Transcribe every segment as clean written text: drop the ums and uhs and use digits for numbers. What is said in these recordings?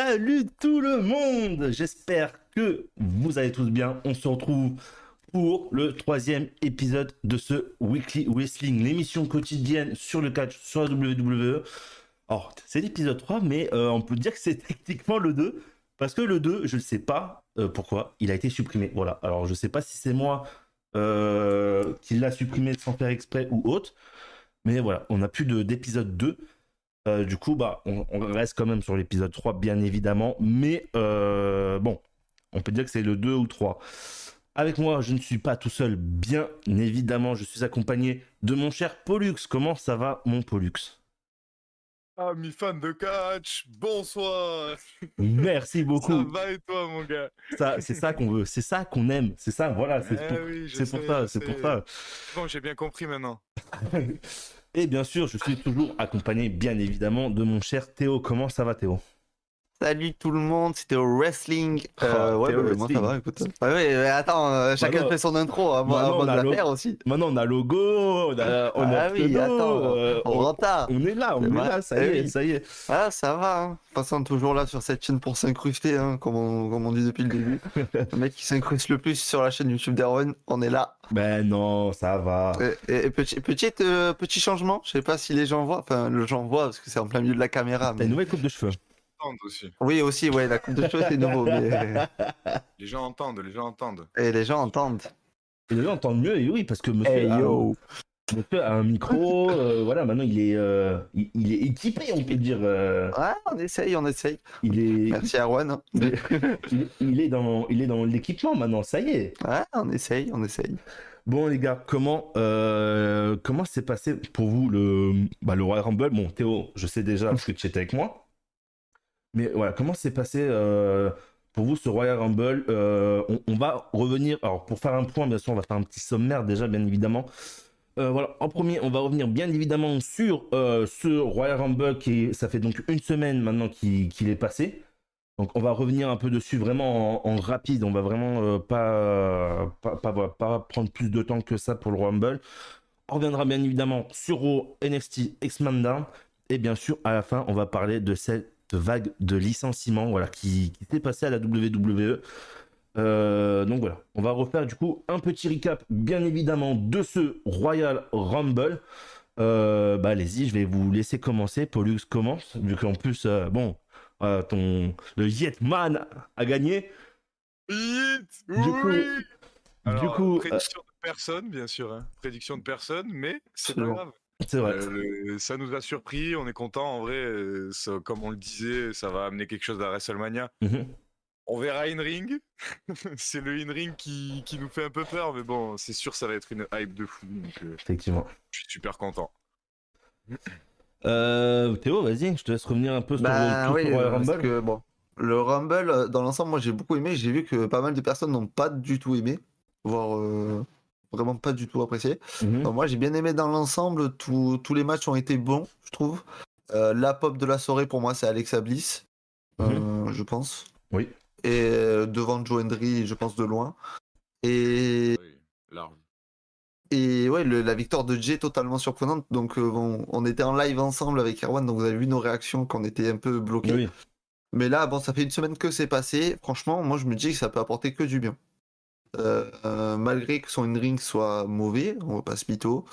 Salut tout le monde. J'espère que vous allez tous bien. On se retrouve pour le troisième épisode de ce Weekly Wrestling, l'émission quotidienne sur le catch, sur la WWE. Alors, c'est l'épisode 3, mais on peut dire que c'est techniquement le 2, parce que le 2, je ne sais pas pourquoi, il a été supprimé. Voilà, alors je ne sais pas si c'est moi qui l'a supprimé sans faire exprès ou autre, mais voilà, on n'a plus d'épisode 2. Du coup, on reste quand même sur l'épisode 3, bien évidemment. Mais bon, on peut dire que c'est le 2 ou 3. Avec moi, je ne suis pas tout seul, bien évidemment. Je suis accompagné de mon cher Pollux. Comment ça va, mon Pollux? Amis fans de catch, bonsoir. Merci Ça beaucoup. va et toi, mon gars? C'est ça qu'on veut, c'est ça qu'on aime, c'est ça, voilà, Oui, je c'est pour sais, ça, je c'est pour sais. ça. Bon, j'ai bien compris maintenant. Et bien sûr, je suis toujours accompagné, bien évidemment, de mon cher Théo. Comment ça va, Théo? Salut tout le monde, c'était au wrestling. Ouais, Théo moi ça Wrestling. va, écoute. Ouais, mais attends, chacun Maintenant- fait son intro avant Maintenant, on de a la le- faire aussi. Maintenant, on a logo, on a Oui, pseudo, attends, on retard. on est là, C'est vrai. ça y est, Oui. ça y est. Ah, ça va, hein. De toute façon, toujours là sur cette chaîne pour s'incruster, hein, comme on dit depuis le début. Le mec qui s'incruste le plus sur la chaîne YouTube d'Erwan, on est là. Ben non, ça va. Et petit changement, je sais pas si les gens voient, enfin, le gens voient parce que c'est en plein milieu de la caméra. T'as Mais... une nouvelle coupe de cheveux. Entendent aussi. Oui, aussi, ouais, la coupe de cheveux c'est nouveau, mais... Les gens entendent, les gens entendent. Et les gens entendent. Et les gens entendent mieux, et oui, parce que monsieur, Hey yo! monsieur a un micro, voilà, maintenant il est équipé, on peut dire. Ouais, on essaye. Il est, Merci Erwan. Hein. il est dans l'équipement maintenant, ça y est. Ouais, on essaye. Bon les gars, comment s'est passé pour vous le Royal Rumble? Bon Théo, je sais déjà parce que tu étais avec moi. Mais voilà, comment s'est passé pour vous ce Royal Rumble? On va revenir, alors pour faire un point, bien sûr, on va faire un petit sommaire déjà, bien évidemment. Voilà, en premier, on va revenir bien évidemment sur ce Royal Rumble ça fait donc une semaine maintenant qu'il est passé. Donc on va revenir un peu dessus vraiment en rapide, on va vraiment pas prendre plus de temps que ça pour le Rumble. On reviendra bien évidemment sur Raw, NXT, X-SmackDown, et bien sûr à la fin on va parler de cette vague de licenciements voilà, qui s'est passée à la WWE. Donc voilà, on va refaire du coup un petit recap bien évidemment de ce Royal Rumble. Allez-y, je vais vous laisser commencer. Pollux commence, vu qu'en plus, le Yetman a gagné. Hit, Du coup, oui. du Alors, coup, prédiction de personne, bien sûr. Hein. Prédiction de personne, mais c'est pas Absolument. grave. c'est vrai. Ça nous a surpris, on est content. En vrai, comme on le disait, ça va amener quelque chose à WrestleMania. Mhm. On verra in-ring. C'est le in-ring qui nous fait un peu peur, mais bon, c'est sûr, ça va être une hype de fou. Donc, Effectivement. je suis super content. Théo, vas-y, je te laisse revenir un peu sur tout Oui, le Royal parce Rumble. que bon, le Rumble, dans l'ensemble, moi j'ai beaucoup aimé. J'ai vu que pas mal de personnes n'ont pas du tout aimé, voire vraiment pas du tout apprécié. Mhm. Donc, moi j'ai bien aimé dans l'ensemble. Tous les matchs ont été bons, je trouve. La pop de la soirée pour moi c'est Alexa Bliss, je pense. Oui. Et devant Joe Hendry, je pense de loin. Et Oui, large. Et ouais, la victoire de Jay totalement surprenante. Donc on était en live ensemble avec Erwan, donc vous avez vu nos réactions qu'on était un peu bloqués. Oui. Mais là, bon, ça fait une semaine que c'est passé. Franchement, moi je me dis que ça peut apporter que du bien. Malgré que son in-ring soit mauvais, on va pas se mytho,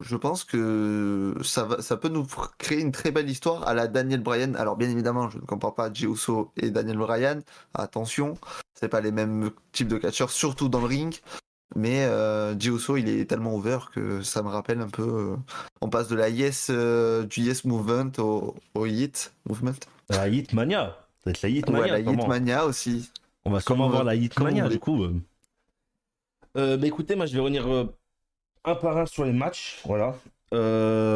je pense que ça peut nous créer une très belle histoire à la Daniel Bryan. Alors bien évidemment, je ne compare pas Jey Uso et Daniel Bryan. Attention, c'est pas les mêmes types de catcheurs, surtout dans le ring. Mais Jey Uso, il est tellement over que ça me rappelle un peu. On passe de la du Yes Movement au Yeet Movement. La Hitmania. Ça va être la Ouais, Hitmania. la sûrement. Yeet Mania aussi. On va sûrement Comme, voir la comme Hitmania vous du voulez. coup. Écoutez, moi je vais revenir un par un sur les matchs. Voilà.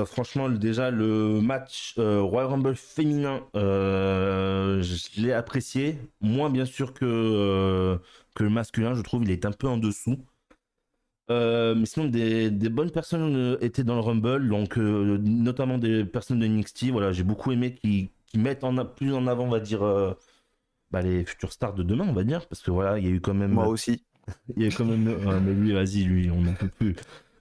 Franchement, déjà le match Royal Rumble féminin, je l'ai apprécié. Moins bien sûr que le masculin, je trouve, il est un peu en dessous. Mais sinon, des bonnes personnes étaient dans le Rumble, donc notamment des personnes de NXT. Voilà, j'ai beaucoup aimé qui mettent plus en avant, on va dire, les futures stars de demain, on va dire, parce que voilà, il y a eu quand même. Moi aussi. Il y a quand même. Mais lui, vas-y, lui, on n'en peut plus.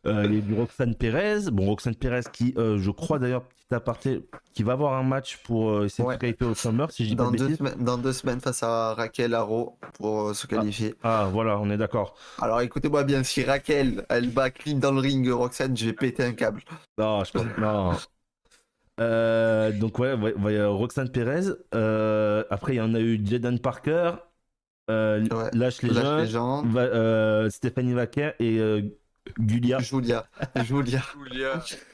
Il y a eu du Roxane Perez. Bon, Roxane Perez qui, je crois d'ailleurs, petit aparté, qui va avoir un match pour essayer de Ouais. se qualifier au Summer, si je dis pas de bêtises. Dans 2 semaines face à Raquel Haro pour se qualifier. Ah, voilà, on est d'accord. Alors écoutez-moi bien, si Raquel elle bat clean dans le ring Roxane, je vais péter un câble. Non, je pense. Non. Donc, ouais, Roxane Perez. Après, il y en a eu Jaden Parker, Ouais. Lâche les Lâche les gens, gens. Stéphanie Vaquer et Julia. Julia.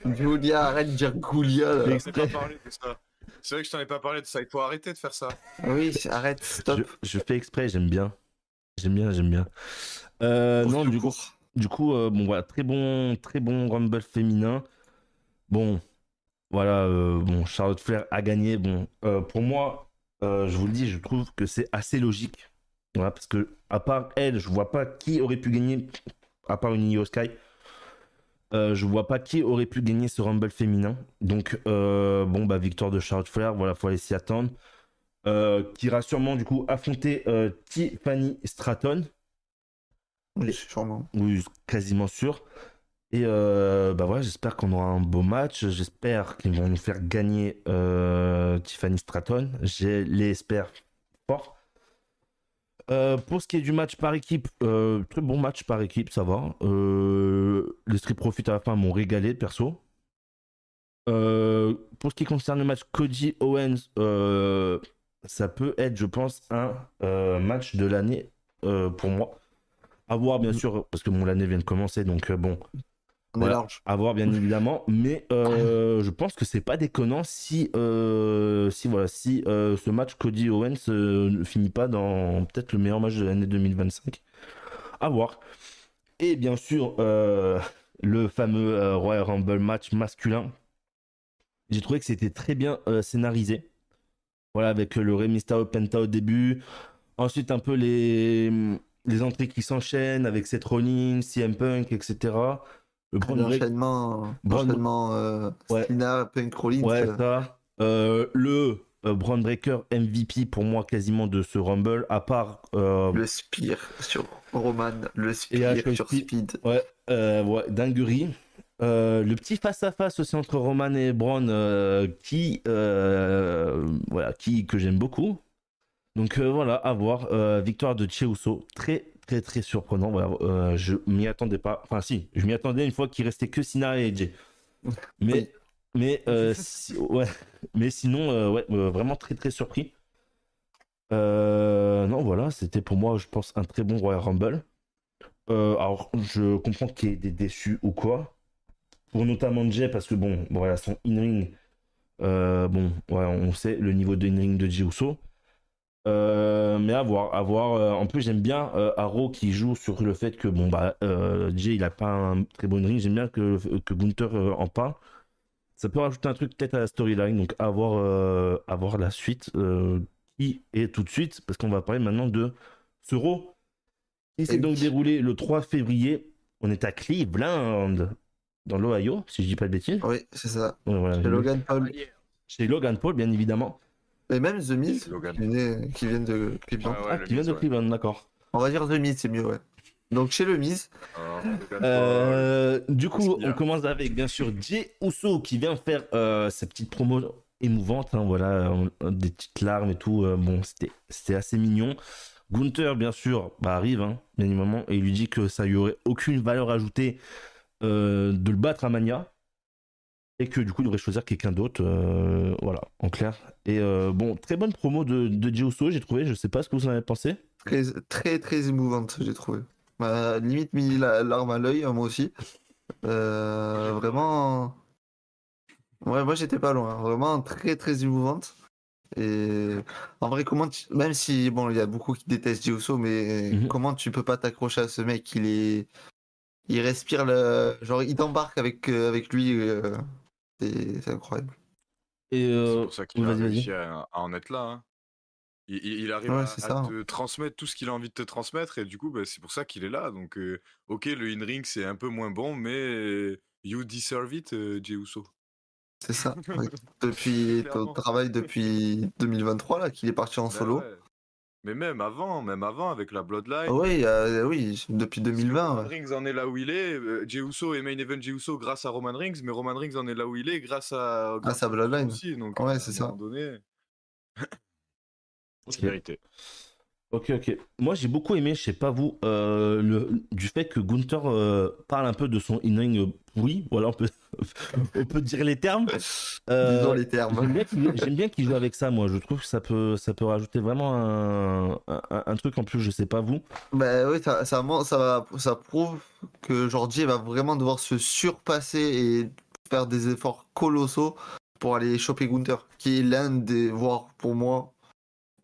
Julia, Arrête de dire Julia. je Là. t'en ai pas parlé de ça. C'est vrai que je t'en ai pas parlé de ça. Il faut arrêter de faire ça. Oui, arrête, stop. Je fais exprès, j'aime bien. J'aime bien. Non, Tout du coup, court. bon, voilà, très bon Rumble féminin. Bon, voilà, bon, Charlotte Flair a gagné. Bon, pour moi, je vous le dis, je trouve que c'est assez logique. Voilà, parce que, à part elle, je vois pas qui aurait pu gagner, à part une Io Sky. Je vois pas qui aurait pu gagner ce Rumble féminin. Donc, bon, bah, victoire de Charlotte Flair, voilà, faut aller s'y attendre. Qui ira sûrement, du coup, affronter Tiffany Stratton. Oui, sûrement. Oui, quasiment sûr. Et bah voilà, j'espère qu'on aura un beau match. J'espère qu'ils vont nous faire gagner Tiffany Stratton. Je l'espère fort. Pour ce qui est du match par équipe, très bon match par équipe, ça va. Les Street Profits à la fin m'ont régalé, perso. Pour ce qui concerne le match Cody Owens, ça peut être, je pense, un match de l'année pour moi. À voir, bien sûr, parce que l'année vient de commencer, donc bon, On est voilà, large. à voir, bien évidemment. Mais je pense que c'est pas déconnant si ce match Cody Owens ne finit pas dans peut-être le meilleur match de l'année 2025. À voir. Et bien sûr, le fameux Royal Rumble match masculin. J'ai trouvé que c'était très bien scénarisé. Voilà, avec le Rey Mysterio Penta au début. Ensuite, un peu les entrées qui s'enchaînent avec Seth Rollins, CM Punk, etc. Le L'enchaînement Ouais, Stina, Punk Rollins. ouais, ça. Le Braun Breaker MVP pour moi quasiment de ce Rumble, à part Le Spear sur Roman. Le et Spear HOC, sur Speed. ouais, ouais, dinguerie. Le petit face-à-face aussi entre Roman et Braun voilà, que j'aime beaucoup. Donc voilà, à voir. Victoire de Jey Uso, très surprenant. Voilà, je m'y attendais pas. Enfin si, je m'y attendais une fois qu'il restait que Cena et AJ. Oui. Ouais, mais sinon, ouais, vraiment très surpris. Non, voilà, c'était pour moi, je pense, un très bon Royal Rumble. Alors, je comprends qu'il y ait des déçus ou quoi. Pour notamment Jay, parce que bon, voilà, son in-ring, bon, ouais, on sait le niveau de in-ring de Jey Uso. Mais à voir, à voir. En plus, j'aime bien Arrow qui joue sur le fait que bon bah Jay il a pas un très bon ring. J'aime bien que Gunther en parle. Ça peut rajouter un truc peut-être à la storyline. Donc à voir la suite qui est tout de suite parce qu'on va parler maintenant de ce Raw qui s'est Et donc oui. déroulé le 3 février. On est à Cleveland dans l'Ohio si je dis pas de bêtises. Oui, c'est ça. Ouais, voilà, Chez Logan Paul. chez Logan Paul bien évidemment. Et même The Miz, Logan. qui viennent de Cleveland. Ouais, Ah, le qui vient Miz, de ouais. Cleveland, d'accord. On va dire The Miz, c'est mieux, ouais. Donc chez le Miz, Alors, Logan Paul. Du coup, Bien. on commence avec bien sûr Jey Uso qui vient faire sa petite promo émouvante, hein, voilà, des petites larmes et tout. Bon, c'était assez mignon. Gunther, bien sûr, bah, arrive, hein, bien évidemment, et il lui dit que ça lui aurait aucune valeur ajoutée de le battre à Mania. Et que du coup, il devrait choisir quelqu'un d'autre. Voilà, en clair. Et bon, très bonne promo de Jey Uso, j'ai trouvé. Je sais pas ce que vous en avez pensé. très émouvante, j'ai trouvé. Limite mis la larme à l'œil, hein, moi aussi. Vraiment. Ouais, moi j'étais pas loin. Vraiment très émouvante. Et en vrai, même si bon, il y a beaucoup qui détestent Jey Uso, mais Mhm. comment tu peux pas t'accrocher à ce mec? Il respire genre il t'embarque avec lui. C'est incroyable. Et C'est pour ça qu'il a vas-y, réussi vas-y. à en être là. Hein. Il arrive Ouais, à, c'est à ça. te transmettre tout ce qu'il a envie de te transmettre et du coup, bah, c'est pour ça qu'il est là. Donc, ok, le in-ring c'est un peu moins bon, mais you deserve it, Jey Uso. C'est ça. Ouais. Depuis ton Clairement. travail depuis 2023 là, qu'il est parti en Bah solo. ouais. Mais même avant, avec la Bloodline. Oui, oui, depuis Parce que 2020. Roman Ouais. Reigns en est là où il est. Jey Uso et Main Event Jey Uso grâce à Roman Reigns, mais Roman Reigns en est là où il est Ah, grâce sa aux autres Bloodline. aussi. Donc Ouais, à un c'est moment ça. donné, c'est Ok. mérité. Ok. Moi, j'ai beaucoup aimé, je sais pas vous, du fait que Gunther parle un peu de son in-ring pourri. Voilà, on peut dire les termes. Disons les termes. J'aime bien qu'il joue avec ça, moi. Je trouve que ça peut rajouter vraiment un truc en plus, je sais pas vous. Bah oui, ça prouve que Jordi va vraiment devoir se surpasser et faire des efforts colossaux pour aller choper Gunther, qui est l'un des, voire pour moi,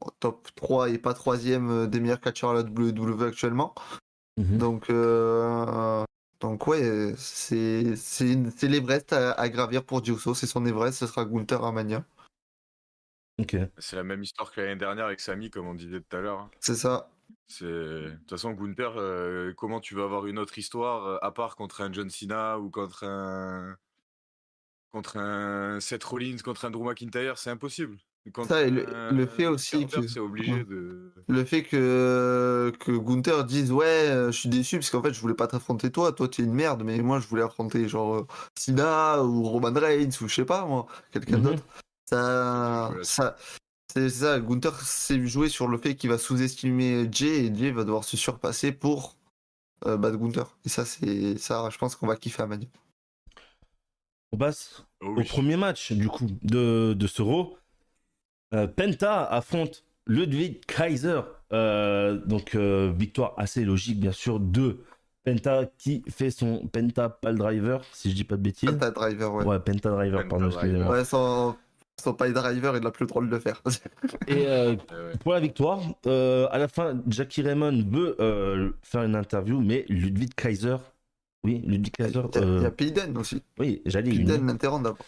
au top 3 et pas troisième des meilleurs catcheurs à la WWE actuellement. Mhm. Donc, ouais, c'est l'Everest à gravir pour Diuso. C'est son Everest, ce sera Gunther à Mania. Ok. C'est la même histoire que l'année dernière avec Sami, comme on disait tout à l'heure. C'est ça. De toute façon, Gunther, comment tu veux avoir une autre histoire à part contre un John Cena ou contre un Seth Rollins, contre un Drew McIntyre, c'est impossible. Contre Ça, et le fait un Nick aussi Carter, que. c'est Ouais. obligé de. Le fait que Gunther dise ouais, je suis déçu parce qu'en fait je voulais pas t'affronter toi t'es une merde, mais moi je voulais affronter genre Cena ou Roman Reigns ou je sais pas moi, quelqu'un Mhm. d'autre. Ça, Voilà. ça, c'est ça, Gunther s'est joué sur le fait qu'il va sous-estimer Jay et Jay va devoir se surpasser pour battre Gunther. Et ça, c'est ça, je pense qu'on va kiffer à Mania. On passe Oh au oui. premier match, du coup, de ce Raw. Penta affronte Ludwig Kaiser. Victoire assez logique, bien sûr, de Penta qui fait son Penta Pile Driver, si je dis pas de bêtises. Penta Driver, ouais. Ouais, Penta Driver, Penta pardon, Driver. excusez-moi. Ouais, son Pile Driver, il a plus le droit de le faire. Et Ouais. pour la victoire, à la fin, Jackie Raymond veut faire une interview, mais Ludwig Kaiser, Ludwig Kaiser, Il y a Payden aussi. oui, j'allais y Payden venir. l'interrompt d'abord.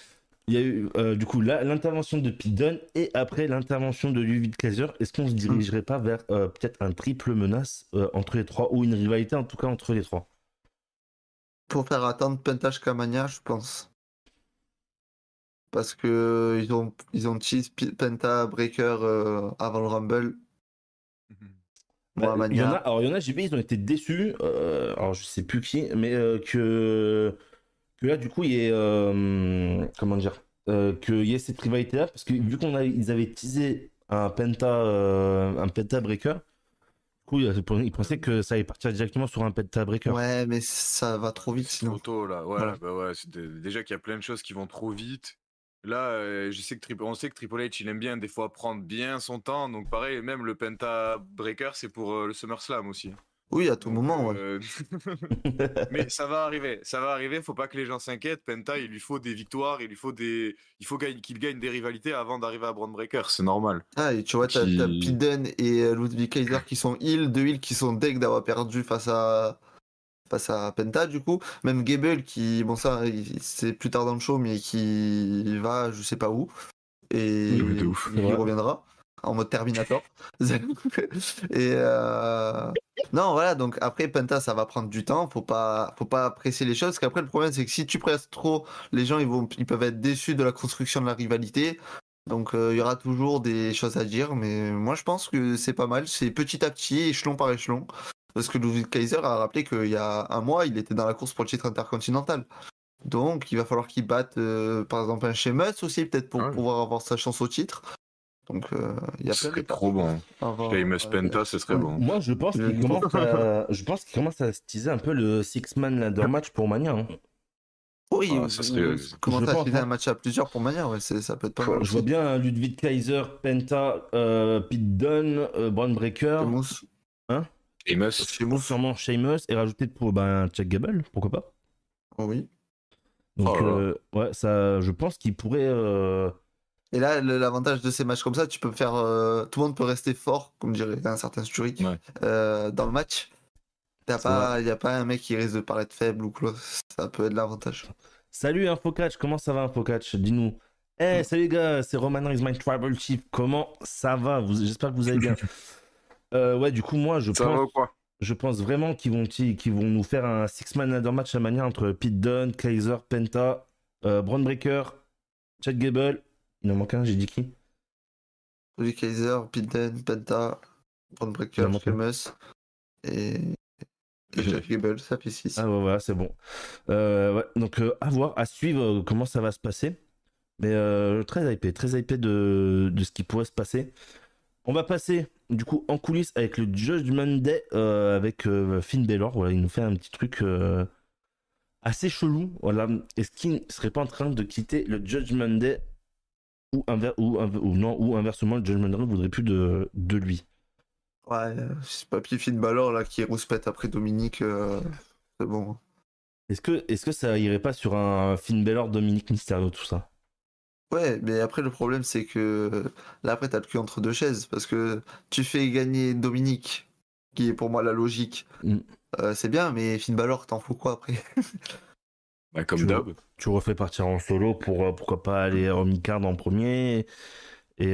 Il y a eu du coup l'intervention de Pete Dunne et après l'intervention de Ludwig Kaiser. Est-ce qu'on se dirigerait pas vers peut-être un triple menace entre les trois ou une rivalité en tout cas entre les trois? Pour faire attendre Penta jusqu'à Mania, je pense. Parce que ils ont tease Penta Breaker avant le Rumble. Bah, Moi, il y en a, Mania. alors il y en a, j'ai vu, ils ont été déçus. Alors je sais plus qui, mais que là du coup il y ait comment dire, qu'il y ait cette rivalité là parce que vu ils avaient teasé un Penta Breaker. Du coup, ils pensaient que ça allait partir directement sur un Penta Breaker. Ouais, mais ça va trop vite C'est sinon. trop tôt là. Ouais, Voilà. bah ouais. Déjà qu'il y a plein de choses qui vont trop vite. Là, je sais que on sait que Triple H, il aime bien des fois prendre bien son temps. Donc pareil, même le Penta Breaker, c'est pour le SummerSlam aussi. Oui, à tout Donc, moment, ouais. mais ça va arriver. Faut pas que les gens s'inquiètent. Penta, il lui faut des victoires, il faut qu'il gagne des rivalités avant d'arriver à Braun Breaker. C'est normal. Ah, et tu vois, t'as Pete Dunne et Ludwig Kaiser qui sont deux heels qui sont deg d'avoir perdu face à Penta, du coup. Même Gable qui, bon, ça, c'est plus tard dans le show, mais qui va, je sais pas où. Et Oui, de ouf. il y Ouais. reviendra en mode Terminator. Et non, voilà, donc après Penta, ça va prendre du temps, faut pas presser les choses, parce qu'après le problème c'est que si tu presses trop, les gens ils peuvent être déçus de la construction de la rivalité. Donc il y aura toujours des choses à dire, mais moi je pense que c'est pas mal, c'est petit à petit, échelon par échelon. Parce que Ludwig Kaiser a rappelé qu'il y a un mois, il était dans la course pour le titre intercontinental. Donc il va falloir qu'il batte par exemple un Sheamus aussi, peut-être pour Ah oui. pouvoir avoir sa chance au titre. Donc il y a Ce plein serait d'étapes. trop bon. Sheamus Penta, ce serait Ouais. bon. Moi, je pense je pense qu'il commence à se teaser un peu le Six-Man Ladder Match pour Mania. Hein. Oui, Ah, ça serait. commencer Je à pense, filer hein. un match à plusieurs pour Mania, ouais, ça peut être pas mal Je vois aussi. bien un Ludwig Kaiser, Penta, Pete Dunne, Braun Breaker, Sheamus. hein, Sheamus. sûrement Sheamus et rajouter pour Chuck Gable, pourquoi pas. Oh oui. Donc Oh là là. ouais, ça, je pense qu'il pourrait. Et là, l'avantage de ces matchs comme ça, tu peux faire. Tout le monde peut rester fort, comme dirait un certain Sturic, Ouais. dans le match. C'est vrai. Il n'y a pas un mec qui risque de paraître faible ou quoi. Ça peut être l'avantage. Salut Infocatch, comment ça va Infocatch? Dis-nous. Eh, salut les gars, c'est Roman Reigns, my tribal chief. Comment ça va? J'espère que vous allez bien. Ouais, du coup, moi, Ça va ou quoi? je pense vraiment qu'ils vont nous faire un six-man ladder match à Mania entre Pete Dunne, Kaiser, Penta, Braun Breaker, Chad Gable. Il en manque un, j'ai dit qui? Ludwig Kaiser, Pete Dunne, Penta. Braun Il Breaker, en manque un. Sheamus et Jack Gable, ça fait 6. Ah ouais, voilà, c'est bon. Ouais, donc à voir, à suivre comment ça va se passer. Mais très hypé de ce qui pourrait se passer. On va passer du coup en coulisses avec le Judgment Day avec Finn Balor. Voilà, il nous fait un petit truc assez chelou. Voilà, est-ce qu'il ne serait pas en train de quitter le Judgment Day ou inversement le Judgment Day ne voudrait plus de lui. Ouais, c'est Papy Finn Balor là qui rouspète après Dominique, c'est bon. Est-ce que ça irait pas sur un Finn Balor, Dominique Mysterio, tout ça? Ouais, mais après le problème c'est que là après t'as le cul entre deux chaises parce que tu fais gagner Dominique, qui est pour moi la logique, Mm. c'est bien, mais Finn Balor t'en fous quoi après? Bah, comme Tu, d'hab. tu refais partir en solo pour pourquoi pas aller en mid-card en premier et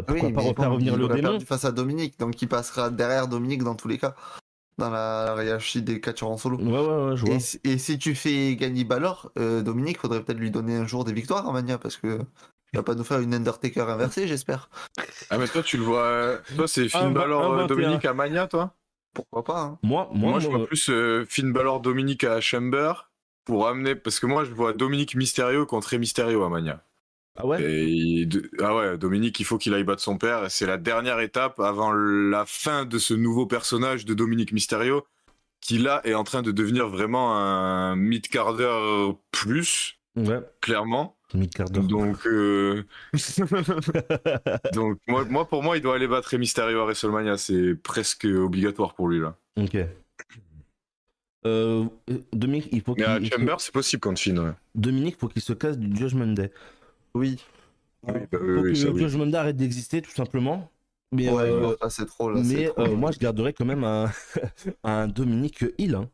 pourquoi Oui, pas mais refaire bon, revenir il le aurait démon. perdu face à Dominique, donc il passera derrière Dominique dans tous les cas, dans la hiérarchie des catcheurs en solo. Ouais, je vois. Et si tu fais gagner Balor, Dominique, faudrait peut-être lui donner un jour des victoires à Mania, parce que il va pas nous faire une Undertaker inversée, j'espère. Ah, mais toi, tu le vois. Toi, c'est Finn Un Balor 21. Dominique à Mania, toi? Pourquoi pas, hein. Moi, je vois plus Finn Balor Dominique à Chamber pour amener. Parce que moi, je vois Dominique Mysterio contre Rey Mysterio à Mania. Ah ouais? Ah ouais, Dominique, il faut qu'il aille battre son père. Et c'est la dernière étape avant la fin de ce nouveau personnage de Dominique Mysterio, qui là est en train de devenir vraiment un mid-carder plus, Ouais, clairement. mid-carder. Donc, donc pour moi, il doit aller battre Rey Mysterio à WrestleMania. C'est presque obligatoire pour lui, là. Ok. Dominique, Mais à Chamber, c'est possible contre Finn, ouais. Dominique, faut qu'il se casse du Judgment Day. Oui. Oui, bah Faut que ça, le oui. Judgment Day arrête d'exister, tout simplement. Mais, Ouais, non, là, c'est trop, là, c'est mais trop. moi, je garderais quand même un Dominique Hill. Hein.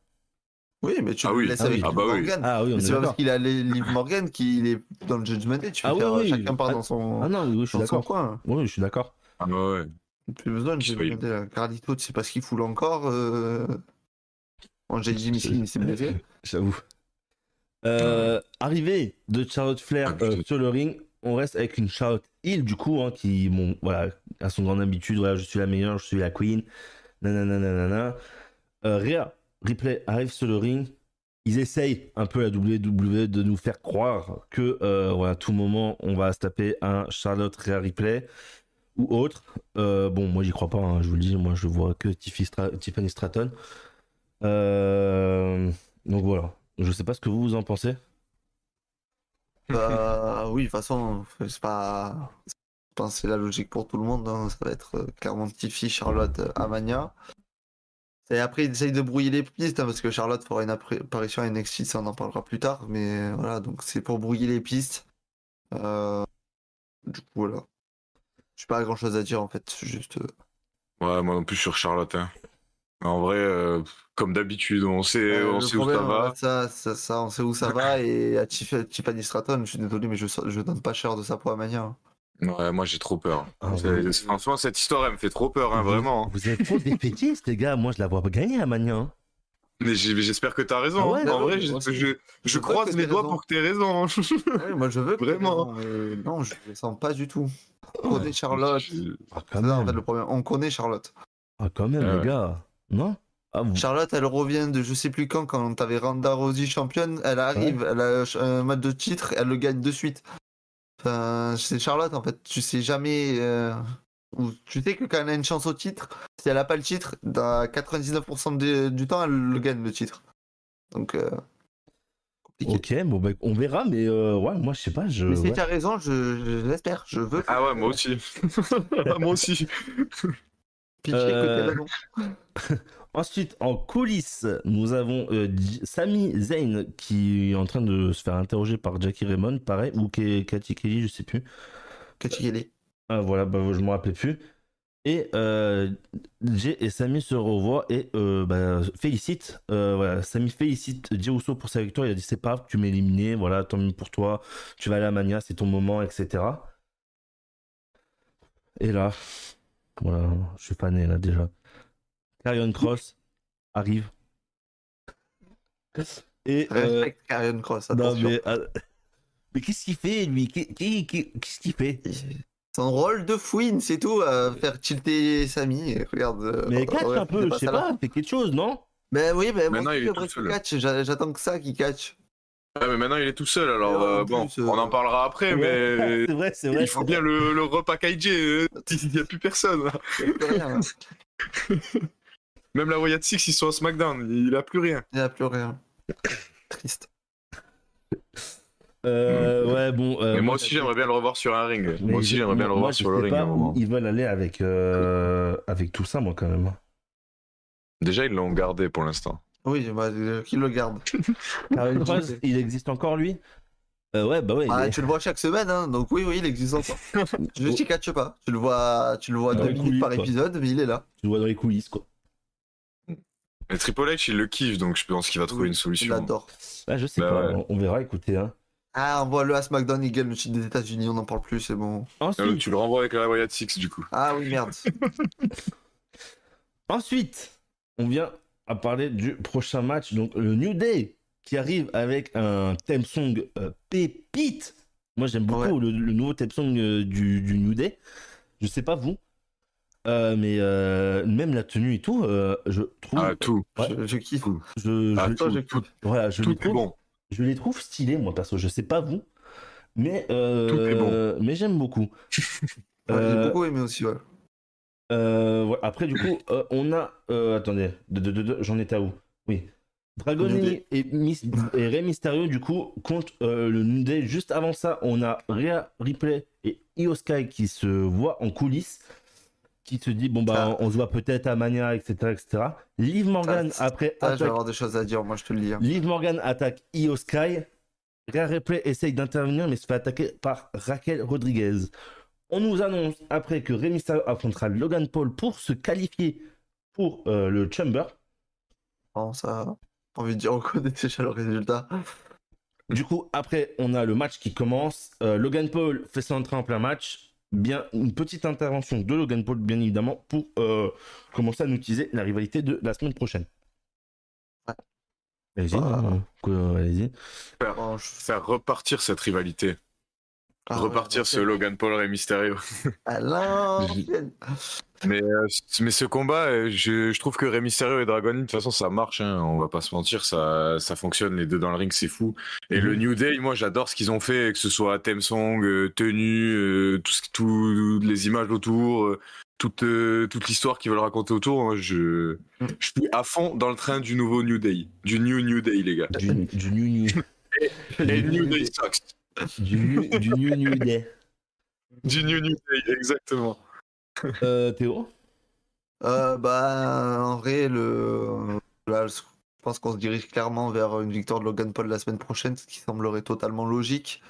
Oui, mais tu Ah le oui. laisses Ah avec oui. Liv Ah bah oui. Morgan. Ah oui, on Mais est c'est pas parce d'accord. qu'il a Liv Morgan qu'il est dans le Judgment Day, tu peux Ah oui, faire oui. chacun part dans son, Ah non, oui, je suis dans son d'accord. coin. Oui, je suis d'accord. Ah bah ouais. Plus besoin de Qu'il Judgment soit- Day, là. Carlito, tu sais pas ce qu'il fout là encore. Bon, j'ai dit Miskin, il s'est blessé. J'avoue. Arrivée de Charlotte Flair Ah, putain. sur le ring, on reste avec une Charlotte Hill du coup, hein, qui bon, voilà, a son grande habitude, voilà, je suis la meilleure, je suis la queen, nanana. Rhea Ripley arrive sur le ring, ils essayent un peu la WWE de nous faire croire que voilà, à tout moment on va se taper un Charlotte Rhea Ripley ou autre. Bon, moi j'y crois pas, hein, je vous le dis, moi je vois que Tiffany Stratton. Donc voilà, je sais pas ce que vous en pensez. Bah oui, de toute façon, c'est pas. Je pense que c'est la logique pour tout le monde, hein. Ça va être clairement Tiffy, Charlotte, Amania. Et après, ils essayent de brouiller les pistes, hein, parce que Charlotte fera une apparition à NXT, ça on en parlera plus tard. Mais voilà, donc c'est pour brouiller les pistes. Du coup, voilà. Je pas grand chose à dire en fait, juste. Ouais, moi non plus sur Charlotte, hein. En vrai, comme d'habitude, on sait Le où ça problème, va. ça, on sait où ça va. Et à Tiffany Stratton, je suis désolé, mais je donne pas cher de ça pour Amania, hein. Ouais, moi j'ai trop peur. Ah, Franchement, cette histoire, elle me fait trop peur, hein, vraiment. Hein. Vous êtes trop défaitistes, les gars. Moi, je la vois pas gagner à Mania. Hein. Mais j'espère que t'as raison. Ah ouais, hein. En ouais, vrai, moi aussi. je Je veux croise que les t'aies doigts raison. pour que t'aies raison. Hein. Ouais, moi je veux que Vraiment. mais non, je le sens pas du tout. On connaît Charlotte. Ah, C'est ça, en fait, le problème. On connaît Charlotte. Ah, quand même, Ah les ouais. gars. Non? Ah, vous... Charlotte, elle revient de je sais plus quand t'avais Ronda Rousey championne, elle arrive, elle a un match de titre, elle le gagne de suite. Enfin, c'est Charlotte en fait, tu sais jamais. Ou tu sais que quand elle a une chance au titre, si elle a pas le titre, dans 99% du temps, elle le gagne le titre. Donc, compliqué. Ok, bon, bah, on verra, mais ouais, moi, je sais pas. Mais si Ouais. tu as raison, je l'espère, je veux. Ah ouais, moi aussi. Moi aussi. Pitié que t'aies raison. Ensuite, en coulisses, nous avons Sami Zayn qui est en train de se faire interroger par Jackie Raymond, pareil, ou Katy Kelly, je sais plus. Cathy Kelly. Ah, voilà, bah, je me rappelais plus. Et Jay et Sami se revoient et félicite. Voilà, Sami félicite Jey Uso pour sa victoire. Il a dit c'est pas grave, tu m'as éliminé. Voilà, tant mieux pour toi. Tu vas aller à Mania, c'est ton moment, etc. Et là, voilà, je suis fané là déjà. Karrion Cross arrive. Et Respecte Karrion Cross, non attention. mais qu'est-ce qu'il fait lui? Qu'est-ce qu'il fait? son rôle de fouine, c'est tout, faire tilter Sami. Et regarde. Mais catch ouais, un peu, je dépasse sais à la pas, fin. fais quelque chose, non? Ben oui, ben moi Maintenant, aussi, il est j'aimerais tout qu'il seul. catch. J'attends que ça qu'il catch. Ouais, mais maintenant, il est tout seul, alors en bon, plus, on en parlera après, Ouais, mais c'est vrai. il faut bien le repackager. Il n'y a plus personne. Là. Il n'y a plus rien. Même la Wyatt Six, ils sont à SmackDown, il a plus rien. Il n'y a plus rien. Triste. Ouais, bon. Mais moi aussi, j'aimerais bien le revoir sur un ring. Mais Moi aussi, j'aimerais bien le revoir je sur le sais ring à pas un où moment. ils veulent aller avec tout ça, moi, quand même. Déjà, ils l'ont gardé pour l'instant. Oui, bah, qu'il le garde. Karen Cross, il existe encore, lui? Ouais, bah ouais. Ah, tu le vois chaque semaine, hein, donc oui, il existe encore. Je t'y catch pas. Tu le vois Dans 2 les minutes coulisses, par quoi. épisode, mais il est là. Tu le vois dans les coulisses, quoi. Mais Triple H, il le kiffe, donc je pense qu'il va trouver une Il solution. l'adore. Ah, je sais Bah pas, ouais. on verra, écoutez. Hein. Ah, on voit le à SmackDown, il gagne le titre des États-Unis, on n'en parle plus, c'est bon. Ensuite, Tu le renvoies avec la Wyatt Six, du coup. Ah oui, merde. Ensuite, on vient à parler du prochain match, donc le New Day, qui arrive avec un theme song pépite. Moi, j'aime beaucoup Ouais. le nouveau theme song du New Day. Je sais pas vous, mais même la tenue et tout, je trouve. Ah, tout. Ouais. Je kiffe. Ah, Toi, je tout, kiffe. Voilà, tout est bon. je les trouve stylés, moi, perso. Je sais pas vous, mais, Tout est bon. mais j'aime beaucoup. Ouais, j'ai Euh, beaucoup aimé aussi, ouais. Ouais, après, du coup, on a. Attendez, j'en étais à où? Oui. Dragon New Lee Day. et Rey Mysterio, du coup, contre le New Day. Juste avant ça, on a Rhea Ripley et Io Sky qui se voient en coulisses, qui se dit, bon, bah, Ah. on se voit peut-être à Mania, etc., etc. Liv Morgan, après, Ça, je vais attaque. avoir des choses à dire, moi, je te le dis. Hein. Liv Morgan attaque Io Sky. Rhea Ripley essaye d'intervenir, mais se fait attaquer par Raquel Rodriguez. On nous annonce après que Rey Mysterio affrontera Logan Paul pour se qualifier pour le Chamber. Bon, ça, envie de dire, on connaît déjà le résultat. Du coup, après, on a le match qui commence. Logan Paul fait son entrée en plein match. Bien, une petite intervention de Logan Paul, bien évidemment, pour commencer à nous teaser la rivalité de la semaine prochaine. Ouais. Allez-y, Bah. allez-y. Bon, Faire repartir cette rivalité. Ah, Repartir ouais, ce Logan Paul Rey Mysterio. à l'ancienne. Mais ce combat, je trouve que Rey Mysterio et Dragon Lee, de toute façon, ça marche. Hein, on va pas se mentir, ça fonctionne. Les deux dans le ring, c'est fou. Et le New Day, moi, j'adore ce qu'ils ont fait, que ce soit theme song, tenue, tout les images autour, toute l'histoire qu'ils veulent raconter autour. Moi, je suis à fond dans le train du nouveau New Day, du New Day, les gars. Du New Et New Day sucks. du New Day. Du New Day, exactement. Théo? Bah, en vrai, là, je pense qu'on se dirige clairement vers une victoire de Logan Paul la semaine prochaine, ce qui semblerait totalement logique.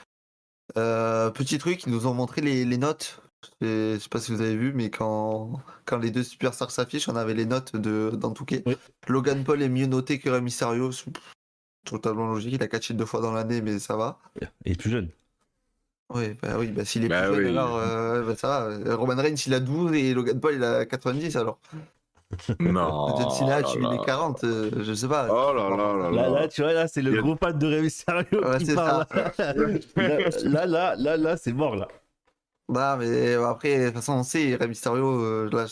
Petit truc, ils nous ont montré les notes. Je sais pas si vous avez vu, mais quand les deux superstars s'affichent, on avait les notes dans Touquet. Oui. Logan Paul est mieux noté que Rey Mysterio. C'est totalement logique. Il a catché 2 fois dans l'année, mais ça va. Il est plus jeune. Oui, s'il est Bah plus jeune, oui. alors ça va. Roman Reigns, il a 12 et Logan Paul, il a 90 alors. Non. John Cena, oh tu là mets là. des 40, je sais pas. Oh là là là Là, tu vois, là, c'est le Il y a- gros fan de Rey Mysterio Ouais, qui c'est parle. ça. Là, c'est mort, là. Bah, mais après, de toute façon, on sait, Rey Mysterio, là,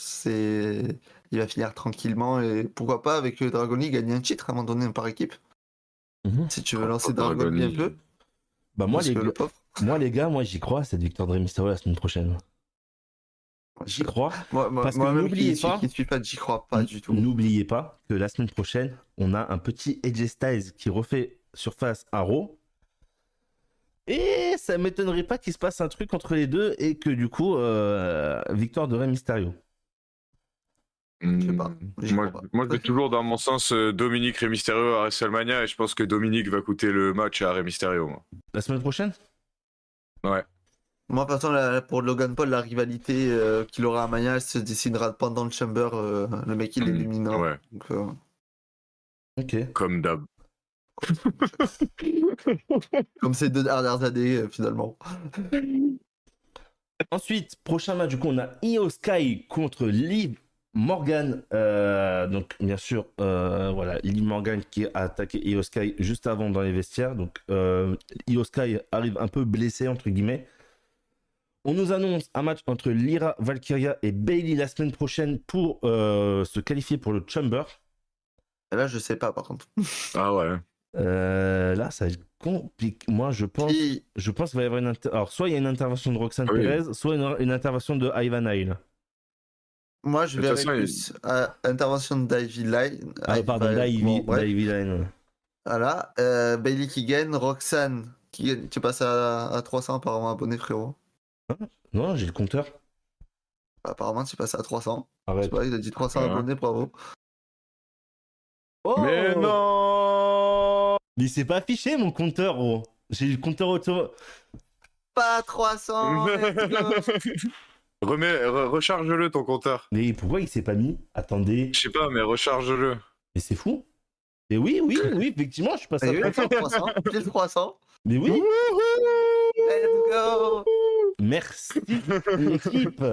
il va finir tranquillement et pourquoi pas avec Dragon Lee gagner un titre à un moment donné par équipe. Si tu veux lancer Dragon Lee un peu. Bah, moi, parce que le pauvre. les gars, moi, j'y crois à cette victoire de Rey Mysterio la semaine prochaine. J'y crois. Parce que Moi-même n'oubliez qui pas- ne suis pas, j'y crois pas du tout. N'oubliez pas que la semaine prochaine, on a un petit AJ Styles qui refait surface à Raw. Et ça m'étonnerait pas qu'il se passe un truc entre les deux et que du coup, victoire de Rey Mysterio. Je sais pas. J'y Moi, crois pas. moi, je vais toujours dans mon sens Dominique Rey Mysterio à WrestleMania et je pense que Dominique va coûter le match à Rey Mysterio. Moi. La semaine prochaine? Ouais. Moi, de toute façon, pour Logan Paul, la rivalité qu'il aura à Mania, elle se décidera pendant le Chamber. Le mec, il l'éliminera. Ouais, Donc, Ok. comme d'hab. comme ces 2 dernières années, finalement. Ensuite, prochain match, du coup, on a Io Sky contre Liv Morgan. Donc, bien sûr, voilà, Liv Morgan qui a attaqué Io Sky juste avant dans les vestiaires. Donc, Io Sky arrive un peu blessé, entre guillemets. On nous annonce un match entre Lyra Valkyria et Bayley la semaine prochaine pour se qualifier pour le Chamber. Et là, je sais pas, par contre. Ah ouais. Là, ça va être compliqué. Moi, je pense qu'il va y avoir une alors soit il y a une intervention de Roxane Oui. Perez, soit une intervention de Ivan Nile. Moi, je De toute verrais façon, plus intervention d'Ivy Line. Pardon, Bon, bref. d'Ivy Line. Voilà. Bailey qui gagne, Roxane qui gagne. Tu passes à 300 apparemment abonnés, frérot. Non, j'ai le compteur. Apparemment, tu passes à 300. Je sais Arrête. pas, il a dit 300 Ouais. abonnés, bravo. Oh Mais non. Mais il s'est pas affiché mon compteur, gros. J'ai le compteur auto. Pas 300 let's go. Recharge-le ton compteur. Mais pourquoi il s'est pas mis? Attendez. Je sais pas, mais recharge-le. Mais c'est fou. Et oui, effectivement, je suis passé Ah à oui, 300. 300, pile 300. Mais oui, Let's go. merci l'équipe.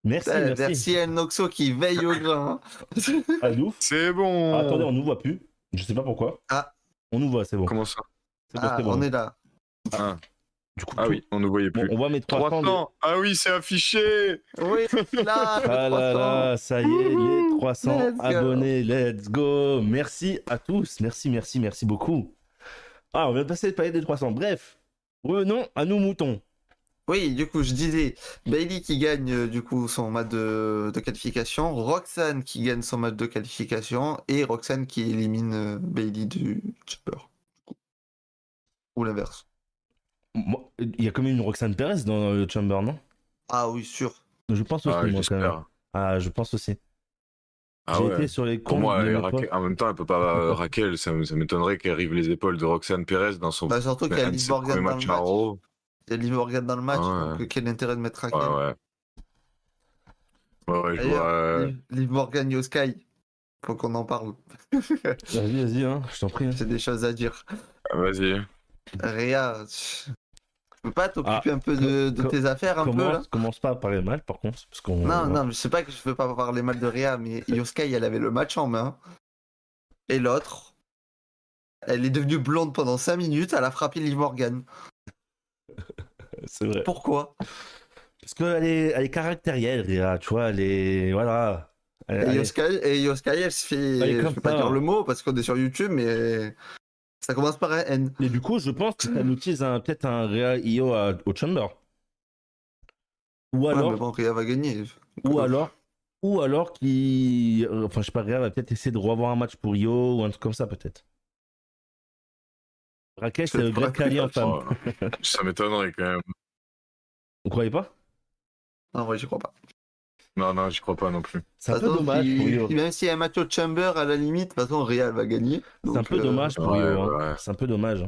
Merci. Merci El Noxo qui veille au grain. Ah, de ouf. C'est bon. Ah, attendez, on nous voit plus. Je sais pas pourquoi. Ah. On nous voit, c'est bon. Comment ça? C'est bon, Ah, c'est bon. on est là. Du coup, Ah oui, on ne voyait bon, plus. on voit mes 300. 300. Ah oui, c'est affiché. Oui, là, Ah là 300. là, ça y est, les 300 Let's go. abonnés, let's go. Merci à tous, merci beaucoup. Ah, on vient de passer le palier des 300. Bref, revenons à nos moutons. Oui, du coup, je disais, Bailey qui gagne du coup son match de qualification, Roxane qui gagne son match de qualification et Roxane qui élimine Bailey du Chamber. Ou l'inverse. Moi, il y a quand même une Roxane Perez dans le Chamber, non? Ah oui, sûr. Je pense aussi, Ah, moi, quand même. j'espère. Ah, je pense aussi. Ah J'ai ouais. été sur les Pour comptes moi, de mes Raquel- potes. en même temps, elle peut pas. Raquel, ça m'étonnerait qu'elle rive les épaules de Roxane Perez dans son Bah, surtout qu'il y a un de Liv ses Morgan premiers dans le matchs à match. Raw. Il y a Liv Morgan dans le match, Ah ouais. donc quel intérêt de mettre Raquel? Ouais, ouais. Ouais, je D'ailleurs, vois. Liv Morgan Yoskai, faut qu'on en parle. Vas-y, hein, je t'en prie. Hein. J'ai des choses à dire. Vas-y. Réa, tu peux pas t'occuper un peu de tes affaires un peu là? Commence pas à parler mal, par contre. Parce qu'on... Non, mais je sais pas que je veux pas parler mal de Réa, mais Yoskai, elle avait le match en main. Et l'autre, elle est devenue blonde pendant 5 minutes, elle a frappé Liv Morgan. C'est vrai. Pourquoi? Parce qu'elle est caractérielle, Rhea, tu vois, elle est... Voilà. Et Yoskai, elle se fait... Elle est Je comme peux pas ça. dire le mot parce qu'on est sur YouTube, mais ça commence par un N. Et du coup, je pense que ça nous utilise peut-être un Rhea Io au Chamber. Ou Ouais, alors... mais bon, Réa va gagner. Ou alors qu'il... Enfin, je sais pas, Rhea va peut-être essayer de revoir un match pour Io ou un truc comme ça, peut-être. Raquel, c'est le Greg Khali en femme. Oh, ça m'étonnerait quand même. Vous croyez pas? Non, ouais, j'y crois pas. Non, j'y crois pas non plus. C'est un peu dommage pour Io. Même s'il y a un match au Chamber, à la limite, de toute façon, Réa, elle va gagner. C'est un Donc, peu dommage pour ouais, Io. Hein. ouais. C'est un peu dommage.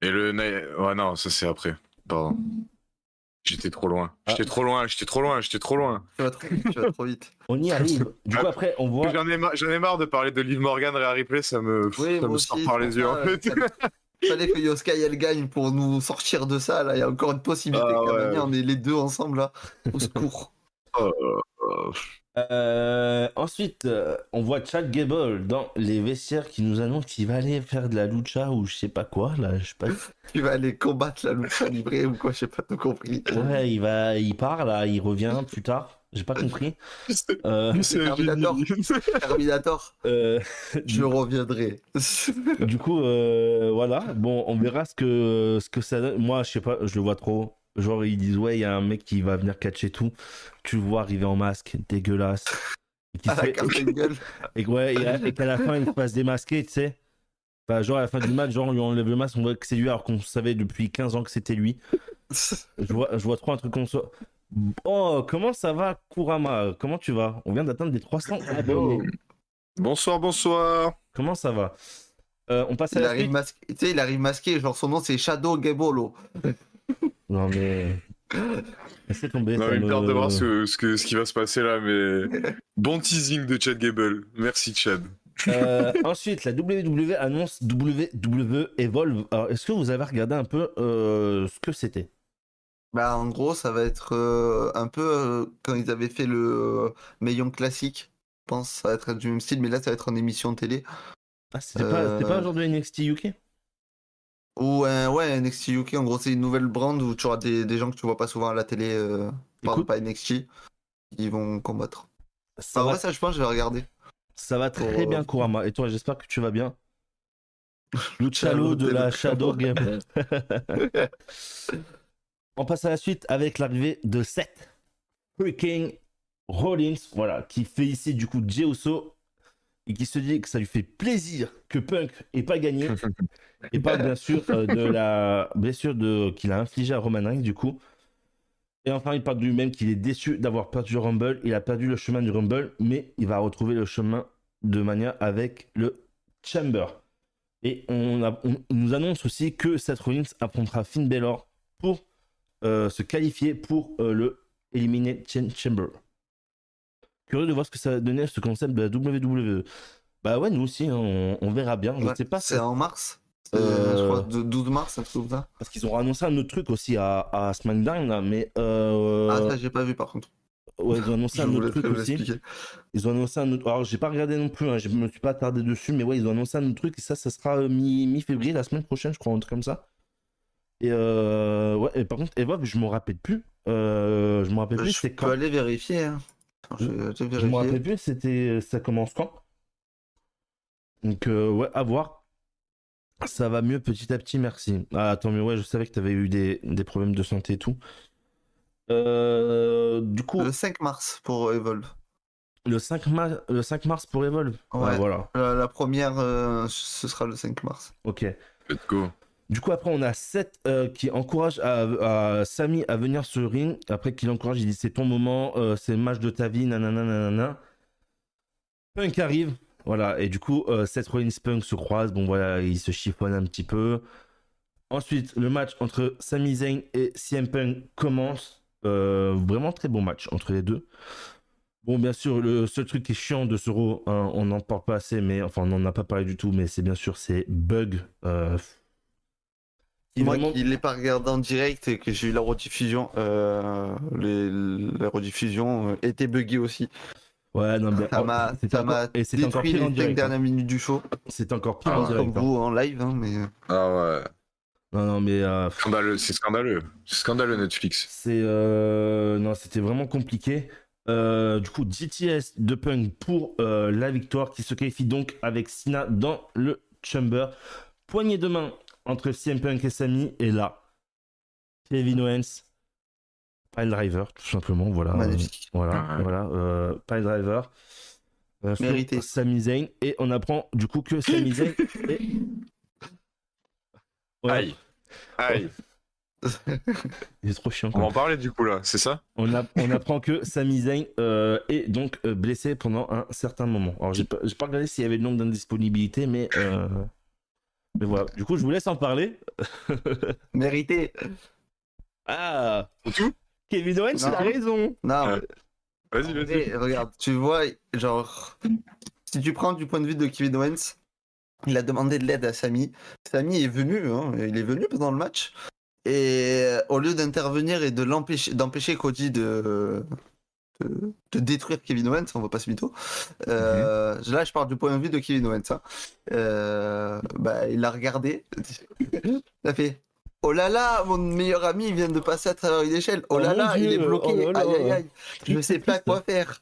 Et le. Ouais, non, ça c'est après. Pardon. J'étais trop loin. Ah. J'étais trop loin. Tu vas trop vite. On y arrive. Du coup, après, on voit... J'en ai marre de parler de Liv Morgan Rhea Ripley, ça me moi sort aussi, par c'est les pour yeux ça, en fait. Fallait que Yoskai elle gagne pour nous sortir de ça. Là, il y a encore une possibilité. Ah, qu'à ouais. venir, on est les deux ensemble là. Au secours. Ensuite, on voit Chad Gable dans les vestiaires qui nous annonce qu'il va aller faire de la lucha ou je sais pas quoi. Là, je sais pas. Tu vas aller combattre la lucha libre ou quoi? J'ai pas tout compris. Ouais, il part là, il revient plus tard. J'ai pas compris. C'est Terminator. Terminator. Je reviendrai. Du coup, voilà. Bon, on verra ce que ça donne. Moi, je sais pas, je le vois trop. Genre, ils disent, ouais, il y a un mec qui va venir catcher tout. Tu le vois arriver en masque, dégueulasse. Et qui À la fait- carte de gueule. et qu'à la fin, il se fasse démasquer, tu sais. Enfin, genre, à la fin du match, genre, on lui enlève le masque, on voit que c'est lui, alors qu'on savait depuis 15 ans que c'était lui. Je vois trop un truc comme ça. Oh, comment ça va, Kurama? Comment tu vas? On vient d'atteindre des 300 abonnés. Bonsoir. Comment ça va? On passe à Il la arrive suite. masqué. Tu sais, il arrive masqué. Genre son nom c'est Shadow Gebolo. Non, mais... Laissez tomber. Non, ça mais me- peur de voir ce qui va se passer là, mais bon teasing de Chad Gable. Merci Chad. Ensuite, la WWE annonce WWE Evolve. Alors, est-ce que vous avez regardé un peu ce que c'était? Bah en gros ça va être un peu quand ils avaient fait le Maillon classique. Je pense que ça va être du même style, mais là ça va être en émission de télé. Ah, c'était pas un genre de NXT UK? Ou ouais, NXT UK, en gros, c'est une nouvelle brand où tu auras des gens que tu vois pas souvent à la télé, pardon, Écoute, pas NXT, qui vont combattre. ça En va, vrai, ça, je pense, je vais regarder. ça va Pour, très bien, Kurama. Et toi, j'espère que tu vas bien. Luchalo Luchalo de la del Shadow Cabo. Game. On passe à la suite avec l'arrivée de Seth Freaking Rollins, voilà, qui félicite du coup Jey Uso et qui se dit que ça lui fait plaisir que Punk ait pas gagné. Et parle bien sûr de la blessure qu'il a infligée à Roman Reigns du coup. Et enfin, il parle du même qu'il est déçu d'avoir perdu le Rumble. Il a perdu le chemin du Rumble, mais il va retrouver le chemin de Mania avec le Chamber. Et on nous annonce aussi que Seth Rollins affrontera Finn Balor pour se qualifier pour le Elimination Chamber. Curieux de voir ce que ça va donner ce concept de la WWE. Bah ouais, nous aussi, hein, on verra bien. Je Ouais, sais pas. c'est en mars. Je crois 12 mars, un truc comme ça. Parce qu'ils ont annoncé un autre truc aussi à SmackDown, là, mais Ah, ça, j'ai pas vu par contre. ouais, ils ont annoncé Je un vous autre truc laisserai vous aussi. l'expliquer. Ils ont annoncé un autre. Alors, j'ai pas regardé non plus, hein, je me suis pas attardé dessus, mais ouais, ils ont annoncé un autre truc et ça sera mi-février, la semaine prochaine, je crois, un truc comme ça. Et ouais, et par contre, Evolve, je me rappelle plus. Je me rappelle plus, Je c'est peux quand. aller vérifier. Hein. Attends, je vais Je me vérifier. rappelle plus, ça commence quand. Donc, ouais, à voir. Ça va mieux petit à petit, merci. Ah, attends, mais ouais, je savais que tu avais eu des problèmes de santé et tout. Du coup, Le 5 mars pour Evolve. le 5 mars pour Evolve. Ah, Ouais. voilà, La première, ce sera le 5 mars. ok. Let's go. Du coup, après, on a Seth qui encourage à Sami à venir sur le ring. Après qu'il encourage, il dit c'est ton moment, c'est le match de ta vie, nanana, nanana. Punk arrive, voilà, et du coup, Seth Rollins Punk se croisent. Bon, voilà, ils se chiffonnent un petit peu. Ensuite, le match entre Sami Zayn et CM Punk commence. Vraiment très bon match entre les deux. Bon, bien sûr, le seul truc qui est chiant de ce Raw, hein, on n'en parle pas assez, mais enfin, on n'en a pas parlé du tout, mais c'est bien sûr, c'est Bug. Qui Moi vraiment... qui l'ai pas regardé en direct et que j'ai eu la rediffusion, la rediffusion était buggée aussi. Ouais, non, mais Ça m'a et c'est encore détruit pire en les 5 direct. Hein. dernières minutes du show. C'est encore pire Ah en ouais. direct. Comme vous en live, hein, mais. Ah ouais. Non, non, mais Scandaleux, c'est scandaleux. C'est scandaleux Netflix. c'est non, c'était vraiment compliqué. Du coup, GTS de Punk pour la victoire qui se qualifie donc avec Cena dans le Chamber. Poignée de main entre CM Punk et Sami. Et là, Kevin Owens, Pile Driver, tout simplement. Voilà. Magnifique. Voilà, Ouais. voilà. Pile Driver. Sur Mérité. Sami Zayn. Et on apprend du coup que Sami Zayn est. Ouais, Aïe. Aïe. il est trop chiant. On Quoi. va en parler du coup là, c'est ça? On apprend que Sami Zayn est donc blessé pendant un certain moment. Alors, j'ai pas regardé s'il y avait le nombre d'indisponibilités, mais voilà. Du coup, je vous laisse en parler. Mérité. Ah, C'est tout? Kevin Owens, il a Non. raison. Non, Ouais. Vas-y, mais, vas-y. regarde, tu vois, genre, si tu prends du point de vue de Kevin Owens, il a demandé de l'aide à Sami. Sami est venu, hein, il est venu pendant le match. Et au lieu d'intervenir et d'empêcher Cody de détruire Kevin Owens, on va pas se mytho. Là, je parle du point de vue de Kevin Owens. Hein. Bah, il a regardé. Il a fait oh là là, mon meilleur ami vient de passer à travers une échelle. Oh là Oh mon là, il est Dieu, bloqué. oh là là. Aïe aïe aïe. Je Qui sais pas triste. quoi faire.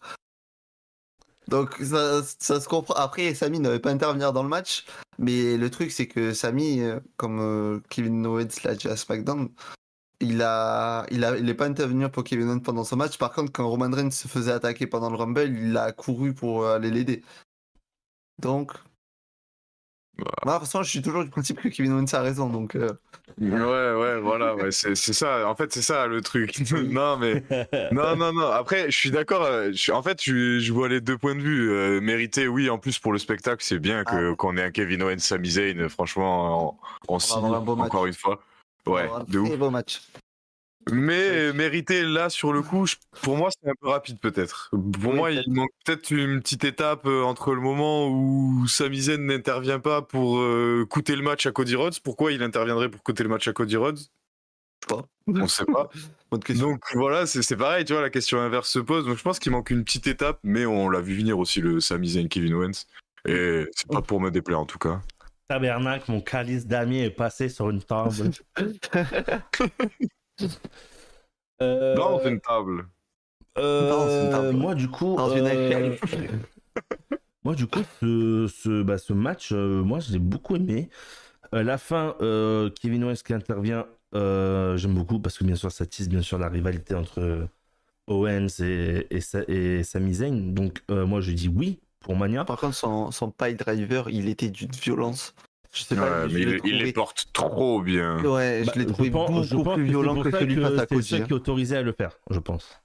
Donc ça se comprend. Après, Sami n'avait pas à intervenir dans le match, mais le truc c'est que Sami, comme Kevin Owens l'a dit à SmackDown, il est pas intervenu pour Kevin Owens pendant son match. Par contre, quand Roman Reigns se faisait attaquer pendant le Rumble, il a couru pour aller l'aider. Donc, moi, de toute façon, je suis toujours du principe que Kevin Owens a raison. Donc, Ouais, voilà, ouais, c'est ça. En fait, c'est ça le truc. Non, mais non. Après, je suis d'accord. En fait, je vois les deux points de vue. Mérité, oui. En plus, pour le spectacle, c'est bien qu'on ait un Kevin Owens, Sami Zayn. Franchement, on signe avoir un beau match. encore une fois. Ouais, un de ouf. très beau match. Mais mérité là sur le coup, pour moi c'est un peu rapide peut-être. Pour Oui, moi peut-être. il manque peut-être une petite étape entre le moment où Sami Zayn n'intervient pas pour coûter le match à Cody Rhodes. Pourquoi il interviendrait pour coûter le match à Cody Rhodes? Je sais pas. On sait pas. Bonne question. Donc voilà, c'est pareil, tu vois, la question inverse se pose. Donc je pense qu'il manque une petite étape, mais on l'a vu venir aussi le Sami Zayn Kevin Owens. Et c'est pas pour me déplaire en tout cas. Tabernacle, mon calice damier est passé sur une table. Dans une table. Dans une table. Moi, du coup, Dans une échelle. ce match, moi, je l'ai beaucoup aimé. La fin, Kevin Owens qui intervient, j'aime beaucoup parce que bien sûr, ça tisse bien sûr la rivalité entre Owens et Sami Zayn. Donc, moi, je dis oui pour Mania. Par contre, son pile driver, il était d'une violence. Je sais pas, Ouais, je mais l'ai il trouvé... les porte trop bien. Ouais, Bah, je l'ai trouvé je beaucoup pense plus que violent c'est que pour ça celui que face à c'est le Cody. seul qui est autorisé à le faire, je pense.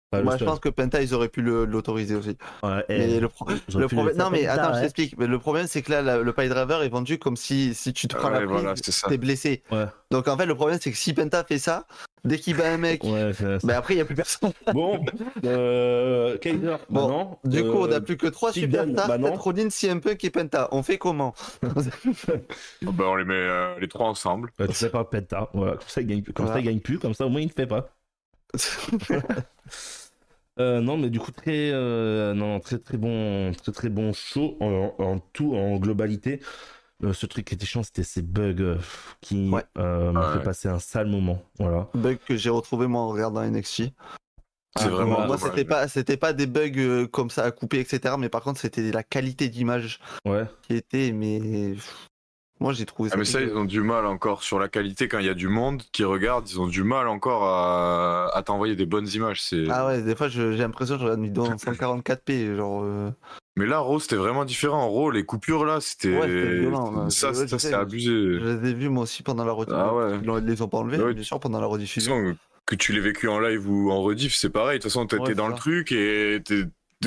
Pas le Moi, je seul. pense que Penta, ils auraient pu l'autoriser aussi. Ouais, Mais le j'aurais pu le problème, faire non, mais Penta, attends, je ouais. t'explique. Mais le problème, c'est que là, le pile driver est vendu comme si tu te prends la Ouais, prise, voilà, c'est ça. t'es blessé. Ouais, Donc en fait, le problème, c'est que si Penta fait ça, dès qu'il bat un mec, ouais, ben après, il n'y a plus personne. Bon, Kaiser, bah Bon, non. du coup, on n'a plus que 3 Pete Dunne, superstars, bah non. Seth Rollins, CM Punk et Penta. On fait comment? Ah bah, on les met les trois ensemble. Tu fais pas Penta, voilà, comme ça il gagne plus, comme ça il gagne plus, comme ça au moins il ne fait pas. Non, mais du coup non, très bon show en tout, en globalité. Ce truc qui était chiant, c'était ces bugs qui Ouais. m'ont fait Ouais. passer un sale moment. Voilà. Bug que j'ai retrouvé moi en regardant NXT. C'est vraiment Moi, dommage. c'était pas des bugs comme ça à couper, etc. Mais par contre, c'était la qualité d'image Ouais. qui était. Mais moi, j'ai trouvé ça. Ah mais ça, ils ont du mal encore sur la qualité quand il y a du monde qui regarde, ils ont du mal encore à t'envoyer des bonnes images. Ah ouais, des fois, j'ai l'impression que je regarde une vidéo en 144p. Genre. Mais là, Raw, c'était vraiment différent. Raw, les coupures là, c'était. Ouais, c'était violent. Là. Ça, Ouais, je ça sais, c'est abusé. Je les ai vus moi aussi pendant la rediffusion. Ah ouais. Ils les ont pas enlevés, Ouais, bien sûr, pendant la rediffusion. Disons que tu l'aies vécu en live ou en rediff, c'est pareil. De toute façon, t'es Ouais, dans c'est le ça. truc et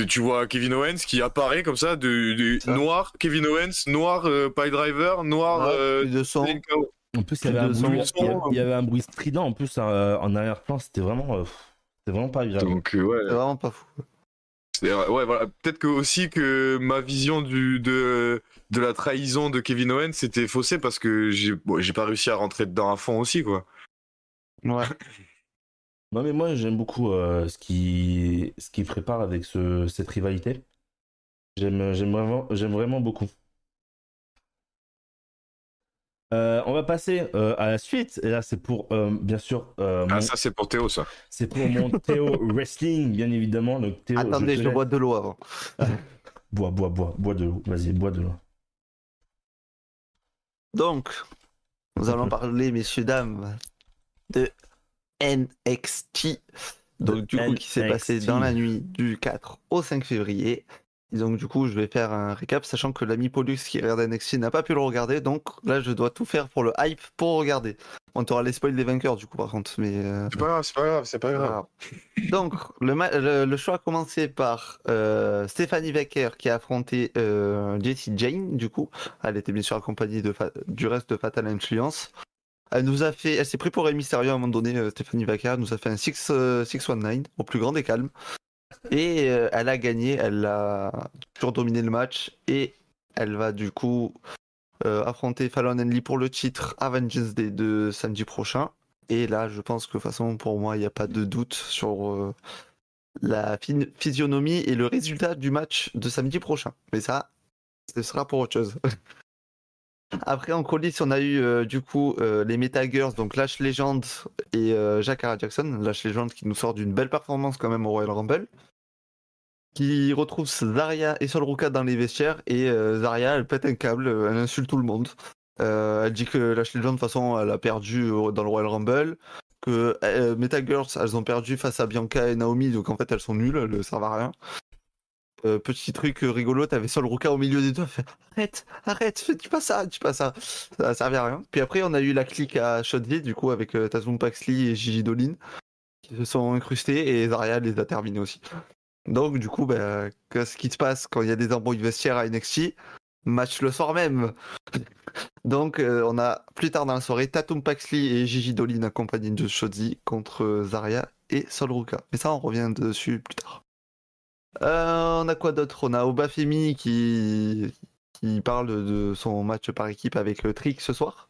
tu vois Kevin Owens qui apparaît comme ça, Ça. noir, Kevin Owens, noir, Pile Driver, noir, Ouais, plus de son. Linko. En plus, il y Plus avait un de bruit, son. il y avait un bruit strident en plus en arrière-plan. C'était vraiment pas agréable. Donc, ouais. C'est vraiment pas fou. Ouais, voilà. Peut-être que aussi que ma vision de la trahison de Kevin Owens c'était faussée parce que j'ai pas réussi à rentrer dedans à fond aussi, quoi. Ouais. Non, mais moi, j'aime beaucoup ce qui prépare avec cette rivalité. J'aime vraiment beaucoup. On va passer à la suite. Et là, c'est pour, bien sûr, Ah, ça, c'est pour Théo, ça. c'est pour mon Théo Wrestling, bien évidemment. Donc, Théo, Attendez, je bois de l'eau avant. Bois de l'eau. Vas-y, bois de l'eau. Donc, nous allons parler, messieurs, dames, de NXT. Donc, du coup, qui s'est passé dans la nuit du 4 au 5 février. Et donc, du coup, je vais faire un récap, sachant que l'ami Pollux qui regarde NXT n'a pas pu le regarder. Donc, là, je dois tout faire pour le hype pour regarder. On t'aura les spoils des vainqueurs, du coup, par contre. Mais, C'est pas grave, c'est pas grave, c'est pas grave. Donc, le show a commencé par Stephanie Baker qui a affronté Jessie Jane, du coup. Elle était bien sûr accompagnée du reste de Fatal Influence. Elle s'est pris pour Rey Mysterio à un moment donné, Stephanie Baker. Elle nous a fait un 619 au plus grand des calmes. Et elle a gagné, elle a surdominé le match. Et elle va du coup affronter Fallon Henley pour le titre à Vengeance Day de samedi prochain. Et là, je pense que de toute façon, pour moi, il n'y a pas de doute sur la physionomie et le résultat du match de samedi prochain. Mais ça, ce sera pour autre chose. Après, en coulisses, on a eu du coup les Meta Girls, donc Lash Legend et Jacara Jackson. Lash Legend qui nous sort d'une belle performance quand même au Royal Rumble. Qui retrouve Zarya et Sol Ruka dans les vestiaires. Et Zarya, elle pète un câble, elle insulte tout le monde. Elle dit que Lash Legend, de toute façon, elle a perdu dans le Royal Rumble. Que Meta Girls, elles ont perdu face à Bianca et Naomi, donc en fait, elles sont nulles, elles ne servent à rien. Petit truc rigolo, t'avais Sol Ruka au milieu des deux, arrête, dis pas ça, ça servait à rien. Puis après, on a eu la clique à Shotzi, du coup, avec Tazum Paxley et Gigi Dolin, qui se sont incrustés, et Zarya les a terminés aussi. Donc, du coup, qu'est-ce qui se passe quand il y a des embrouilles vestiaires à NXT? Match le soir même. Donc, on a plus tard dans la soirée Tatum Paxley et Gigi Dolin accompagnés de Shotzi contre Zarya et Sol Ruka. Mais ça, on revient dessus plus tard. On a quoi d'autre? On a Obafemi qui parle de son match par équipe avec Trick ce soir.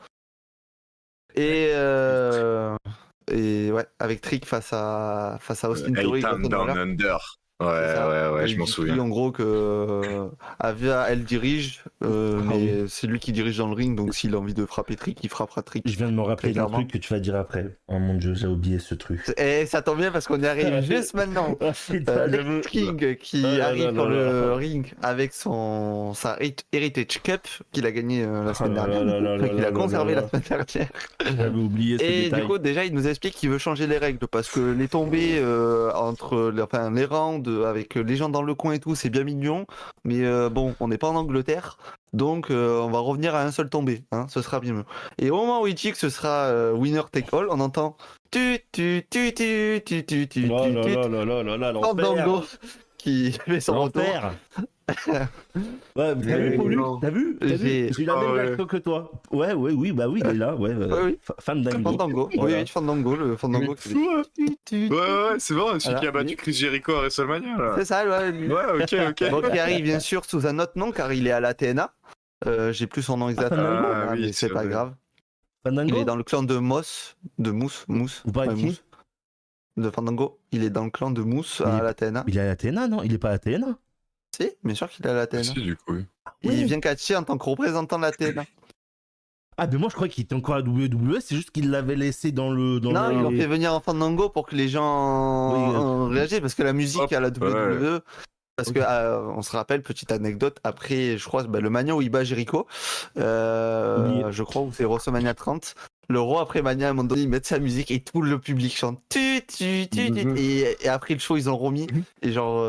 Et ouais, avec Trick face à Austin Theory. Down Under. Ouais, C'est ça. ouais, Et je il m'en dit souviens. en gros que Avia, elle dirige, mais c'est lui qui dirige dans le ring, donc s'il a envie de frapper Trick, il frappera Trick. Je viens de me rappeler d'un clairement. truc que tu vas dire après. Oh mon dieu, j'ai oublié ce truc. Et ça tombe bien parce qu'on y arrive juste maintenant. Ah, putain, j'avoue. Lex King qui Ah là arrive là sur là le là. ring avec sa Heritage Cup qu'il a gagné la semaine Ah là dernière, là là enfin là qu'il a là là conservé là la là. semaine dernière. J'avais oublié ce Et du détail. coup, déjà, il nous explique qu'il veut changer les règles parce que les tombées entre les rounds avec les gens dans le coin et tout, c'est bien mignon. Mais bon, on n'est pas en Angleterre. Donc, on va revenir à un seul tombé. Hein, ce sera bien mieux. Et au moment où il dit que ce sera winner take all, on entend Oh là là là là là là, Fandango l'enfer. qui fait son retour. L'enfer. Ouais, t'as vu, Et Paulu? non. T'as vu? j'ai. J'ai eu la Ah même ouais. réaction que toi. Ouais, ouais, oui, bah oui, il est là, ouais. Oui, Fan Dango. Fandango. Voilà. Oui, Fandango, le Fandango Mais qui fou, ouais. fait. Ouais, c'est vrai, celui Voilà, qui a battu lui. Chris Jericho à WrestleMania, là. C'est ça, ouais, lui. Ouais, ok. Donc il arrive bien sûr sous un autre nom car il est à la TNA. J'ai plus son nom exact, Fandango Ah oui, mais c'est c'est pas vrai. grave. Il Fandango? est dans le clan de Mousse, Mousse, Vous parlez de qui? Mousse, de Fandango. Il est dans le clan de Mousse Il à est- la TNA. Il est à la TNA, non? Il est pas à la TNA? Si, bien sûr qu'il est à la Ah, TNA. si, du coup. Oui. Il vient catcher en tant que représentant de la TNA. Ah, mais moi je croyais qu'il était encore à la WWE, c'est juste qu'il l'avait laissé dans le. Non, ils l'ont fait venir en Fandango pour que les gens Oui, réagissent parce que la musique Hop, à la WWE. Parce Ok. que on se rappelle, petite anecdote, après, je crois, le Mania où il bat Jericho, Oublié. je crois, où c'est WrestleMania 30, le roi après Mania, à un moment donné, ils mettent sa musique et tout le public chante et après le show, ils ont remis. Et genre,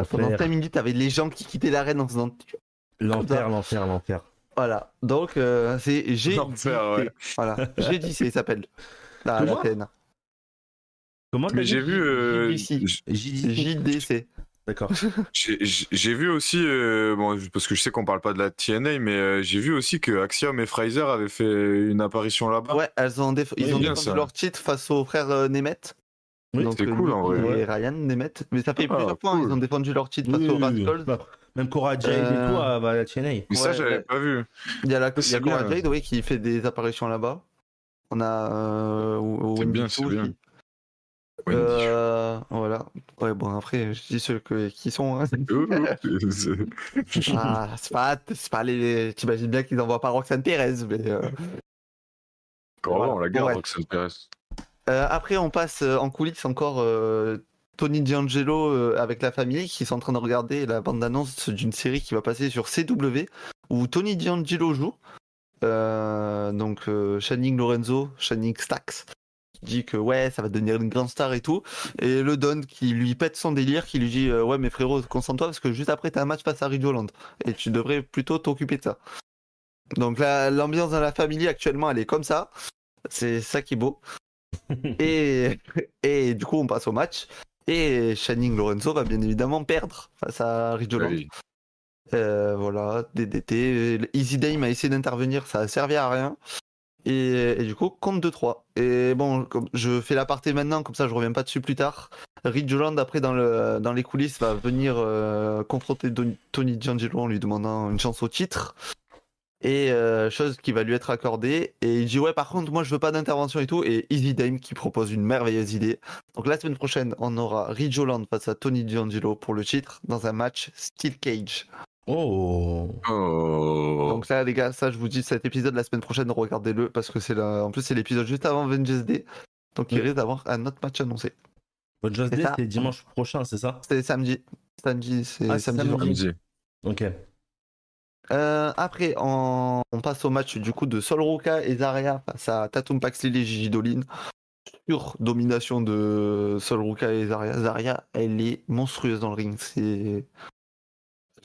pendant l'enfer. 5 minutes, t'avais les gens qui quittaient l'arène en faisant. L'enfer. Voilà, donc c'est L'enfer, ouais. Voilà, GDC, il s'appelle. La Comment TNA. Comment Mais j'ai vu. JDC. JDC. JDC. D'accord. J'ai vu aussi, bon, parce que je sais qu'on parle pas de la TNA, mais j'ai vu aussi que Axiom et Fraser avaient fait une apparition là-bas. Ouais, ils ont bien, défendu ça. leur titre face aux frères Nemeth. Oui, donc c'était cool, en vrai. et Ouais. Ryan Nemeth. Mais ça fait Ah, plusieurs fois, cool. ils ont défendu leur titre face Oui, aux oui, oui. Rascals. Bah, même Cora Jade et tout à la TNA. Mais ça, Ouais, j'avais pas vu. Il y a c'est Cora bien. Jade, oui, qui fait des apparitions là-bas. On a C'est Wendy bien, Choo c'est bien. aussi. Wendy. Voilà. Ouais, bon, après, je dis ceux qui sont. Hein. C'est- Ah, c'est pas les. T'imagines bien qu'ils envoient pas Roxane Perez, mais. Encore Voilà. avant, la guerre, Ouais. Roxanne Perez. Après, on passe en coulisses encore Tony D'Angelo avec la famille qui sont en train de regarder la bande-annonce d'une série qui va passer sur CW où Tony D'Angelo joue. Donc Channing Lorenzo, Channing Stacks, qui dit que ouais, ça va devenir une grande star et tout. Et le Don qui lui pète son délire, qui lui dit ouais, mais frérot, concentre-toi parce que juste après, t'as un match face à Ridge Holland et tu devrais plutôt t'occuper de ça. Donc l'ambiance dans la famille actuellement, elle est comme ça. C'est ça qui est beau. Et du coup, on passe au match. Et Channing Lorenzo va bien évidemment perdre face à Ridge Holland. Oui. Voilà, DDT. Easy Dame a essayé d'intervenir, ça a servi à rien. Et du coup, compte 2-3. Et bon, je fais l'aparté maintenant, comme ça je reviens pas dessus plus tard. Ridge Holland, après, dans les coulisses, va venir confronter Tony D'Angelo en lui demandant une chance au titre. Et chose qui va lui être accordée. Et il dit ouais, par contre, moi je veux pas d'intervention et tout. Et Easy Dame qui propose une merveilleuse idée. Donc la semaine prochaine, on aura Ridge Holland face à Tony D'Angelo pour le titre dans un match Steel Cage. Oh. Oh. Donc là, les gars, ça je vous dis, cet épisode la semaine prochaine, regardez-le parce que en plus c'est l'épisode juste avant Vengeance Day. Donc il Oui. risque d'avoir un autre match annoncé. Votre Just C'est Day, ça. c'est dimanche prochain, c'est ça? C'est samedi. Samedi, c'est Ah, c'est samedi. samedi. soir. Samedi. Ok. Après, on passe au match du coup de Sol Ruka et Zarya face à Tatum Paxley et Gigi Dolin. Sur domination de Sol Ruka et Zarya. Zarya, elle est monstrueuse dans le ring. Elle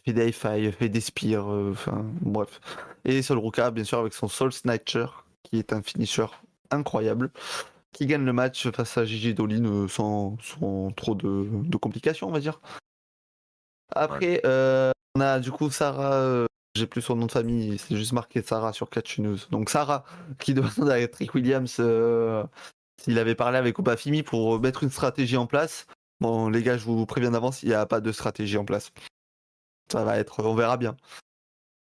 fait des high-five, elle fait des spears, enfin bref. Et Sol Ruka, bien sûr, avec son Soul Snatcher, qui est un finisher incroyable, qui gagne le match face à Gigi Dolin sans trop de complications, on va dire. Après, on a du coup Sarah. J'ai plus son nom de famille, c'est juste marqué Sarah sur Catch News. Donc Sarah qui demande à Trick Williams s'il avait parlé avec Obafemi pour mettre une stratégie en place. Bon les gars, je vous préviens d'avance, il n'y a pas de stratégie en place. Ça va être, on verra bien.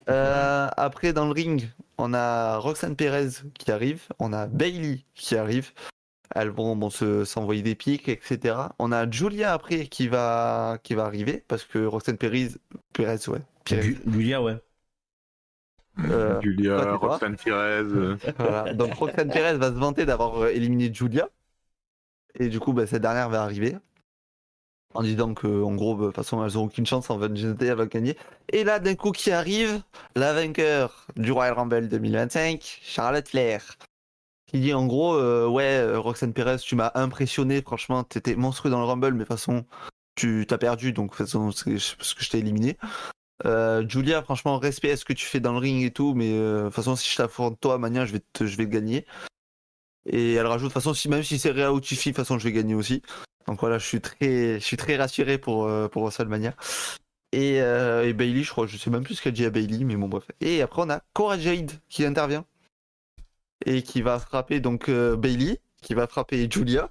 Après dans le ring, on a Roxanne Perez qui arrive, on a Bayley qui arrive. Elles vont s'envoyer des pics, etc. On a Julia après qui va arriver parce que Roxane Perez, ouais. Perez. Julia, ouais. Toi, Julia, t'es toi. Roxane Pires. Voilà. Donc Roxane Perez va se vanter d'avoir éliminé Julia. Et du coup, cette dernière va arriver. En disant que, en gros, de toute façon, elles n'ont aucune chance en Vengeance Day, elles vont gagner. Et là, d'un coup, qui arrive, la vainqueur du Royal Rumble 2025, Charlotte Flair. Qui dit en gros, Roxane Perez, tu m'as impressionné, franchement, t'étais monstrueux dans le Rumble, mais de toute façon, tu t'as perdu, donc de toute façon, c'est parce que je t'ai éliminé. Julia, franchement, respect à ce que tu fais dans le ring et tout, mais de toute façon, si je t'affronte toi, Mania, je vais te gagner. Et elle rajoute, de toute façon, même si c'est Rhea ou Tiffy, de toute façon, je vais gagner aussi. Donc voilà, je suis très rassuré pour WrestleMania. Et Bayley, je sais même plus ce qu'elle dit à Bayley, mais bon, bref. Et après, on a Cora Jade qui intervient. Et qui va frapper donc Bayley, qui va frapper Julia.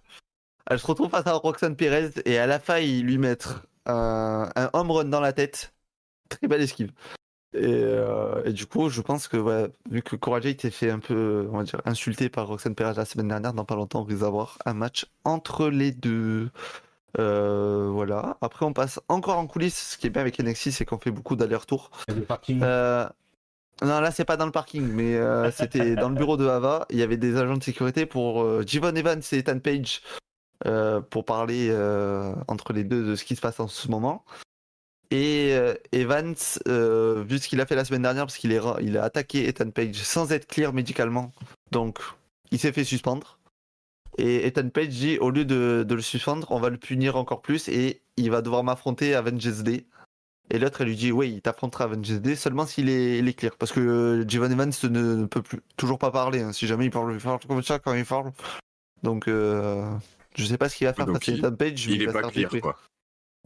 Elle se retrouve face à Roxane Perez et elle a failli lui mettre un home run dans la tête. Très belle esquive. Et du coup, je pense que vu que Cora Jade s'est fait un peu, on va dire, insulté par Roxane Perez la semaine dernière, dans pas longtemps, on risque d'avoir un match entre les deux. Voilà. Après, on passe encore en coulisses. Ce qui est bien avec NXT, c'est qu'on fait beaucoup d'allers-retours. Le parking. Non, là, c'est pas dans le parking, mais c'était dans le bureau de Hava. Il y avait des agents de sécurité pour Jivon Evans et Ethan Page pour parler entre les deux de ce qui se passe en ce moment. Et Evans, vu ce qu'il a fait la semaine dernière, parce qu'il a attaqué Ethan Page sans être clear médicalement, donc il s'est fait suspendre. Et Ethan Page dit, au lieu de le suspendre, on va le punir encore plus et il va devoir m'affronter à Vengeance Day. Et l'autre, elle lui dit, oui, il t'affrontera à Vengeance Day seulement s'il est clear. Parce que Jivon Evans ne peut toujours pas parler. Hein. Si jamais il parle comme ça quand il parle. Donc, je sais pas ce qu'il va faire Donc, face à Ethan Page. il est pas clear, quoi.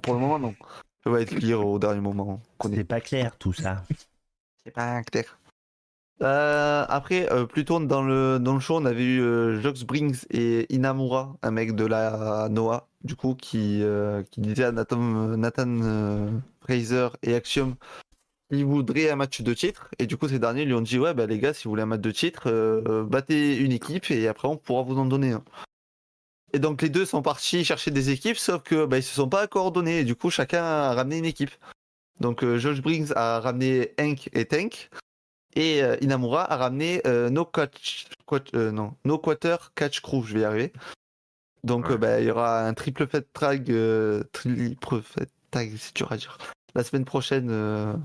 Pour le moment, non. Ça va être clear au dernier moment. C'est pas clair tout ça. C'est pas clair. Après, plus tôt dans le show, on avait eu Jox Briggs et Inamura, un mec de la Noah, du coup, qui disait à Nathan Fraser et Axiom qu'ils voudraient un match de titre. Et du coup, ces derniers lui ont dit, ouais, les gars, si vous voulez un match de titre, battez une équipe et après, on pourra vous en donner un. Et donc, les deux sont partis chercher des équipes, sauf que ils se sont pas coordonnés. Et du coup, chacun a ramené une équipe. Donc, Josh Briggs a ramené Hank et Tank. Et Inamura a ramené No Quarter Catch Crew, je vais y arriver. Donc il y aura un triple fait tag, c'est dur à dire, la semaine prochaine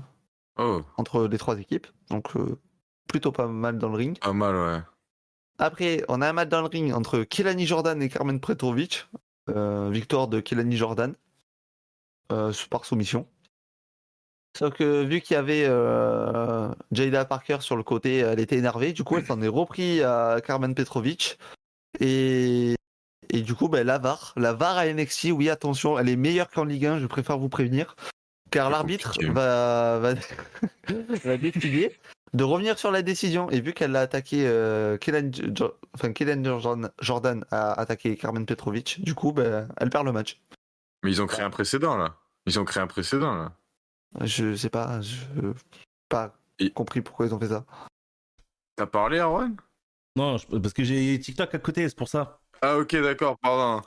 entre les trois équipes. Donc plutôt pas mal dans le ring. Pas mal, ouais. Après, on a un match dans le ring entre Kelani Jordan et Carmen Petrovic. Victoire de Kelani Jordan par soumission. Sauf que vu qu'il y avait Jada Parker sur le côté, elle était énervée. Du coup, elle s'en est repris à Carmen Petrovic. Et du coup, la VAR à NXT, oui, attention, elle est meilleure qu'en Ligue 1, je préfère vous prévenir. Car l'arbitre va décider de revenir sur la décision. Et vu qu'elle a attaqué, Kelani Jordan a attaqué Carmen Petrovic, du coup, elle perd le match. Mais ils ont créé un précédent, là. Je sais pas, je pas compris pourquoi ils ont fait ça. T'as parlé, Arwan? Non, parce que j'ai TikTok à côté, c'est pour ça. Ah ok, d'accord, pardon.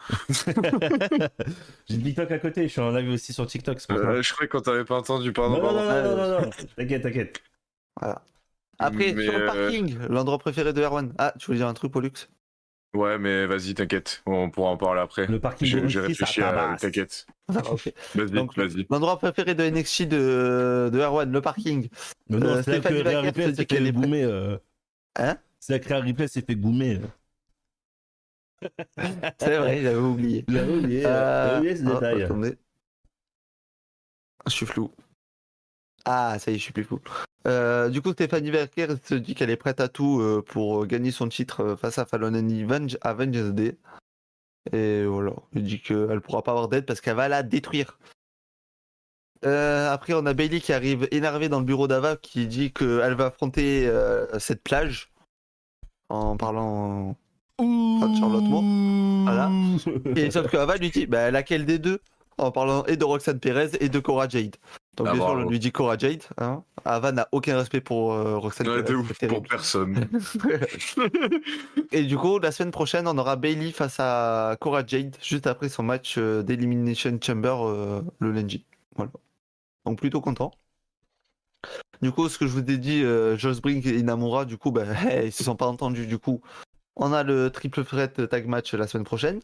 J'ai TikTok à côté, je suis en live aussi sur TikTok, c'est pour ça. Je croyais qu'on t'avait pas entendu, pardon. Non. T'inquiète. Voilà. Après, sur le parking, l'endroit préféré de Erwan. Ah, tu voulais dire un truc, Pollux? Ouais, mais vas-y, t'inquiète, on pourra en parler après. Le parking j'ai réfléchi à... T'inquiète. Okay. Vas-y. L'endroit préféré de NXT de Erwan, le parking. Non, c'est là que Rhea Ripley s'est fait goumer. Hein? C'est là que Rhea Ripley s'est fait goumer. C'est vrai, j'avais oublié. J'avais oublié ce détail. Attendez. Je suis flou. Ah, ça y est, je suis plus flou. Du coup, Stephanie Berker se dit qu'elle est prête à tout pour gagner son titre face à Fallon Henley à Vengeance Day. Et voilà, elle dit qu'elle pourra pas avoir d'aide parce qu'elle va la détruire. Après, on a Bayley qui arrive énervée dans le bureau d'Ava qui dit qu'elle va affronter cette plage en parlant de Charlotte Moore. Voilà. Et sauf que Ava lui dit laquelle des deux, en parlant et de Roxane Perez et de Cora Jade. Donc Ah, bien sûr, on bravo. lui dit Cora Jade. Hein. Ava n'a aucun respect pour Roxanne Ouais, de Perez, ouf, c'est pour terrible. personne. Et du coup, la semaine prochaine, on aura Bailey face à Cora Jade, juste après son match d'Elimination Chamber le lundi. Voilà. Donc plutôt content. Du coup, ce que je vous ai dit, Josh Brink et Inamura, du coup, ben, ils se sont pas entendus. Du coup, on a le triple threat tag match la semaine prochaine.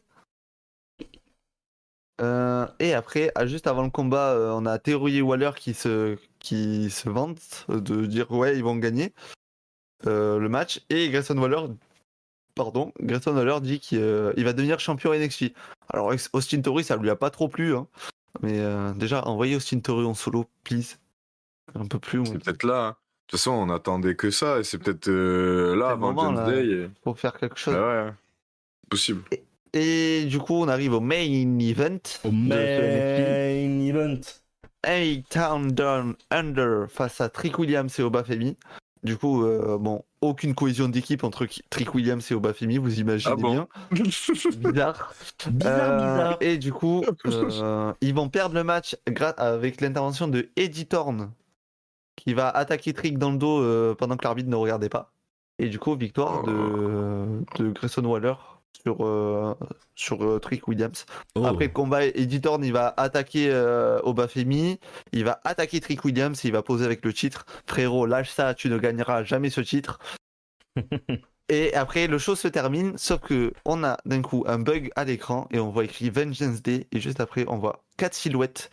Et après, juste avant le combat, on a Theory et Waller qui se vantent de dire ouais, ils vont gagner le match. Et Grayson Waller dit qu'il va devenir champion NXT. Alors Austin Theory, ça lui a pas trop plu, hein. Mais déjà, envoyez Austin Theory en solo, please. Un peu plus. C'est peut-être là. Hein. De toute façon, on attendait que ça, et c'est peut-être là, C'est le avant moment Jones là, Day. Et... pour faire quelque chose. Bah ouais, c'est possible. Et du coup, on arrive au main event Au de ce NXT. main event. A-Town Down Under face à Trick Williams et Obafemi. Du coup, bon, aucune cohésion d'équipe entre Trick Williams et Obafemi, vous imaginez Ah bon bien. Bizarre. Bizarre. Et du coup, ils vont perdre le match avec l'intervention de Eddie Thorne, qui va attaquer Trick dans le dos pendant que l'arbitre ne regardait pas. Et du coup, victoire de Grayson Waller sur Trick Williams. Oh. Après le combat, Eddie Thorne, il va attaquer Obafemi, il va attaquer Trick Williams, il va poser avec le titre. Frérot, lâche ça, tu ne gagneras jamais ce titre. Et après, le show se termine, sauf que on a d'un coup un bug à l'écran et on voit écrit Vengeance Day, et juste après, on voit 4 silhouettes.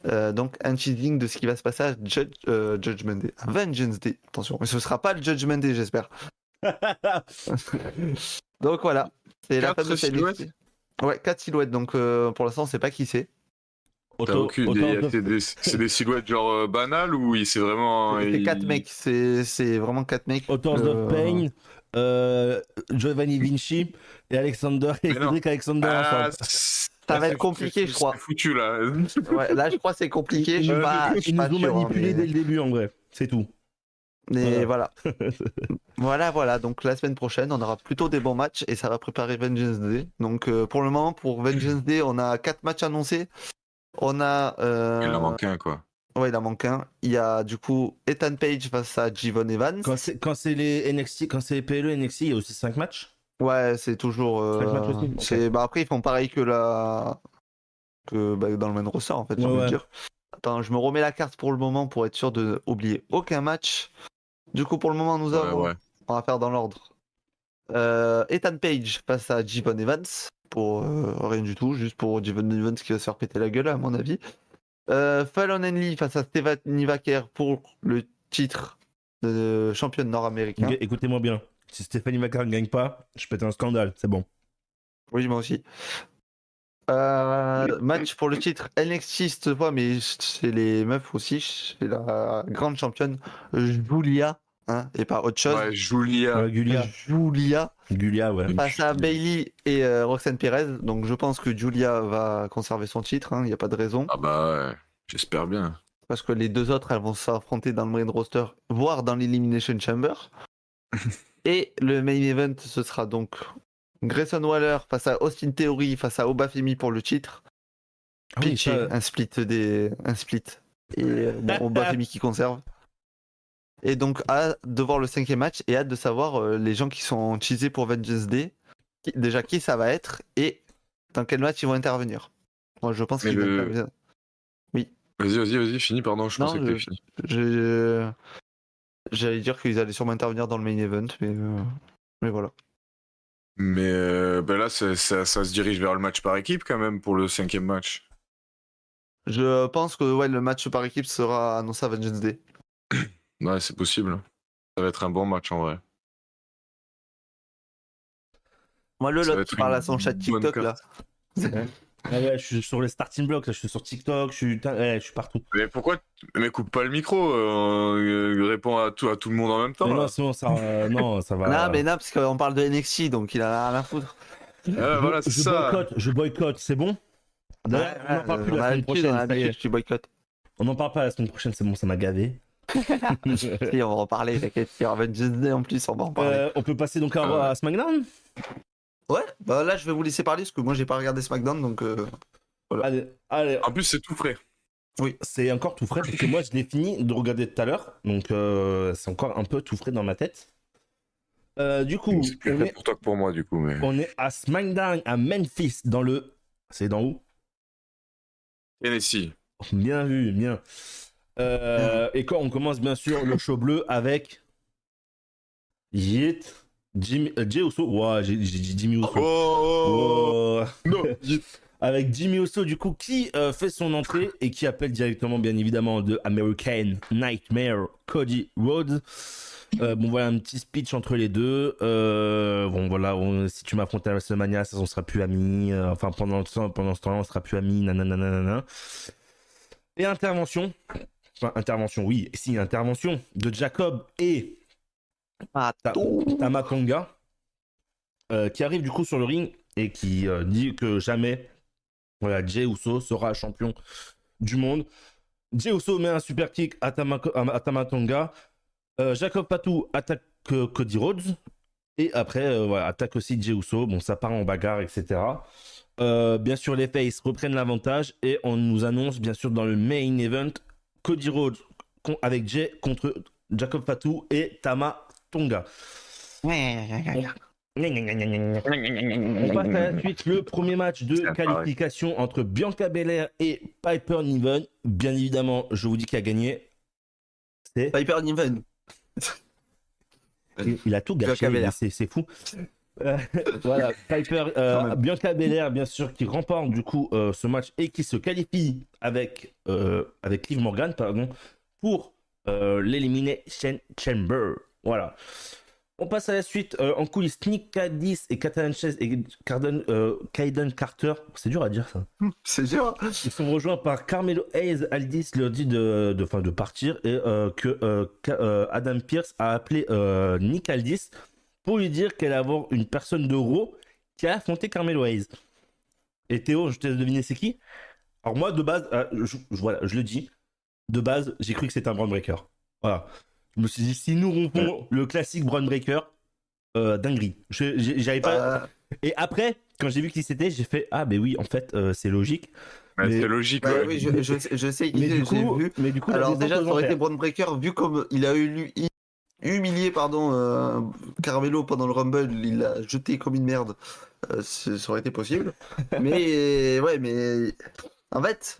Donc un teasing de ce qui va se passer à Judgment Day. Vengeance Day, attention. Mais ce sera pas le Judgment Day, j'espère. Donc voilà, c'est la 4 fameuse silhouettes. NXT. Ouais, 4 silhouettes, donc pour l'instant on sait pas qui c'est. T'as aucune idée. C'est des silhouettes genre banales ou c'est vraiment. C'est 4 mecs, c'est vraiment 4 mecs. Authors of Pain, Giovanni Vinci et Alexander et Mais non. Cédric Alexander Ah, ensemble. Ça va être compliqué, je crois. C'est foutu là. Ouais, là je crois que c'est compliqué, je suis pas Ils nous ont sûr, hein, manipulés dès le début en vrai, c'est tout. mais voilà. Voilà, donc la semaine prochaine, on aura plutôt des bons matchs et ça va préparer Vengeance Day. Donc pour le moment, pour Vengeance Day, on a 4 matchs annoncés. On a... Il en manque un quoi. Ouais, il en manque un. Il y a du coup Ethan Page face à Jivon Evans. Quand c'est les NXT, quand c'est les PLE NXT, il y a aussi 5 matchs. Ouais, c'est toujours... 5 matchs aussi. Ok. Bah, après, ils font pareil que dans le main roster, en fait, j'ai Ouais, envie de ouais. dire. Attends, je me remets la carte pour le moment pour être sûr de oublier aucun match. Du coup, pour le moment, nous avons... Ouais. On va faire dans l'ordre. Ethan Page face à Jivon Evans. Pour rien du tout, juste pour Jivon Evans qui va se faire péter la gueule, à mon avis. Fallon Henley face à Stephanie Vaquer pour le titre de championne nord-américain. Écoutez-moi bien. Si Stéphanie Vacar ne gagne pas, je pète un scandale, c'est bon. Oui, moi aussi. Match pour le titre NXT cette fois, mais c'est les meufs aussi. C'est la grande championne Julia, hein, et pas autre chose. Ouais, Julia. Julia, ouais. Face à Bailey et Roxanne Perez. Donc je pense que Julia va conserver son titre, il n'y a pas de raison. Ah bah ouais, j'espère bien. Parce que les deux autres, elles vont s'affronter dans le main roster, voire dans l'Elimination Chamber. Et le main event, ce sera donc Grayson Waller face à Austin Theory face à Obafemi pour le titre. Ah oui, Pitché, ça- un split. Et bon, Obafemi qui conserve. Et donc, hâte de voir le 5e match et hâte de savoir les gens qui sont teasés pour Vengeance Day. Déjà, qui ça va être et dans quel match ils vont intervenir. Moi, je pense Mais qu'ils vont le- intervenir. Vas-y, finis, pardon, je Non, pensais que t'avais fini. J'allais dire qu'ils allaient sûrement intervenir dans le main event, mais voilà. Mais bah là, ça se dirige vers le match par équipe quand même pour le 5e match. Je pense que ouais, le match par équipe sera annoncé à Vengeance Day. Ouais, c'est possible. Ça va être un bon match en vrai. Moi, Ça va l'autre être qui parle une à son chat bonne TikTok, là. Ah ouais, je suis sur les starting blocks, là, je suis sur TikTok, je suis partout. Mais pourquoi Mais coupe pas le micro, réponds à tout le monde en même temps. Mais là. non, sinon ça va. Non, mais non, parce qu'on parle de NXT, donc il a rien à foutre. Voilà, c'est ça. Je boycotte, c'est bon. D'ailleurs, on n'en parle plus la semaine prochaine, ça y est. Tu boycottes. On n'en parle pas la semaine prochaine, c'est bon, ça m'a gavé. Si, on va en parler, t'inquiète. Il y aura Vengeance Day en plus, on va en parler. On peut passer donc Ah ouais. à SmackDown. Ouais, bah là, je vais vous laisser parler, parce que moi, j'ai pas regardé SmackDown, donc... Voilà. Allez. En plus, c'est tout frais. Oui. C'est encore tout frais parce que moi je l'ai fini de regarder tout à l'heure, donc c'est encore un peu tout frais dans ma tête. Du coup, C'est plus fait pour toi que pour moi, du coup. Mais... on est à SmackDown à Memphis dans le. C'est dans où? Tennessee. Bien vu, bien. Et quand on commence bien sûr le show bleu avec Yeet, Jey Uso. Ouah, j'ai dit Jimmy Uso. Oh, Oh. non. Avec Jimmy Uso du coup qui fait son entrée et qui appelle directement bien évidemment de American Nightmare Cody Rhodes. Bon voilà un petit speech entre les deux. Bon voilà, si tu m'affrontes à WrestleMania, ça on sera plus amis. Enfin pendant ce temps-là, on sera plus amis. Nanana. Et intervention. Enfin intervention, oui, si intervention de Jacob et Tama Tonga qui arrive du coup sur le ring et qui dit que jamais voilà, Jey Uso sera champion du monde. Jey Uso met un super kick à Tama Tonga. Jacob Fatu attaque Cody Rhodes. Et après, voilà, attaque aussi Jey Uso. Bon, ça part en bagarre, etc. Bien sûr, les faces reprennent l'avantage. Et on nous annonce, bien sûr, dans le main event, Cody Rhodes avec Jey contre Jacob Fatu et Tama Tonga. On passe à la suite, le premier match de qualification entre Bianca Belair et Piper Niven. Bien évidemment, je vous dis qui a gagné. C'est Piper Niven. Il a tout gâché, c'est fou. Voilà, Piper, Bianca Belair, bien sûr, qui remporte du coup ce match et qui se qualifie avec Liv Morgan, pardon, pour l'Elimination Chamber. Voilà. On passe à la suite. En coulisses, Nick Aldis et Catalan Chase et Kaiden Carter. C'est dur à dire ça. C'est dur. Ils sont rejoints par Carmelo Hayes. Aldis leur dit de partir et que Adam Pearce a appelé Nick Aldis pour lui dire qu'elle allait avoir une personne de Raw qui a affronté Carmelo Hayes. Et Théo, je te laisse deviner c'est qui? Alors moi, de base, voilà, je le dis, de base, j'ai cru que c'était un Braun Breaker. Voilà. Je me suis dit, si nous rompons le classique Braun Breaker, dinguerie. J'avais pas. Et après, quand j'ai vu qui c'était, j'ai fait ah, ben oui, en fait, c'est logique. Mais... C'est logique. Ouais, oui, je sais qui j'ai vu. Mais du coup, alors déjà, ça aurait été Braun Breaker, vu comme il a humilié Carmelo pendant le Rumble, il l'a jeté comme une merde. Ça aurait été possible. Mais ouais, mais en fait.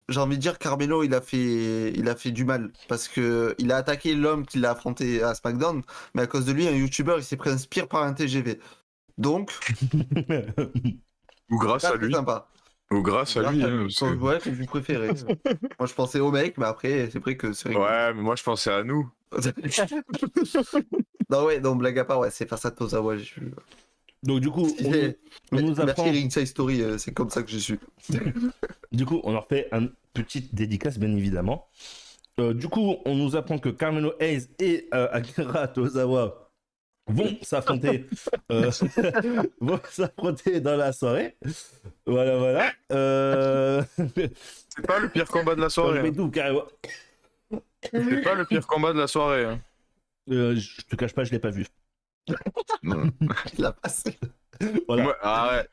J'ai envie de dire Carmelo il a fait du mal parce que il a attaqué l'homme qui l'a affronté à SmackDown, mais à cause de lui un YouTuber il s'est pris un spear par un TGV. Donc ou grâce à lui. Sympa. Ou grâce à lui. Ouais, que vous préférez. Moi je pensais au mec, mais après c'est vrai que c'est rigolo. Ouais, mais moi je pensais à nous. non, blague à part, ouais, c'est face à Tozawa. Donc du coup, on nous apprend... Merci Ringside Story, c'est comme ça que j'ai su. Du coup, on leur fait une petite dédicace, bien évidemment. Du coup, on nous apprend que Carmelo Hayes et Akira Tozawa vont s'affronter dans la soirée. Voilà. C'est pas le pire combat de la soirée. C'est pas le pire combat de la soirée. Hein. Je te cache pas, je l'ai pas vu. Il a passé. Voilà. Ouais,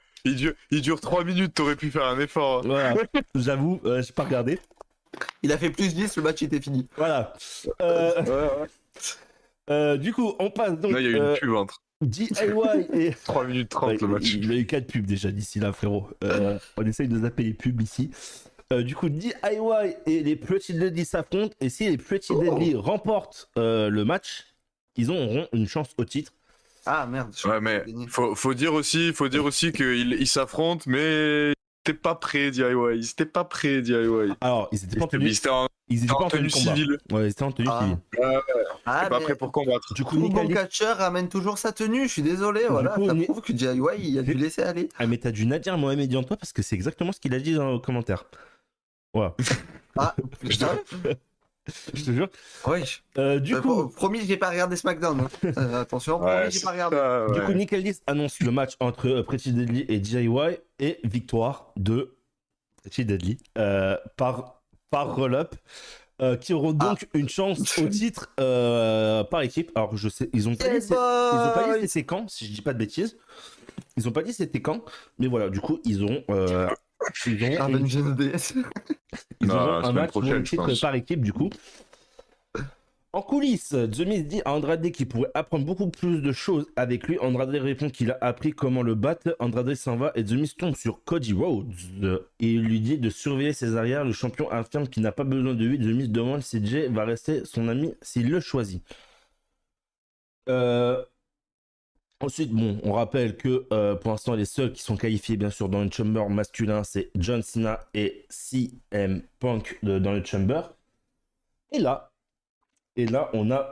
il dure 3 minutes, t'aurais pu faire un effort. Hein. Voilà. J'avoue, j'ai pas regardé. Il a fait plus 10, le match était fini. Voilà. Du coup, on passe donc. Là, il y a eu une pub entre. DIY et. 3 minutes 30 le match. Il y a eu 4 pubs déjà d'ici là, frérot. On essaye de zapper les pubs ici. Du coup, DIY et les Pretty Deadly s'affrontent. Et si les Pretty Deadly remportent le match, ils auront une chance au titre. Ah merde. Ouais, mais faut dire aussi qu'ils s'affrontent, mais ils étaient pas prêts, DIY. Alors, ils étaient pas en tenue civile. Ouais, ils étaient en tenue civile. Pas prêt pour combattre. Du coup, bon catcheur amène toujours sa tenue, je suis désolé, voilà. Coup, ça prouve que DIY, il a dû laisser aller. Ah, mais t'as du Nadir Mohamed en toi parce que c'est exactement ce qu'il a dit dans le commentaire. Voilà. Ah, putain. Je te jure. Oui. Du coup, promis, j'ai pas regardé SmackDown. Attention, promis, j'ai pas regardé. Du coup, Nick Aldis annonce le match entre Pretty Deadly et DIY et victoire de Pretty Deadly par roll-up, qui auront donc une chance au titre par équipe. Alors, je sais, ils ont pas dit c'est quand, si je dis pas de bêtises. Ils ont pas dit c'était quand, mais voilà, du coup, ils auront Ils auront, une- Avengers DS. ils Non, auront la un semaine match pour prochaine, le je titre pense. par équipe, du coup. En coulisses, The Miz dit à Andrade qu'il pourrait apprendre beaucoup plus de choses avec lui. Andrade répond qu'il a appris comment le battre. Andrade s'en va et The Miz tombe sur Cody Rhodes et il lui dit de surveiller ses arrières. Le champion affirme qu'il n'a pas besoin de lui. The Miz demande si Jay va rester son ami s'il le choisit. Ensuite, bon, on rappelle que pour l'instant, les seuls qui sont qualifiés, bien sûr, dans le Chamber masculin, c'est John Cena et CM Punk dans le Chamber. Et là, on a,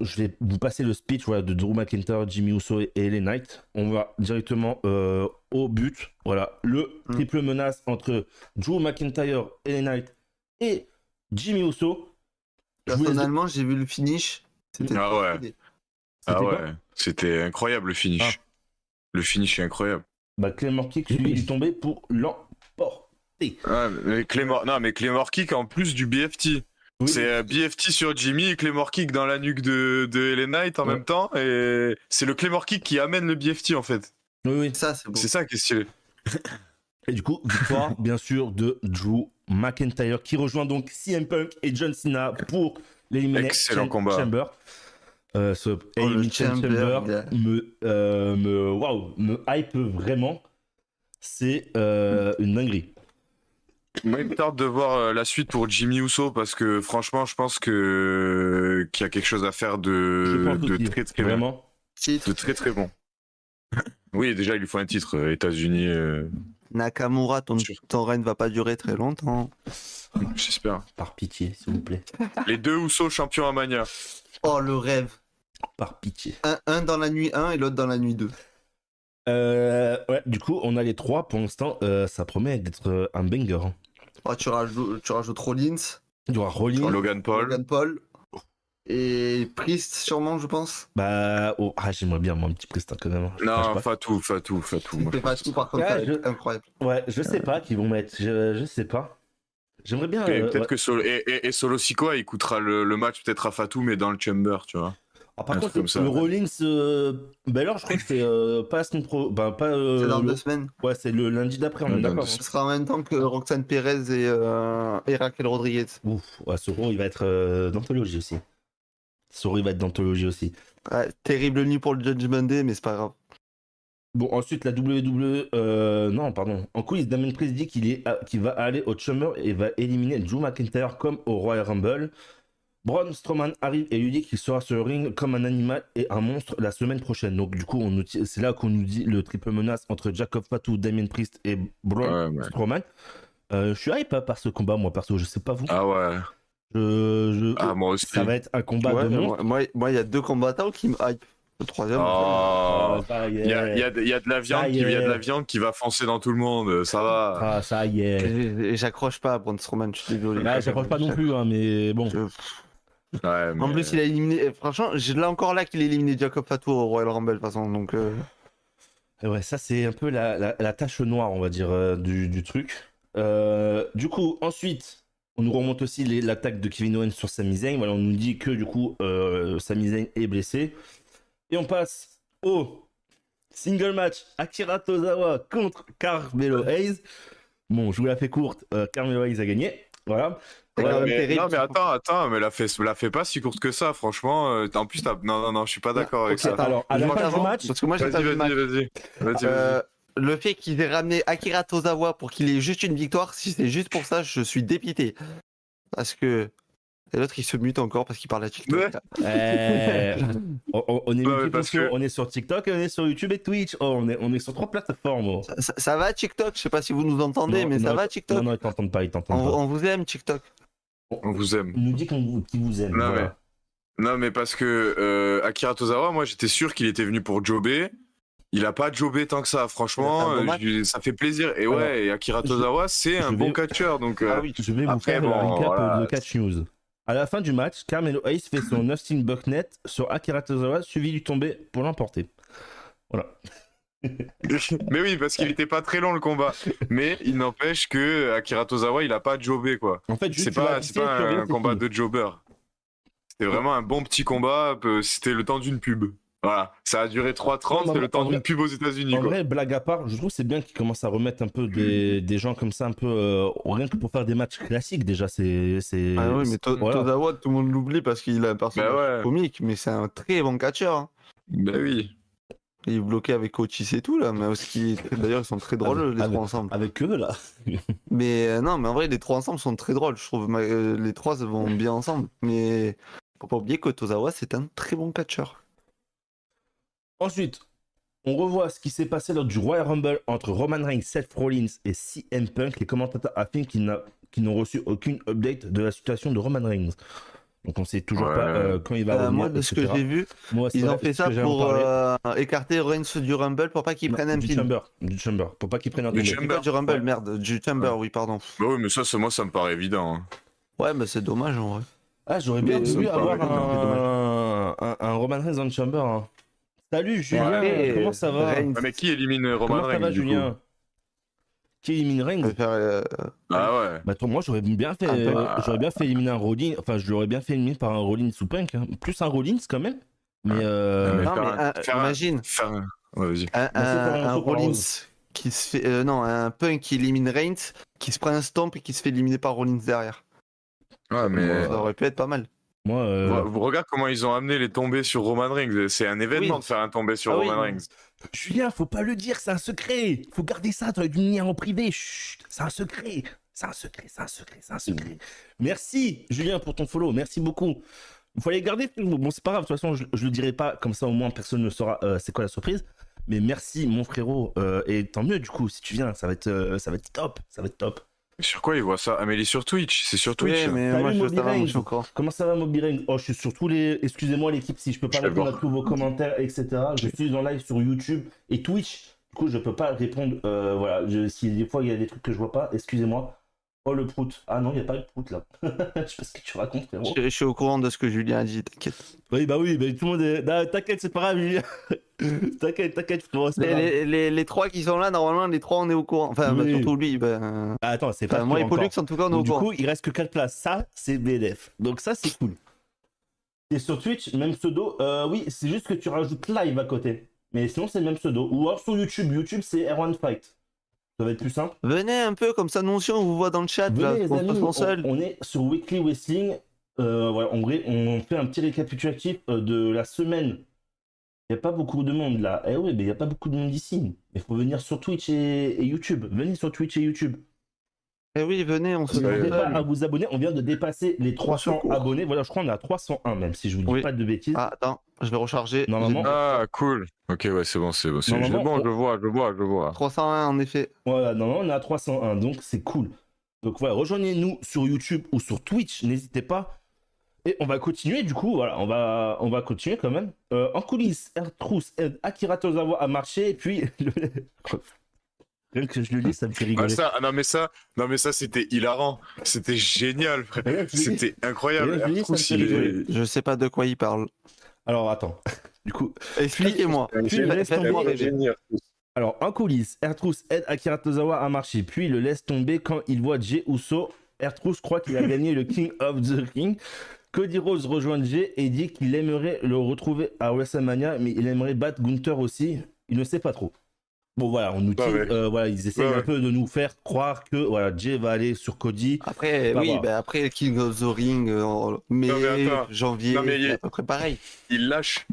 je vais vous passer le speech voilà, de Drew McIntyre, Jimmy Uso et LA Knight. On va directement au but. Voilà, le triple menace entre Drew McIntyre, LA Knight et Jimmy Uso. Personnellement, j'ai vu le finish. C'était Ah ouais. stylé. Ah C'était ouais, quoi c'était incroyable le finish. Le finish est incroyable. Bah, Claymore Kick, lui, il est tombé pour l'emporter. Ah, mais Claymore Kick en plus du BFT. Oui. C'est BFT sur Jimmy et Claymore Kick dans la nuque de LA Knight en même temps. Et c'est le Claymore Kick qui amène le BFT en fait. Oui. Ça, c'est beau. C'est ça qui est stylé. Et du coup, victoire, bien sûr, de Drew McIntyre qui rejoint donc CM Punk et John Cena pour l'Elimination Excellent combat. Chamber. Ce Elimination Chamber, Chamber me hype vraiment. C'est une dinguerie. Moi, il me tarde de voir la suite pour Jimmy Uso parce que franchement, je pense que qu'il y a quelque chose à faire Je pense de aussi, très très bien. vraiment. Titre. De très très bon. Oui, déjà, il lui faut un titre États-Unis. Nakamura, ton règne va pas durer très longtemps. J'espère. Par pitié, s'il vous plaît. Les deux Uso champions à Mania. Oh, le rêve. Par pitié. Un dans la nuit 1 et l'autre dans la nuit 2. Ouais, du coup, on a les trois. Pour l'instant, ça promet d'être un banger. Hein. Oh, tu rajoutes Rollins, Il y aura Rollins. Logan Paul. Logan Paul et Priest, sûrement, je pense. Bah, j'aimerais bien, moi, un petit Priest quand même. Je cache Non, pas. Fatou. Moi, C'est pas tout, par contre, Ouais, ça va être incroyable. Ouais, je sais pas qui vont mettre. Je sais pas. J'aimerais bien. Et peut-être Ouais. que Solo Sikoa il coûtera le match peut-être à Fatou mais dans le chamber, tu vois. Ah, par un contre, truc comme ça, le ouais. Rollins, alors je crois que c'est pas la semaine pro. Ben, pas. C'est dans 2 semaines. Ouais, c'est le lundi d'après, on est Dans d'accord. 2 hein. Ce sera en même temps que Roxane Perez et Raquel Rodriguez. Ouf, ouais, Soro, il va être d'anthologie aussi. Soro, il va être d'anthologie aussi. Ouais, terrible nuit pour le Judgment Day, mais c'est pas grave. Bon, ensuite, la WWE. Non, pardon. En coulisses, Damien Priest dit qu'il va aller au Chamber et va éliminer Drew McIntyre comme au Royal Rumble. Braun Strowman arrive et lui dit qu'il sera sur le ring comme un animal et un monstre la semaine prochaine. Donc, du coup, c'est là qu'on nous dit le triple menace entre Jacob Fatu, Damien Priest et Braun Ouais. Strowman. Je suis hype par ce combat, moi, perso. Je sais pas vous. Ah ouais. Moi aussi. Ça va être un combat Ouais, de mais monstre. moi, il y a 2 combattants qui me hype. Le troisième. Oh. Ça y est. Il y a de la viande Ça y il y a est. de la viande qui va foncer dans tout le monde, ça va. Ah, ça y est. Et j'accroche pas à Braun Strowman, je suis désolé. Bah, j'approche pas non plus, hein, mais bon. Ouais, mais... En plus, il a éliminé. Franchement, j'ai là encore là qu'il a éliminé Jacob Fatu au Royal Rumble, de toute façon. Donc, Et ouais, ça c'est un peu la tache noire, on va dire, du truc. Du coup, ensuite, on nous remonte aussi l'attaque de Kevin Owens sur Sami Zayn. Voilà, on nous dit que du coup, Sami Zayn est blessé. Et on passe au single match Akira Tozawa contre Carmelo Hayes. Bon, je vous la fais courte. Carmelo Hayes a gagné. Voilà. c'est quand même terrible. Non mais attends, mais la fait pas si courte que ça, franchement. En plus, non, je suis pas d'accord avec Ok, ça. Alors, à la Juste fin du avant, match, parce que moi, j'ai pas vu le match. Vas-y. Le fait qu'ils aient ramené Akira Tozawa pour qu'il ait juste une victoire, si c'est juste pour ça, je suis dépité. Parce que. Et l'autre, il se mute encore parce qu'il parle à TikTok. Ouais. on est Ouais, multiple parce sur- que- on est sur TikTok et on est sur YouTube et Twitch. Oh, on est sur 3 plateformes. Oh. Ça va TikTok, je sais pas si vous nous entendez, Non, mais ça non, va TikTok. Non, ils t'entendent pas, ils on, t'entendent pas. on vous aime TikTok. On vous aime. Il nous dit qu'il vous aime. Non, voilà. Non, mais parce que Akira Tozawa, moi j'étais sûr qu'il était venu pour jobber. Il a pas jobé tant que ça, franchement, Il a fait un bon ça fait plaisir. Et Alors, ouais, et Akira Tozawa, c'est un je bon vais- catcheur, donc. Ah oui. Je vais vous Après, faire bon, un recap voilà. de Catch News. À la fin du match, Carmelo Hayes fait son Austin Bucknet sur Akira Tozawa, suivi du tombé pour l'emporter. Voilà. Mais oui, parce qu'il était pas très long le combat. Mais il n'empêche que Akira Tozawa, il a pas jobé, quoi. En fait, juste, C'est tu vas pas pisser, tu reviens, un c'est combat fini. de jobber. C'était vraiment un bon petit combat, c'était le temps d'une pub. Voilà, ça a duré 3:30, Non, c'est le temps en vrai- d'une pub aux États-Unis, En quoi. vrai, blague à part, je trouve que c'est bien qu'ils commencent à remettre un peu des gens comme ça, un peu rien que pour faire des matchs classiques déjà. Ah oui, mais voilà. Tozawa, tout le monde l'oublie parce qu'il a un personnage ouais. comique, mais c'est un très bon catcheur. Hein. Bah oui. Il est bloqué avec Otis et tout là, mais d'ailleurs ils sont très drôles les trois ensemble. Avec eux là. Mais non, mais en vrai les trois ensemble sont très drôles. Je trouve les trois vont bien ensemble. Mais faut pas oublier que Tozawa c'est un très bon catcheur. Ensuite, on revoit ce qui s'est passé lors du Royal Rumble entre Roman Reigns, Seth Rollins et CM Punk. Les commentateurs affirment qu'ils n'ont reçu aucune update de la situation de Roman Reigns. Donc on sait toujours pas quand il va revenir. Moi de ce que etc. j'ai vu, Moi, ils ont fait ça pour écarter Reigns du Rumble pour pas qu'il prenne un pin. Du Chamber, pour pas qu'il prenne un Du tombé. Chamber. Pas du Rumble, Ouais. merde, du Chamber, Ouais. oui, pardon. Bah oui, mais ça me paraît évident. Hein. Ouais, mais c'est dommage en vrai. Ah, j'aurais bien Mais voulu ça me paraît avoir un Roman Reigns dans le Chamber. Hein. Salut Julien, Ouais, comment ça va? Reigns. Ah, mais qui élimine Roman Comment ça Reigns va du coup Julien? Qui élimine Je Reigns? préfère, Ah ouais. Bah toi, moi j'aurais bien fait éliminer un Rollins, enfin je l'aurais bien fait éliminer par un Rollins ou Punk, hein. Plus un Rollins quand même. Mais mais Non, faire mais imagine Ouais, vas-y. un Rollins qui se fait. Non, un Punk qui élimine Reigns, qui se prend un stomp et qui se fait éliminer par Rollins derrière. Ouais, mais Ça aurait pu être pas mal. moi, vous regarde comment ils ont amené les tombées sur Roman Reigns. C'est un événement Oui. de faire un tombé sur Ah oui. Roman Reigns. Julien, faut pas le dire, c'est un secret. Faut garder ça, tu dû me lire en privé. Chut, c'est un secret. C'est un secret. Merci Julien pour ton follow, merci beaucoup. Il faut les garder. Bon, c'est pas grave, de toute façon, je le dirai pas, comme ça au moins personne ne saura c'est quoi la surprise. Mais merci mon frérot, et tant mieux du coup, si tu viens, ça va être top, ça va être top. Sur quoi ils voient ça? Ah, mais il est sur Twitch, c'est sur Twitch. Oui, mais Salut, moi je Moby veux savoir, Reigns. je suis au courant. Comment ça va, Moby Reigns? Oh, je suis sur tous les. Excusez-moi, l'équipe, si je peux pas Je vais répondre voir. à tous vos commentaires, etc. Je suis en live sur YouTube et Twitch. Du coup, je peux pas répondre. Voilà, si des fois il y a des trucs que je vois pas, excusez-moi. Oh, le prout. Ah non, il n'y a pas de prout là. Je sais pas ce que tu racontes, frérot. Je suis au courant de ce que Julien a dit, t'inquiète. Oui, bah oui, tout le monde est. Ah, t'inquiète, c'est pas grave, Julien. T'inquiète, frérot. C'est pas grave. Les trois qui sont là, normalement, les trois on est au courant. Enfin, Oui. surtout lui. Ben... Ah, attends, c'est pas Enfin, moi sûr et Pollux, encore. en tout cas, on est Donc, au du courant. coup, il reste que 4 places. Ça, c'est BDF. Donc, ça, c'est cool. Et sur Twitch, même pseudo. Oui, c'est juste que tu rajoutes live à côté. Mais sinon, c'est le même pseudo. Ou alors sur YouTube. YouTube, c'est R1 Fight. Ça va être plus simple. Venez un peu, comme ça, nous aussi, on vous voit dans le chat. Venez, là, les on se amis, passe seul. on est sur Weekly Wrestling. Voilà, en vrai, on fait un petit récapitulatif de la semaine. Il n'y a pas beaucoup de monde là. Eh oui, mais il n'y a pas beaucoup de monde ici. Il faut venir sur Twitch et YouTube. Venez sur Twitch et YouTube. Eh oui, venez, on se N'hésitez pas à seul. vous abonner. On vient de dépasser les 300 secours. abonnés. Voilà, je crois qu'on est à 301 même, si je vous dis Oui. pas de bêtises. Ah, attends, je vais recharger. Normalement. Ah, cool. Ok, ouais, c'est bon. Normalement, Je vois. 301, en effet. Voilà, normalement, on est à 301, donc c'est cool. Donc voilà, rejoignez-nous sur YouTube ou sur Twitch, n'hésitez pas. Et on va continuer, du coup, voilà, on va continuer quand même. En coulisses, R-Truth aide Akira Tozawa à marcher, et puis... Rien que je le lis, ça me fait rigoler. Non mais ça c'était hilarant. C'était génial, frère. Rien que je le lis- C'était incroyable. Ouais, je dis, ça me R-Truth, fait il est- rigoler. Je sais pas de quoi il parle. Alors, attends. Du coup, Expliquez-moi. Puis le laisse Faites-moi tomber. rêver. Génial. alors, en coulisses, R-Truth aide Akira Tozawa à marcher, puis il le laisse tomber quand il voit Jey Uso. R-Truth croit qu'il a gagné le King of the Ring. Cody Rhodes rejoint Jey et dit qu'il aimerait le retrouver à WrestleMania, mais il aimerait battre Gunther aussi. Il ne sait pas trop. Bon, voilà, on nous dit, Ouais. voilà, ils essayent Ouais, un ouais. peu de nous faire croire que voilà, Jey va aller sur Cody. Après, Pas oui, voir. ben après King of the Ring, mai, Non, mais attends. janvier, Non, mais c'est à peu près pareil. Il lâche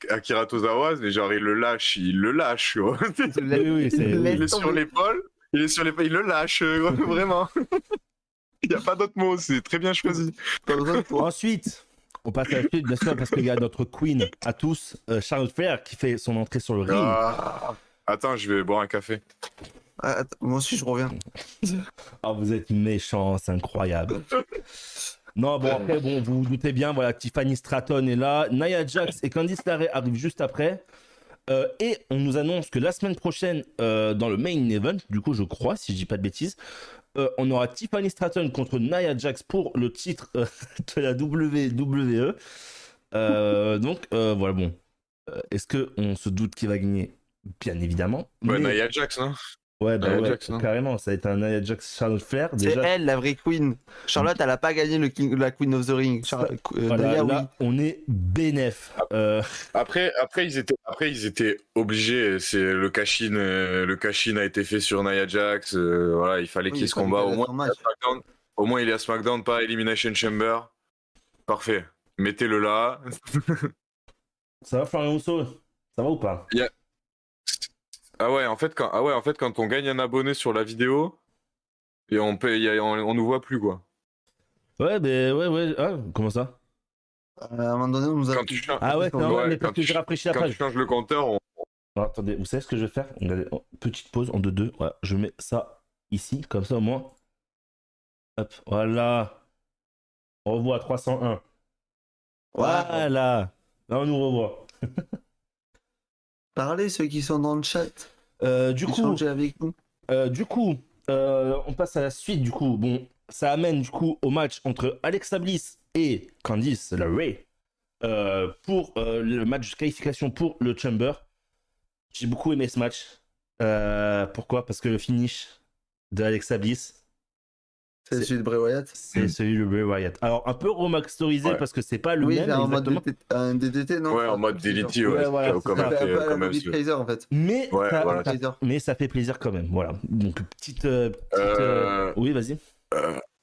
Akira Tozawa, mais genre il le lâche. Gros. Oui, c'est... Laisse Il est sur tomber. l'épaule, il le lâche, vraiment. Il n'y a pas d'autre mot, c'est très bien choisi. Pas besoin de toi. Ensuite, on passe à la suite, bien sûr, parce qu'il y a notre queen à tous, Charlotte Flair, qui fait son entrée sur le ring. Ah. Attends, je vais boire un café. Ah, attends, moi aussi, je reviens. Ah, vous êtes méchants, c'est incroyable. Non, bon, après, bon, vous vous doutez bien, voilà, Tiffany Stratton est là, Nia Jax et Candice LeRae arrivent juste après. Et on nous annonce que la semaine prochaine, dans le main event, du coup, je crois, si je dis pas de bêtises, on aura Tiffany Stratton contre Nia Jax pour le titre de la WWE. Donc, voilà, bon. Est-ce qu'on se doute qui va gagner? Bien évidemment. Ouais, Mais- Nia Jax, non? Ouais, bah Nia ouais, Jax, non carrément, ça a été un Nia Jax Charlotte Flair. C'est Déjà, elle, la vraie queen. Charlotte, elle a pas gagné la Queen of the Ring. voilà, Nia, oui. là, on est bénef. Après, ils étaient obligés. C'est le cash-in a été fait sur Nia Jax. Voilà, il fallait Oui, qu'il y ait il ce fallait combat. qu'elle Au ait moins, son il est à match. SmackDown. Au moins, il est à SmackDown, pas à Elimination Chamber. Parfait. Mettez-le là. Ça va, Florian Rousseau? Ça va ou pas? Il y a- en fait, quand on gagne un abonné sur la vidéo, et on nous voit plus, quoi. Ouais, mais ouais. Ah, comment ça? À un moment donné, on nous a Quand tu changes, Ah ouais, c'est normal, ouais, mais parce que j'ai rafraîchi la quand tu page. changes le compteur, Non, attendez, vous savez ce que je vais faire? Regardez, petite pause en 2-2. Voilà, je mets ça ici, comme ça au moins. Hop, voilà. On revoit 301. Voilà. Là, on nous revoit. Parlez, ceux qui sont dans le chat. Du coup, Échangez avec nous. On passe à la suite. Du coup, bon, ça amène du coup au match entre Alexa Bliss et Candice LeRae pour le match de qualification pour le Chamber. J'ai beaucoup aimé ce match. Pourquoi? Parce que le finish de Alexa Bliss, C'est celui de Bray Wyatt. c'est celui de Bray Wyatt. Alors un peu remasterisé Ouais. parce que c'est pas le Oui, même c'est en mode exactement. un DDT, non? ouais, en mode DDT, ouais. Ouais, voilà, Comme c'est Ça a fait un fait- peu à la comme Bobby MC. Kaiser, en fait. Mais, Ouais, voilà. mais ça fait plaisir quand même. Voilà. Donc petite. Oui, vas-y.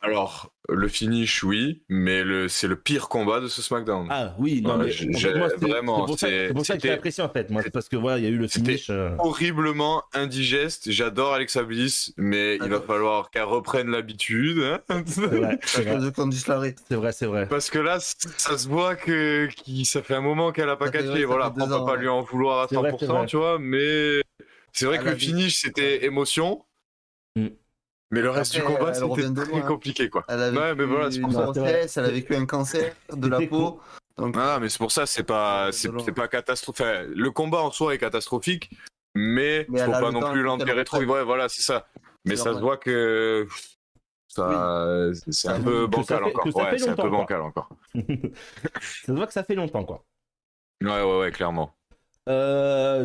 Alors, le finish, oui, mais c'est le pire combat de ce SmackDown. Ah oui, non, Ouais, mais en fait, moi, vraiment, c'est pour ça que j'ai c'était apprécié en fait. Moi, c'est parce que voilà, il y a eu le c'était finish. horriblement indigeste. J'adore Alexa Bliss, mais il va falloir qu'elle reprenne l'habitude. Hein. C'est vrai, À cause de Candice LeRae. c'est vrai. Parce que là, ça se voit ça fait un moment qu'elle a pas Ça fait- catché. ça Voilà, fait après, on 2 peut ans, pas ouais. lui en vouloir à C'est vrai, 100%, c'est vrai. tu vois, mais c'est vrai Elle que a le dit- finish, c'était émotion. Mm. Mais le reste Après, du combat, elle c'était revient de très loin, hein. compliqué, quoi. Elle a vécu Ouais, mais voilà, c'est pour une ça. c'est vrai. grossesse, elle a vécu un cancer de la C'était peau. Donc, Ah, mais c'est pour ça, c'est pas catastrophique. Enfin, le combat en soi est catastrophique, mais Mais elle faut a pas le non temps plus qu'elle l'enterrer trop. reprenne. Ouais, voilà, c'est ça. Mais C'est ça se normal. voit que c'est un peu Que ça bancal fait- encore. que ça Ouais, fait c'est un peu longtemps, bancal encore. Ça se voit que ça fait longtemps, quoi. Ouais, clairement.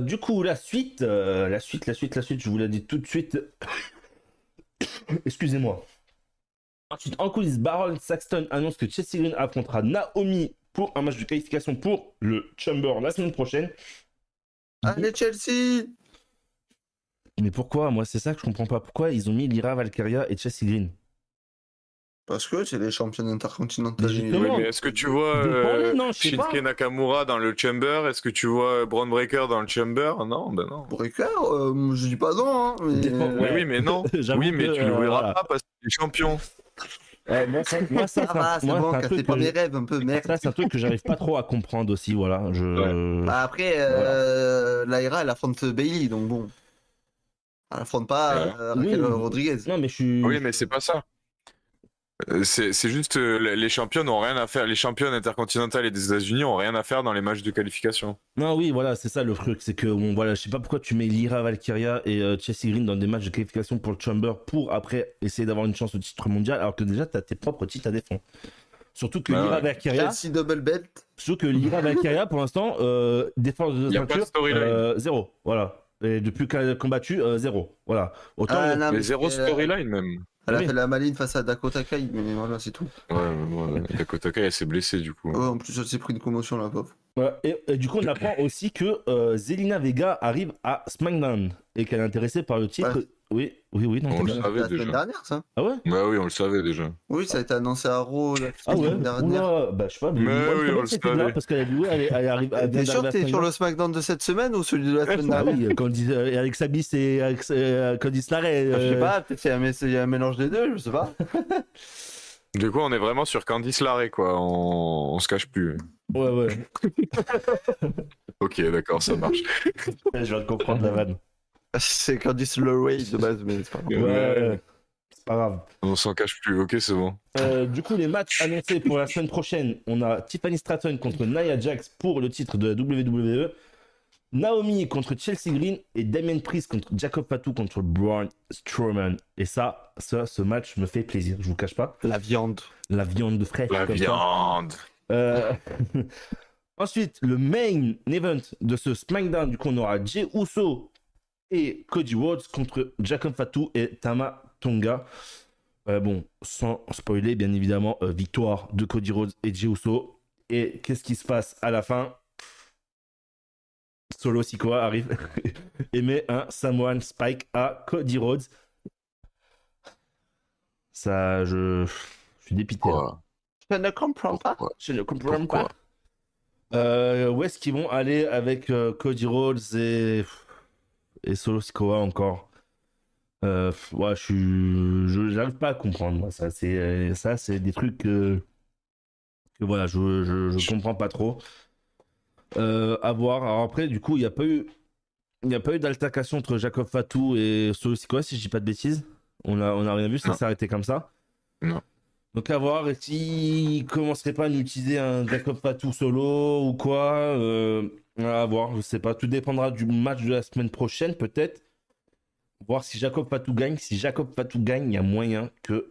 Du coup, la suite, je vous l'ai dit tout de suite. Excusez-moi. Ensuite, en coulisses, Baron Saxton annonce que Chelsea Green affrontera Naomi pour un match de qualification pour le Chamber la semaine prochaine. Allez, Chelsea! Mais pourquoi? Moi, c'est ça que je comprends pas. Pourquoi ils ont mis Lyra Valkyria et Chelsea Green? Parce que c'est les championnes intercontinentales. Mais justement, Oui, mais est-ce que tu vois Dépendez, non, je sais pas. Shinsuke Nakamura dans le Chamber? Est-ce que tu vois Braun Breaker dans le Chamber? Non, ben non. Breaker, je dis pas non, hein, mais... Dépend- Mais Ouais. oui, mais non. J'avoue Oui, mais que, tu le verras voilà. pas parce que tu es champion. Moi, ça, Ah c'est bah, c'est moi, bon, c'est un cassez truc pas que mes rêves un peu, merde. ça, c'est un truc que j'arrive pas trop à comprendre aussi, voilà. Bah après, Lyra, elle affronte Bailey, donc bon. Elle affronte pas Raquel oui. Rodriguez. Non, mais je suis. Oui, mais c'est pas ça. C'est juste les champions n'ont rien à faire. Les championnes intercontinentales et des États-Unis ont rien à faire dans les matchs de qualification. Non, oui, voilà, c'est ça le truc. C'est que, bon, voilà, je sais pas pourquoi tu mets Lyra Valkyria et Chelsea Green dans des matchs de qualification pour le Chamber pour après essayer d'avoir une chance au titre mondial, alors que déjà, t'as tes propres titres à défendre. Surtout que Bah Lyra ouais. Valkyria. Chelsea double belt. Surtout que Lyra Valkyria, pour l'instant, défense de Y a pas de ceinture, storyline. 0. Voilà. Et depuis qu'elle a combattu, 0. Voilà. Autant. Ah, non, Mais mais zéro elle- storyline même. Elle a Oui. fait la maline face à Dakota Kai, mais voilà, c'est tout. Ouais, Dakota Kai, elle s'est blessée du coup. Ouais, en plus, elle s'est pris une commotion, la pauvre. Voilà. Et du coup, on apprend aussi que Zelina Vega arrive à SmackDown et qu'elle est intéressée par le titre. Ouais. Oui, non, On t'as le bien. savait La semaine déjà. dernière, ça. Ah ouais? Bah oui, on le savait déjà. Oui, ça a été annoncé à Raw la Ah ouais? semaine dernière. Oula, bah je sais pas. Mais moi, je oui, savais on que le c'était là savait. parce qu'elle a dit, ouais, elle arrive. Elle vient T'es sûr d'arriver que à t'es sur SmackDown. le SmackDown de cette semaine ou celui de la semaine Ah dernière? oui, quand on dit Alexa Bliss et Candice LeRae. Je sais pas, peut-être qu'il y a un mélange des deux, je sais pas. Du coup, on est vraiment sur Candice LeRae, quoi. On se cache plus. Ouais. Ok, d'accord, ça marche. Je viens de comprendre la vanne. C'est Candice LeRae de base, mais c'est pas grave. Ouais. C'est pas grave. On s'en cache plus, ok, c'est bon. Du coup, les matchs annoncés pour la semaine prochaine, on a Tiffany Stratton contre Nia Jax pour le titre de la WWE, Naomi contre Chelsea Green et Damien Priest contre Jacob Fatu contre Braun Strowman. Et ça, ce match me fait plaisir, je vous cache pas. La viande. La viande de fraîche. La comme ça. viande. Ensuite, le main event de ce SmackDown, du coup, on aura Jey Uso et Cody Rhodes contre Jacob Fatu et Tama Tonga. Bon, sans spoiler, bien évidemment, victoire de Cody Rhodes et Jey Uso. Et qu'est-ce qui se passe à la fin? Solo Sikoa arrive et met un Samoan Spike à Cody Rhodes. Ça, je suis dépité. Là. Je ne comprends pas. Je ne comprends pas. Où est-ce qu'ils vont aller avec Cody Rhodes et Solo Sikoa encore? Ouais, j'arrive pas à comprendre. Moi, ça, c'est des trucs que voilà, je comprends pas trop. À voir. Alors après, du coup, il n'y a pas eu d'altercation entre Jacob Fatu et Solo Sikoa, si je dis pas de bêtises. On a rien vu, ça s'est arrêté comme ça. Non. Donc à voir s'ils commenceraient pas à nous utiliser un Jacob Fatu solo ou quoi. À voir, je sais pas. Tout dépendra du match de la semaine prochaine, peut-être. Voir si Jacob Fatu gagne. Si Jacob Fatu gagne, il y a moyen que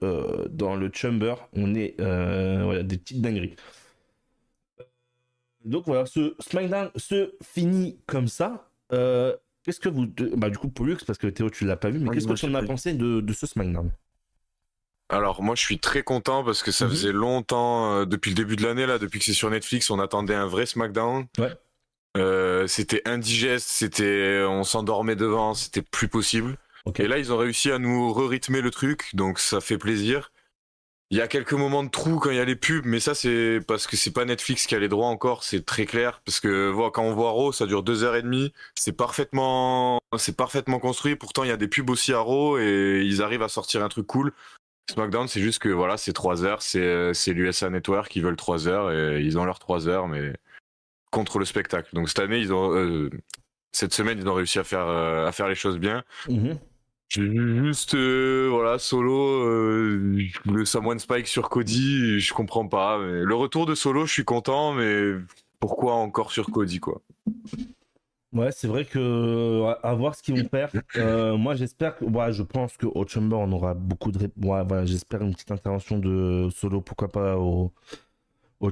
dans le Chamber, on ait voilà, des petites dingueries. Donc voilà, ce SmackDown se finit comme ça. Qu'est-ce que vous... Bah du coup, Pollux, parce que Théo, tu l'as pas vu, mais qu'est-ce que tu en as pensé de ce SmackDown? Alors moi je suis très content parce que ça faisait longtemps, depuis le début de l'année, là, depuis que c'est sur Netflix, on attendait un vrai SmackDown. Ouais. C'était indigeste, on s'endormait devant, c'était plus possible. Okay. Et là ils ont réussi à nous re-rythmer le truc, donc ça fait plaisir. Il y a quelques moments de trou quand il y a les pubs, mais ça c'est parce que c'est pas Netflix qui a les droits encore, c'est très clair. Parce que quand on voit Raw, ça dure 2h30, c'est parfaitement construit. Pourtant il y a des pubs aussi à Raw et ils arrivent à sortir un truc cool. SmackDown, c'est juste que voilà, c'est 3 heures, c'est l'USA Network, ils veulent 3 heures et ils ont leurs 3 heures, mais contre le spectacle. Donc cette année, cette semaine, ils ont réussi à faire les choses bien. Juste voilà, Solo, le Samoan Spike sur Cody, je comprends pas. Mais le retour de Solo, je suis content, mais pourquoi encore sur Cody, quoi? Ouais, c'est vrai que à voir ce qu'ils vont faire. Moi, j'espère que, ouais, je pense qu'au Chamber, on aura beaucoup de. Ouais, voilà, j'espère une petite intervention de Solo, pourquoi pas au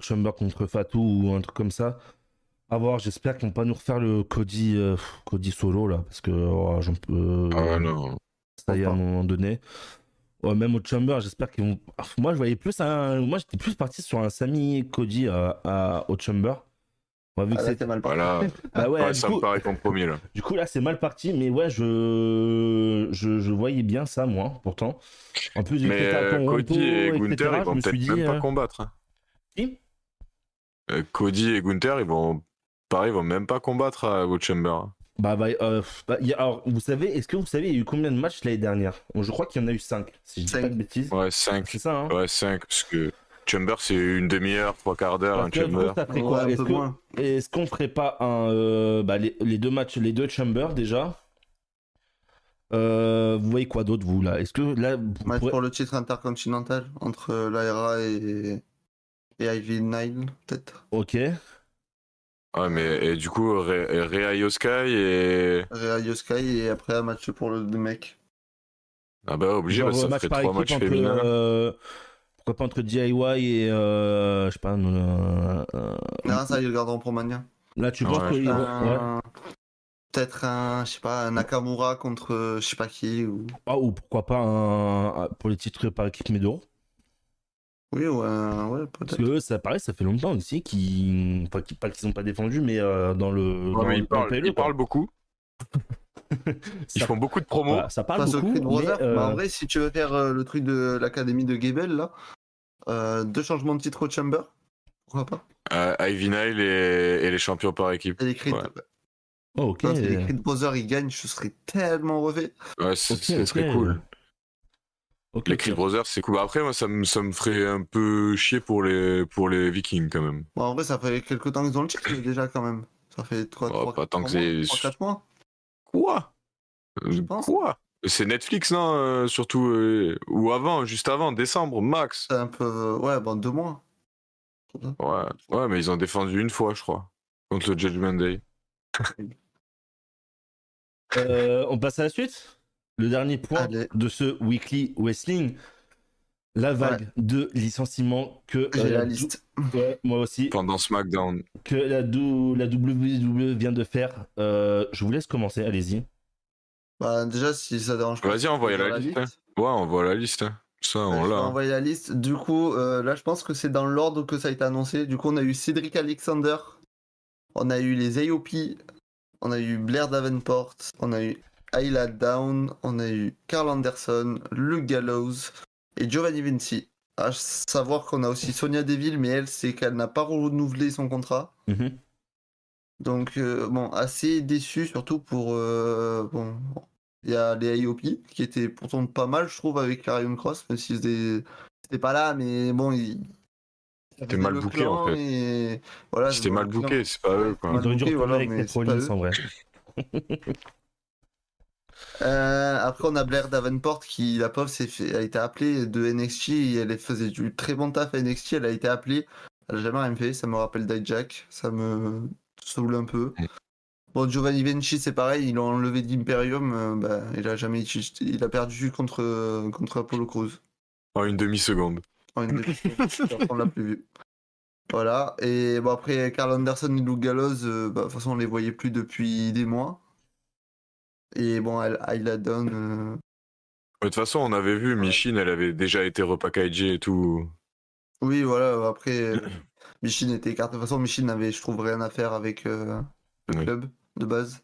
Chamber contre Fatu ou un truc comme ça. À voir, j'espère qu'ils vont pas nous refaire le Cody Solo là, parce que j'en peux. Ah non. Ça y est, à un moment donné. Ouais, même au Chamber, j'espère qu'ils vont. Moi, je voyais plus moi, j'étais plus parti sur un Sami Cody au Chamber. Ouais, vu que c'était mal parti. Voilà. Bah ouais, Ça me paraît compromis là. Du coup, là, c'est mal parti, mais ouais, je voyais bien ça, moi, pourtant. En plus, du mais Cody et Gunther, ils vont peut-être même pas combattre. Hein. Qui Cody et Gunther, ils vont même pas combattre au Chamber. Alors, est-ce que vous savez, il y a eu combien de matchs l'année dernière? Je crois qu'il y en a eu 5, si je dis pas de bêtises. Ouais, 5. C'est ça, hein? Ouais, 5, parce que Chamber, c'est une demi-heure, 3/4 d'heure, un Chamber. Ça ferait quoi? Est-ce qu'on ferait pas les deux matchs, les deux Chambers déjà? Vous voyez quoi d'autre, vous, là? Est-ce que là. Match pour le titre intercontinental entre Lyra et Ivy Nile, peut-être. Ok. Ouais, mais du coup, Rhea Yoskai et. Rhea Yoskai et après un match pour le mec. Ah bah, obligé, genre, ça ferait 3 matchs féminins. Pourquoi pas entre DIY et. Je sais pas. Non, ça, ils le garderont pour Mania. Là, tu penses qu'il ouais. Peut-être un, je sais pas, un Nakamura contre je sais pas qui. Ou pourquoi pas pour les titres par équipe Medoro. Oui, ouais, peut-être. Parce que ça paraît, ça fait longtemps aussi pas qu'ils n'ont pas défendu, mais dans le. Ils parlent beaucoup. Ils font beaucoup de promos. Voilà, ça parle beaucoup. Mais en vrai, si tu veux faire le truc de l'académie de Gable, là, 2 changements de titre au Chamber, pourquoi pas Ivy Nile et les champions par équipe. Et les Creed. Ouais. Oh, ok. Quand les Creed Brothers ils gagnent, je serais tellement refait. Ouais, ce serait cool. Okay, les Creed Brothers, c'est cool. Après, moi, ça me ferait un peu chier pour les Vikings, quand même. Bon, en vrai, ça fait quelques temps qu'ils ont le titre, déjà, quand même. Ça fait 3-4 mois. Quoi Je pense. Quoi C'est Netflix, non surtout, ou avant, juste avant, décembre, max. C'est un peu... Ouais, 2 mois. Ouais, mais ils ont défendu une fois, je crois, contre le Judgment Day. On passe à la suite. Le dernier point de ce Weekly Wrestling, la vague de licenciements que j'ai la liste. Ouais, moi aussi. Pendant SmackDown. Que la WWE vient de faire. Je vous laisse commencer, allez-y. Bah, déjà, si ça dérange pas, Vas-y, je peux envoie dire la liste. Hein. Ouais, envoie la liste. Hein. Ça, on Je vais l'a. Hein. envoyer la liste. Du coup, là, je pense que c'est dans l'ordre que ça a été annoncé. Du coup, on a eu Cédric Alexander, on a eu les AOP, on a eu Blair Davenport, on a eu Ayla Down, on a eu Carl Anderson, Luke Gallows et Giovanni Vinci. À savoir qu'on a aussi Sonia Deville, mais elle, c'est qu'elle n'a pas renouvelé son contrat. Mhm. Donc, bon, assez déçu, surtout pour. Bon, il y a les AOP, qui étaient pourtant pas mal, je trouve, avec Karrion Cross, même si c'était pas là, mais bon, ça C'était faisait mal le booké, en clan, fait. et voilà, C'était bon, mal le clan. booké, c'est pas Ouais, eux, quoi. mal Ils auraient dû booké, retourner voilà, avec mais Seth c'est pas Rollins eux. en vrai. Après, on a Blair Davenport qui, la pauvre, a été appelée de NXT et elle faisait du très bon taf à NXT. Elle a été appelée, elle a jamais rien fait. Ça me rappelle Dijak, ça me saoule un peu. Bon, Giovanni Vinci, c'est pareil, ils l'ont enlevé d'Imperium, bah, il a jamais il a perdu contre Apollo Crews. En une demi-seconde. En une demi-seconde. On l'a plus vu. Voilà, et bon, après, Carl Anderson et Luke Gallows, bah, de toute façon, on les voyait plus depuis des mois. Et bon, Ayla Dawn. De toute façon, on avait vu, Michin, elle avait déjà été repackagée et tout. Oui, voilà, après, Michin était écarté. De toute façon, Michin n'avait, je trouve, rien à faire avec le Oui. club de base.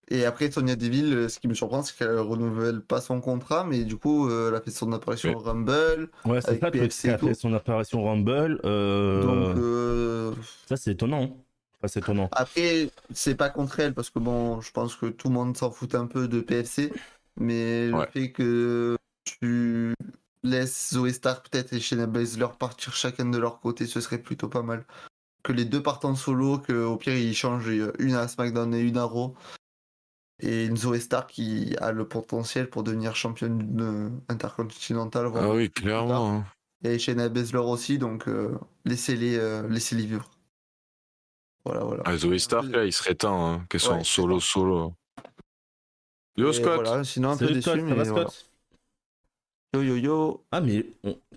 Et après, Sonia Deville, ce qui me surprend, c'est qu'elle renouvelle pas son contrat, mais du coup, elle a fait son apparition au Rumble, Ouais, c'est avec ça le truc, c'est PFC et qu'après tout. son apparition Rumble, Donc, ça c'est étonnant. Hein. Enfin, c'est étonnant. après, c'est pas contre elle, parce que bon, je pense que tout le monde s'en fout un peu de PFC, mais le Ouais. fait que tu laisses Zoé Stark peut-être et Shayna Baszler partir chacun de leur côté, ce serait plutôt pas mal. Que les deux partent en solo, qu'au pire ils changent une à SmackDown et une à Raw. Et une Zoé Stark qui a le potentiel pour devenir championne intercontinentale, voire Ah oui, plus tard. clairement. Hein. Et Shayna Baszler aussi, donc laissez-les vivre. Voilà, voilà. Ah, Zoé Stark, là, il serait temps hein, qu'elle soit Ouais, en c'est temps. solo. Yo, Et Scott. voilà, sinon un peu Salut déçu, Scott, ça va mais voilà. Scott? Yo yo yo. Ah mais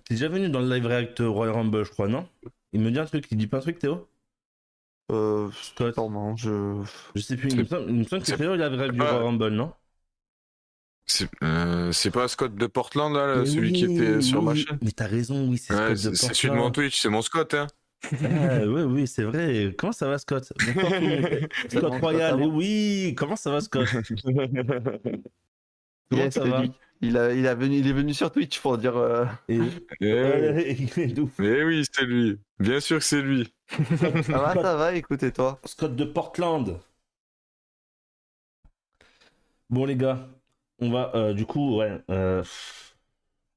t'es déjà venu dans le live react Royal Rumble je crois, non? Il me dit un truc, il dit pas un truc Théo? Scott. Sûrement, je Je sais plus, il me semble que c'est Théo il avait react du pas- Royal Rumble, non? C'est pas Scott de Portland, là, Mais celui qui était sur ma chaîne? mais t'as raison, oui, c'est Ouais, Scott de c'est celui de mon Twitch, c'est mon Scott, hein. Ah, oui, c'est vrai. Comment ça va, Scott? Bonsoir, tout le monde. Scott Bon, Royal, Scott, et oui, comment ça va, Scott? Comment yes, ça c'est va? lui. Il est venu sur Twitch pour dire. Et... Eh oui, c'est lui. Bien sûr que c'est lui. Ça va, écoutez toi. Scott de Portland. Bon, les gars, on va, du coup, ouais. Je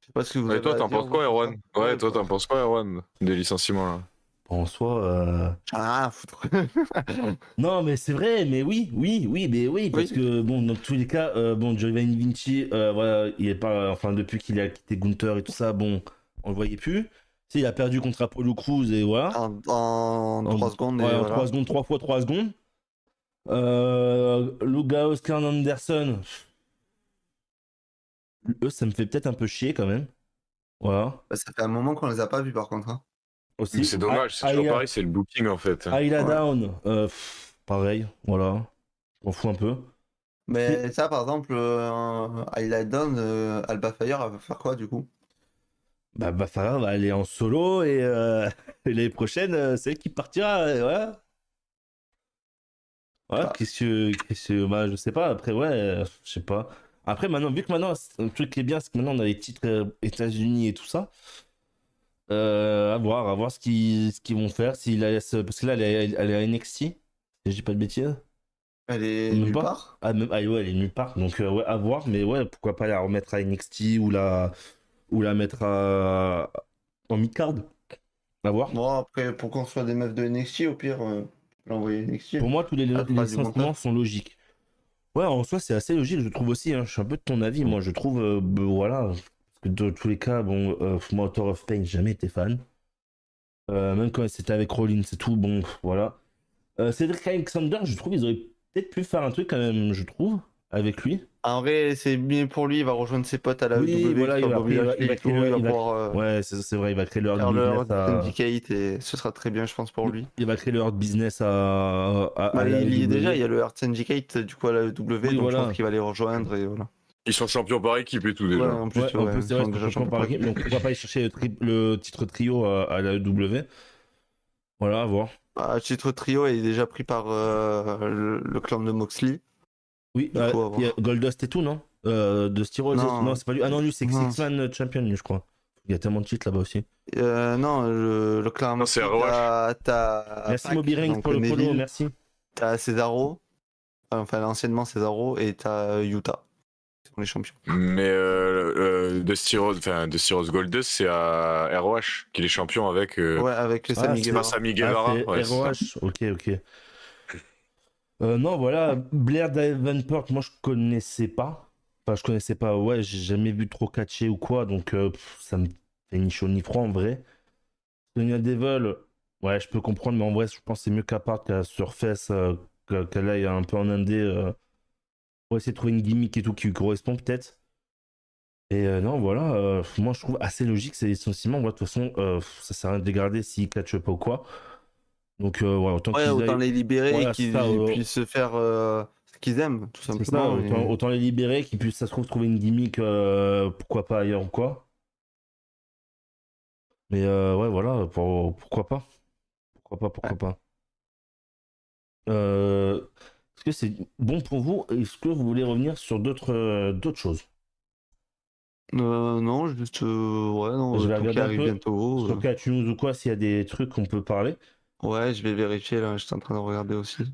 sais pas ce que vous Et avez toi, à t'en dire, penses quoi, vous. Erwan? Ouais, toi, t'en penses quoi, Erwan? Des licenciements, là. En soi, J'en ai rien à foutre. non, mais c'est vrai, mais oui, mais oui, parce Oui. que, bon, dans tous les cas, bon, Giovanni Vinci, voilà, il est pas, enfin, depuis qu'il a quitté Gunther et tout ça, bon, on le voyait plus. Tu sais, il a perdu contre Apollo Crews et voilà. En 3 secondes. Ouais, Et en voilà. 3 secondes, 3 fois 3 secondes. Luga, Oscar Anderson. Eux, ça me fait peut-être un peu chier quand même. Voilà. Bah, ça fait un moment qu'on les a pas vus par contre. Hein. Aussi. C'est dommage, c'est toujours pareil, c'est le booking, en fait. Ayla Ouais. Down. Pareil, voilà. Je m'en fous un peu. Mais ça, par exemple, Ayla Dawn, Alba Fire, elle va faire quoi du coup? Bah, Farah va aller en solo et l'année prochaine, c'est elle qui partira. Ouais. Ouais, Ah. bah, je sais pas. Après, ouais, je sais pas. Après, maintenant, vu que maintenant, un truc qui est bien, c'est que maintenant on a les titres États-Unis et tout ça. À voir ce qu'ils vont faire. S'ils la laissent, parce que là, elle est à NXT. Si je dis pas de bêtises. Elle est Même nulle pas. part. Ouais, elle est nulle part. Donc, ouais, à voir. Mais ouais, pourquoi pas la remettre à NXT ou la mettre en mid-card. À voir. Bon, après, pour qu'on soit des meufs de NXT, au pire, l'envoyer à NXT. Pour moi, tous les Elle fera du bon licenciements taf. sont logiques. Ouais, en soi, c'est assez logique, je trouve aussi. Hein. Je suis un peu de ton avis. Moi, je trouve, voilà. Parce que dans tous les cas, bon, moi, Author of Pain, j'ai jamais été fan. Même quand c'était avec Rollins, c'est tout. Bon, voilà. Cédric Alexander, je trouve, ils auraient peut-être pu faire un truc quand même, je trouve. avec lui. En vrai, c'est bien pour lui, il va rejoindre ses potes à la Oui, EW, voilà, qui il sont va, Bobby il va, Lashley il va et tout, créer il leur, va il va- pouvoir ouais, c'est vrai, il va créer leur faire business leur à, syndicate et ce sera très bien, je pense, pour lui. il va créer leur business à Bah, la il y est déjà, il y AEW. a le Heart Syndicate du coup à la EW, Oui, donc je pense voilà. qu'il va les rejoindre et voilà. Ils sont champions par équipe et tout Ouais, déjà. en Ouais, plus, en ouais, plus, c'est ils vrai, sont c'est déjà champion champions par par équipe, équipe. donc pourquoi pas aller chercher le titre trio à la AEW. Voilà, à voir. Bah, titre trio est déjà pris par le clan de Moxley, Oui, du coup, à il y a voir. Goldust et tout, non De Styrol, non, Non, c'est pas lui. Ah non, lui, c'est non, Six-Man Champion, lui, je crois. Il y a tellement de titres là-bas aussi. non, le clan Non, c'est Moxley, ROH. t'as Merci Pac, Moby Ranks donc pour le follow, Neville, merci. t'as Cesaro, enfin anciennement Cesaro, et t'as Utah, qui sont les champions. Mais Dusty Rose Goldust, c'est à ROH qu'il est champion avec. Ouais, avec Ah, Sammy C'est pas Guevara. Sammy Ah, Guevara, c'est ouais, c'est ça. ROH, ok. Non, voilà, Blair Davenport, moi je connaissais pas. Enfin, je connaissais pas, ouais, j'ai jamais vu trop catcher ou quoi, donc ça me fait ni chaud ni froid en vrai. Sonya Devil, ouais, je peux comprendre, mais en vrai, je pense que c'est mieux qu'à part qu'à Surface, qu'elle aille un peu en indé pour essayer de trouver une gimmick et tout qui lui correspond peut-être. Et non, voilà, moi je trouve assez logique, c'est essentiellement, ouais, de toute façon, ça sert à rien de les garder s'ils catchent pas ou quoi. Donc, ouais, autant Ouais, qu'ils autant aillent. les libérer et Voilà, c'est ça, qu'ils puissent faire ce qu'ils aiment, tout c'est ça, simplement. autant les libérer, qu'ils puissent, ça se trouve, trouver une gimmick, pourquoi pas ailleurs ou quoi. Mais ouais, voilà, pourquoi pas. Ouais. Pourquoi pas. Est-ce que c'est bon pour vous? Est-ce que vous voulez revenir sur d'autres choses? Non, juste, ouais, Je non, vais tout qui regarder un arrive peu bientôt. sur Catch News ou quoi, s'il y a des trucs qu'on peut parler. Ouais, je vais vérifier là, j'étais en train de regarder aussi.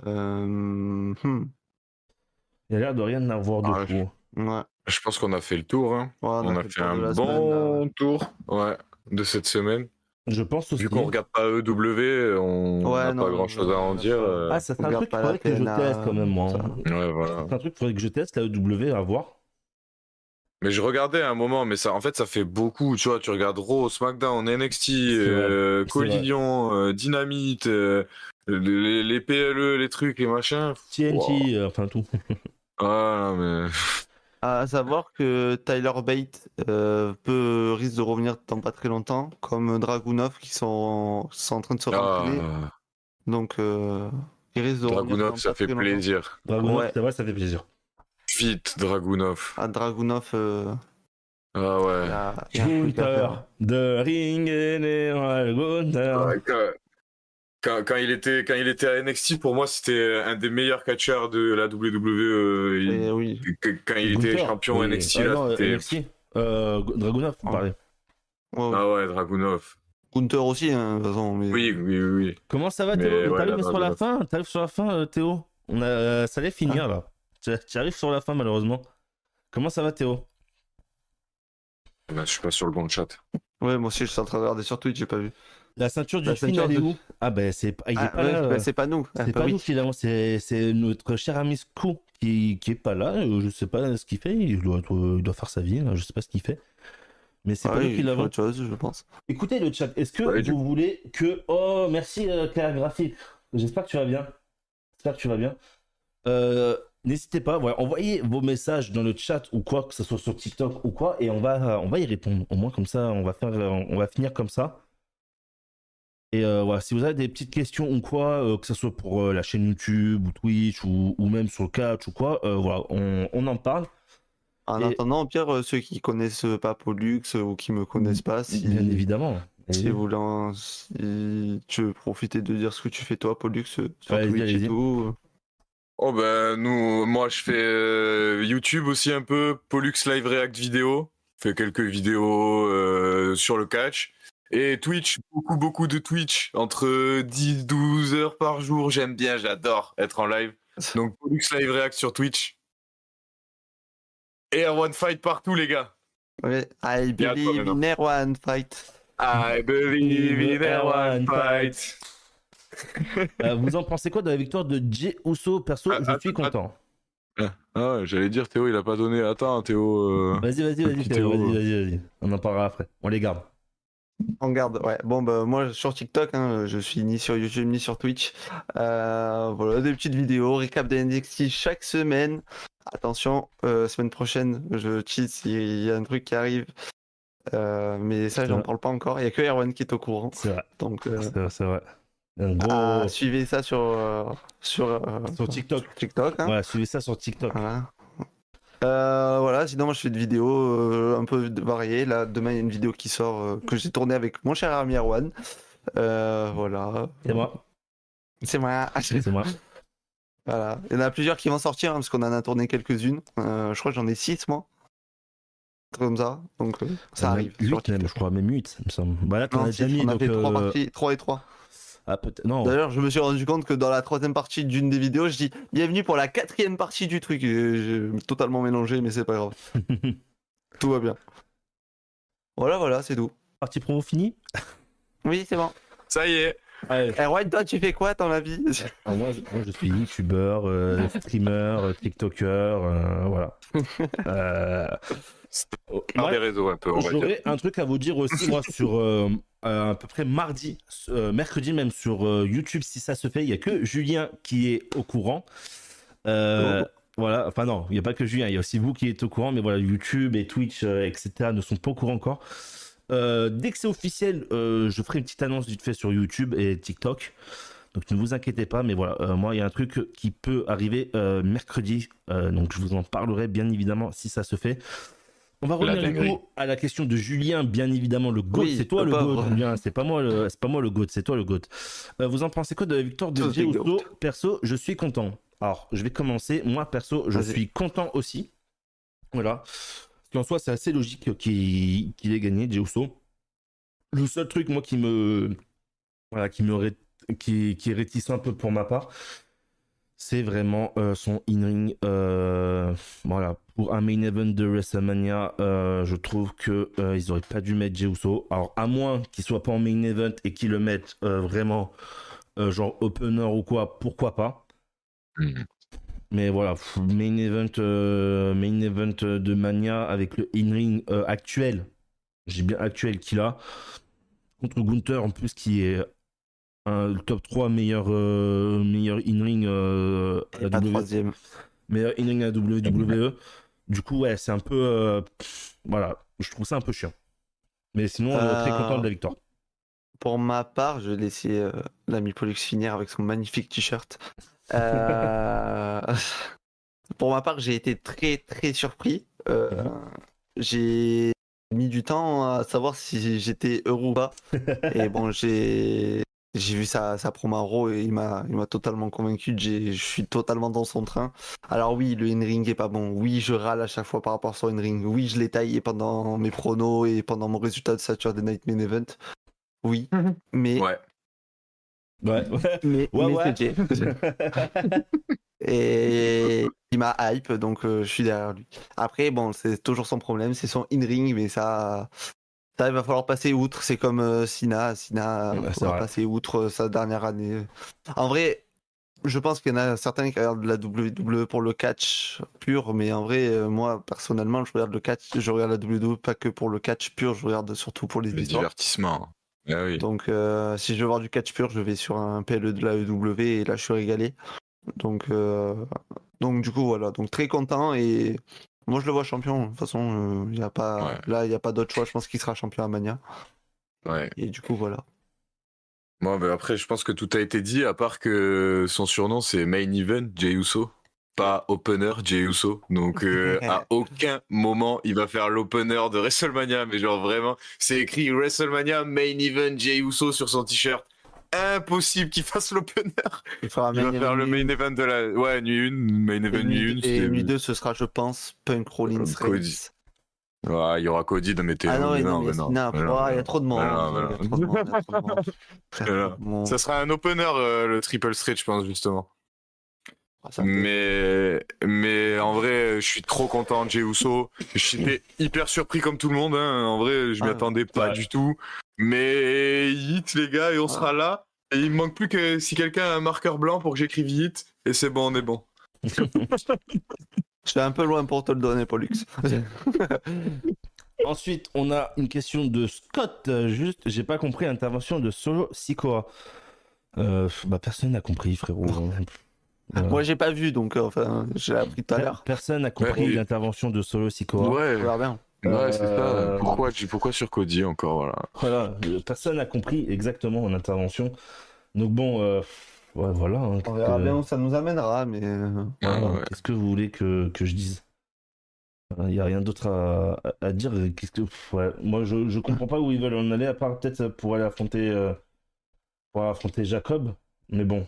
Hmm, Il y a l'air de rien avoir de Ah, fou. ouais, je pense qu'on a fait le tour, hein. ouais, on On a a fait le fait tour un de la semaine là. bon tour, ouais, de cette semaine. Je pense aussi. Vu qu'on regarde pas EW, on Ouais, n'a pas non, grand-chose à en on a dire. pas, Ah, ça on serait un garde truc qu'il pas la faudrait que je peine teste quand même, moi. ça. Ouais, voilà. C'est un truc qu'il faudrait que je teste, la EW, à voir. Mais je regardais à un moment, mais ça, en fait, ça fait beaucoup. Tu vois, tu regardes Raw, SmackDown, NXT, C'est vrai. C'est vrai. Collision, Dynamite, les PLE, les trucs, les machins. Wow. TNT, enfin tout. Ah, mais. À savoir que Tyler Bate risque de revenir dans pas très longtemps, comme Dragunov sont en train de se rentraîner. Ah, Donc, il risque de revenir Dragunov, dans ça pas fait très longtemps. plaisir. Dragunov, Ouais, c'est vrai, ça fait plaisir. Vite, Dragunov. à Dragunov, Ah il y ouais. a un truc à Gunther, faire. de Ring General Gunther. Ouais, quand il était à NXT, pour moi, c'était un des meilleurs catcheurs de la WWE. Et oui. Quand il était Gunther, champion oui. NXT, Ah là, non, c'était. NXT. Dragunov, vous Ouais. parlez. Ouais, Ah ouais, Dragunov. Gunther aussi, hein, de toute façon. Mais... Oui. Comment ça va, Mais Théo? ouais, T'arrives là, sur la Dragunov. fin? T'arrives sur la fin, Théo? Ça allait finir là. Tu arrives sur la fin, malheureusement. Comment ça va, Théo? Bah, je suis pas sur le bon chat. Ouais, moi aussi, je suis en train de regarder sur Twitch, j'ai pas vu. La ceinture du La film, ceinture elle est de- où? Ah ben, il est Ah, pas ouais, là. bah, c'est pas nous. Ah, C'est bah pas oui. nous finalement, c'est notre cher ami Sco qui est pas là. Je sais pas ce qu'il fait. Il doit faire sa vie. Là. Je sais pas ce qu'il fait. Mais c'est pas Ouais, nous qui il fait l'avons. autre chose, je pense. Écoutez le chat. Est-ce que Ouais, vous voulez que. Oh, merci Claire Graphique. J'espère que tu vas bien. J'espère que tu vas bien. N'hésitez pas. Voilà, envoyez vos messages dans le chat ou quoi, que ce soit sur TikTok ou quoi, et on va y répondre. Au moins comme ça, on va finir comme ça. Et voilà, si vous avez des petites questions ou quoi, que ce soit pour la chaîne YouTube ou Twitch ou même sur le catch ou quoi, voilà, on en parle. En Et- attendant, au pire, ceux qui connaissent pas Pollux ou qui me connaissent pas, Bien évidemment. si vous voulez, si tu veux profiter de dire ce que tu fais toi, Pollux, sur Allez-y, Twitch allez-y. et tout. Oh ben moi je fais YouTube aussi un peu, Pollux Live React vidéo, fais quelques vidéos sur le catch. Et Twitch, beaucoup de Twitch, entre 10-12 heures par jour, j'aime bien, j'adore être en live. Donc Pollux Live React sur Twitch. Et R1 Fight partout les gars. Ouais, I Bien, toi, believe maintenant. in everyone fight. I believe in R1 Fight. Vous en pensez quoi de la victoire de Jey Uso? Perso, je suis content. Ah ouais, j'allais dire Théo il a pas donné. Attends Théo. Vas-y, le petit Théo, Théo. vas-y. On en parlera après. On les garde. On garde, ouais. Bon, bah, moi, sur TikTok, hein, je suis ni sur YouTube ni sur Twitch. Voilà, des petites vidéos, récap de NXT chaque semaine. Attention, semaine prochaine, je cheat s'il y a un truc qui arrive. Mais ça, C'est j'en vrai. parle pas encore. Il y a que Erwan qui est au courant. C'est vrai. Donc, C'est vrai. Un gros. suivez ça sur Sur TikTok. sur TikTok. Hein. Ouais, suivez ça sur TikTok. Voilà. Voilà, sinon moi je fais des vidéos un peu variées. Là, demain il y a une vidéo qui sort que j'ai tournée avec mon cher ami Erwan. Voilà. C'est moi. C'est moi. C'est moi. Voilà. Il y en a plusieurs qui vont sortir hein, parce qu'on en a tourné quelques-unes. Je crois que j'en ai 6 moi. Un truc comme ça. Donc ça arrive. sur 8 même, TikTok. je crois, même 8, il me semble. Bah là, t'en Non, as déjà mis, on a donc. fait 3 parties, 3 et 3. Ah, peut-être. Non. D'ailleurs, je me suis rendu compte que dans la 3e partie d'une des vidéos, je dis bienvenue pour la 4e partie du truc. Et j'ai totalement mélangé, mais c'est pas grave. Tout va bien. Voilà, c'est tout. Partie promo finie. Oui, c'est bon. Ça y est. Ouais. Erwan, toi, tu fais quoi dans la vie? Moi, je suis youtubeur, streamer, tiktoker, voilà. Par Moi, des réseaux un peu, on va dire. j'aurais un truc à vous dire aussi, moi, sur à peu près mercredi même, sur YouTube, si ça se fait. Il n'y a que Julien qui est au courant. Voilà, enfin non, il n'y a pas que Julien, il y a aussi vous qui êtes au courant, mais voilà, YouTube et Twitch, etc. ne sont pas au courant encore. Dès que c'est officiel, je ferai une petite annonce vite fait sur YouTube et TikTok. Donc ne vous inquiétez pas, mais voilà, moi il y a un truc qui peut arriver mercredi, donc je vous en parlerai bien évidemment si ça se fait. On va revenir du dinguerie. coup à la question de Julien, bien évidemment le GOAT, Oui, c'est toi le le pauvre. GOAT, Julien, c'est pas moi le GOAT, c'est toi le GOAT. Vous en pensez quoi de la victoire de Tous Jey des Uso? GOAT. Perso, je suis content. Alors, je vais commencer, moi perso, je Vas-y. suis content aussi. Voilà. Parce qu'en soi, c'est assez logique qu'il ait gagné, Jey Uso. Le seul truc, moi, voilà, qui est réticent un peu pour ma part, c'est vraiment son in-ring. Voilà, pour un main event de WrestleMania, je trouve que ils auraient pas dû mettre Jey Uso. Alors, à moins qu'il soit pas en main event et qu'ils le mettent vraiment genre opener ou quoi, pourquoi pas. Mais voilà, main event de Mania avec le in-ring actuel, j'ai bien actuel qu'il a, contre Gunther en plus qui est le top 3 meilleur in-ring à La la WWE. 3e. Meilleur in-ring à la WWE. Du coup, ouais, c'est un peu... voilà, je trouve ça un peu chiant. Mais sinon, très content de la victoire. Pour ma part, je vais laisser l'ami Pollux finir avec son magnifique t-shirt. Pour ma part, j'ai été très très surpris. J'ai mis du temps à savoir si j'étais heureux ou pas. Et bon, j'ai vu sa promo à Raw et il m'a totalement convaincu. Je suis totalement dans son train. Alors oui, le in-ring est pas bon. Oui, je râle à chaque fois par rapport à son in-ring. Oui, je l'ai taillé pendant mes pronos et pendant mon résultat de Saturday Night Main Event. Oui, mais Ouais. Ouais. mais Ouais. c'est Jay. Et il m'a hype, donc je suis derrière lui. Après, bon, c'est toujours son problème, c'est son in-ring, mais ça, il va falloir passer outre. C'est comme Sina. Sina, Ouais, il c'est va vrai. passer outre sa dernière année. En vrai, je pense qu'il y en a certains qui regardent la WWE pour le catch pur, mais en vrai, moi, personnellement, je regarde le catch, je regarde la WWE pas que pour le catch pur, je regarde surtout pour les Le histoires. divertissement. Ah oui. Donc, si je veux voir du catch pur, je vais sur un PLE de la EW et là, je suis régalé. Donc du coup, voilà. Donc, très content et moi, je le vois champion. De toute façon, y a pas... Ouais. là, il n'y a pas d'autre choix. Je pense qu'il sera champion à Mania. Ouais. Et du coup, voilà. Moi, bah, après, je pense que tout a été dit, à part que son surnom, c'est Main Event, Jey Uso. Pas Opener, Jey Uso. Donc, à aucun moment, il va faire l'opener de WrestleMania. Mais genre, vraiment, c'est écrit WrestleMania Main Event, Jey Uso sur son t-shirt. Impossible qu'il fasse l'opener. Il fera Il va faire le main event de la... Ouais, nuit 1, main event nuit 1. Et nuit 2, ce sera, je pense, Punk Rollins Cody. Reigns. Ouais, il y aura Cody dans mes Ah non, mais non, mais non. Sina, Mais non, il y a trop de monde. voilà. Il y a trop de monde, il y a trop de monde. Frère, Voilà. bon, Ça sera un opener, le triple threat, je pense, justement. ça peut- Mais en vrai, je suis trop content de Jey Uso. J'étais hyper surpris comme tout le monde. Hein. En vrai, je m'y Ah, attendais pas ouais. du tout. Mais hit, les gars, et on sera là. Et il me manque plus que si quelqu'un a un marqueur blanc pour que j'écrive hit. Et c'est bon, on est bon. Je suis un peu loin pour te le donner, Pollux. Ensuite, on a une question de Scott. Juste, j'ai pas compris l'intervention de Solo Sikoa. Personne n'a compris, frérot. Moi, j'ai pas vu, donc enfin, j'ai appris tout à l'heure. Personne n'a compris Ouais. l'intervention de Solo Sikoa. Ouais, On verra bien. ouais, c'est ça. Euh, Pourquoi sur Cody encore, voilà. Voilà, personne n'a compris exactement l'intervention. Donc bon, ouais, voilà. Hein, On verra bien où ça nous amènera, mais voilà, Ouais. qu'est-ce que vous voulez que je dise? Il n'y a rien d'autre à dire. Ouais, moi, je comprends pas où ils veulent en aller, à part peut-être pour affronter Jacob. Mais bon,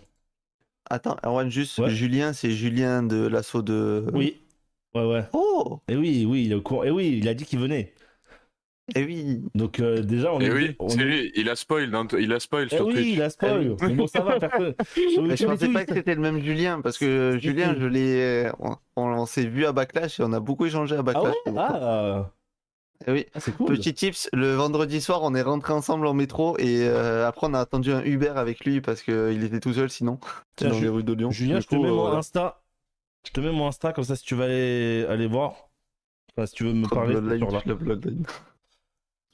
attends, Erwan, juste, Ouais. Julien, c'est Julien de l'assaut de. oui, ouais. Oh! Et oui, il est au courant. Et oui, il a dit qu'il venait. Eh oui! Donc déjà, on Et est. oui, c'est lui, il a spoil Eh sur oui, Twitch. il a spoil. Mais bon, ça va, personne. Mais je pensais pas que c'était le même Julien, parce que Si, Julien, si. je l'ai. On s'est vu à Backlash et on a beaucoup échangé à Ah Backlash. ouais? Eh oui. C'est cool. Petit tips, le vendredi soir, on est rentrés ensemble en métro et après, on a attendu un Uber avec lui parce qu'il était tout seul sinon. Tiens, Dans les rues de Lyon. Julien, Du je te coup, mets mon voilà. Insta. Je te mets mon Insta, comme ça, si tu veux aller voir. Enfin, si tu veux me Trop de parler, c'est Bloodline, sur là. tu l'as Bloodline.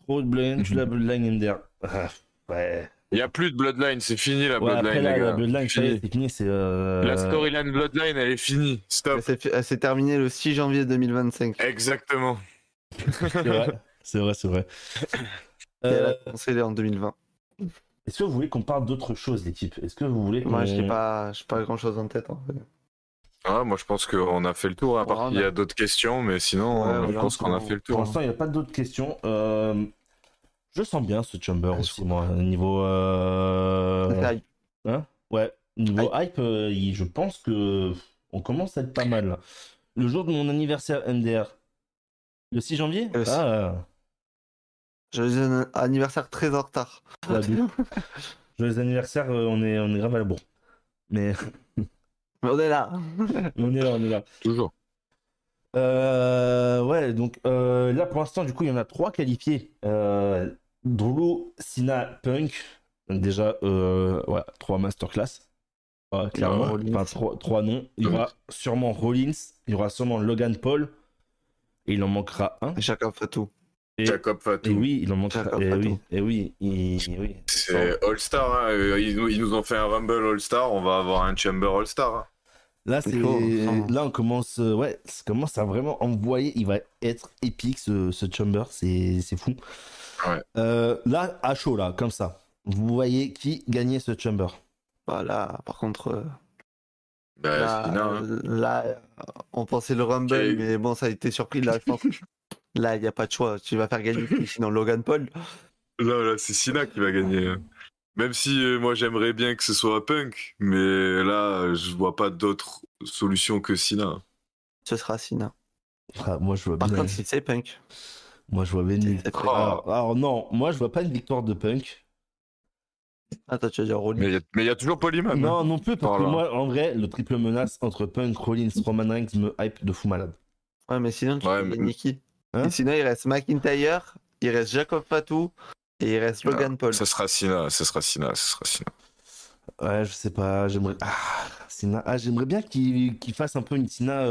Trop de Bloodline, tu l'as Bloodline MDR. Ouais. Il y a plus de Bloodline, c'est fini la Ouais, après Bloodline, là, les la gars. Bloodline, ça y est, Fini. c'est fini, c'est. La storyline Bloodline, elle est finie. Stop. Elle s'est terminée le 6 janvier 2025. Exactement. C'est vrai. Et elle Euh, a commencé en 2020. Est-ce que vous voulez qu'on parle d'autre chose, l'équipe? Est-ce que vous voulez qu'on. Moi, j'ai pas grand chose en tête. En fait. Ah, moi, je pense qu'on a fait le tour, à part Ouais, qu'il y a d'autres questions, mais sinon, Ouais, je voilà, pense qu'on a pour- fait le Pour tour. l'instant, il n'y a pas d'autres questions. Je sens bien ce Chamber Ouais, aussi, moi. Niveau. C'est hype. Hein? Ouais. Niveau hype, je pense que on commence à être pas mal là. Le jour de mon anniversaire MDR, le 6 janvier? Le 6. Ah, J'ai un anniversaire très en retard. la douce. Joyeux anniversaire, on est grave à la bourre. Mais Mais on est là. on est là. Toujours. Ouais, donc là pour l'instant, du coup, il y en a 3 qualifiés. Drew, Cena, Punk. Donc, déjà, ouais, 3 masterclass. Clairement, Rollins. enfin 3 noms. Il y aura sûrement Rollins, il y aura sûrement Logan Paul. Et il en manquera un. Chacun fait tout. Jacob Et Fatou. oui, il en manquera. Jacob Et oui, Fatu. et oui, oui. C'est All-Star. Hein. Ils nous ont fait un Rumble All-Star. On va avoir un Chamber All-Star. Hein. Là, c'est... D'accord. Là, on commence, ouais, ça commence à vraiment envoyer. Il va être épique ce Chamber, c'est fou. Ouais. Là, à chaud, là, comme ça. Vous voyez qui gagnait ce Chamber? Voilà, par contre, Bah, là, Cena, hein. là, on pensait le Rumble, Ok. mais bon, ça a été surpris. Là, je pense que là, il n'y a pas de choix. Tu vas faire gagner qui, sinon Logan Paul. Là, c'est Cena qui va gagner. Hein. Même si moi, j'aimerais bien que ce soit Punk. Mais là, je vois pas d'autre solution que Cena. Ce sera Cena. Ah, moi, je vois Par bien. contre, si c'est Punk. Moi, je vois bien une... c'est Punk. Alors, non, moi, je vois pas une victoire de Punk. Attends, tu vas dire Rollins. Mais il y a toujours Polyman. Non, non plus, parce que Voilà. moi, en vrai, le triple menace entre Punk, Rollins, Roman Reigns me hype de fou malade. Ouais, mais sinon, tu Ouais, peux mais- gagner qui? Hein Et sinon, il reste McIntyre, il reste Jacob Fatou et il reste Logan Paul. Ça sera Cena. Ouais, je sais pas, j'aimerais. J'aimerais bien qu'il fasse un peu une Cena.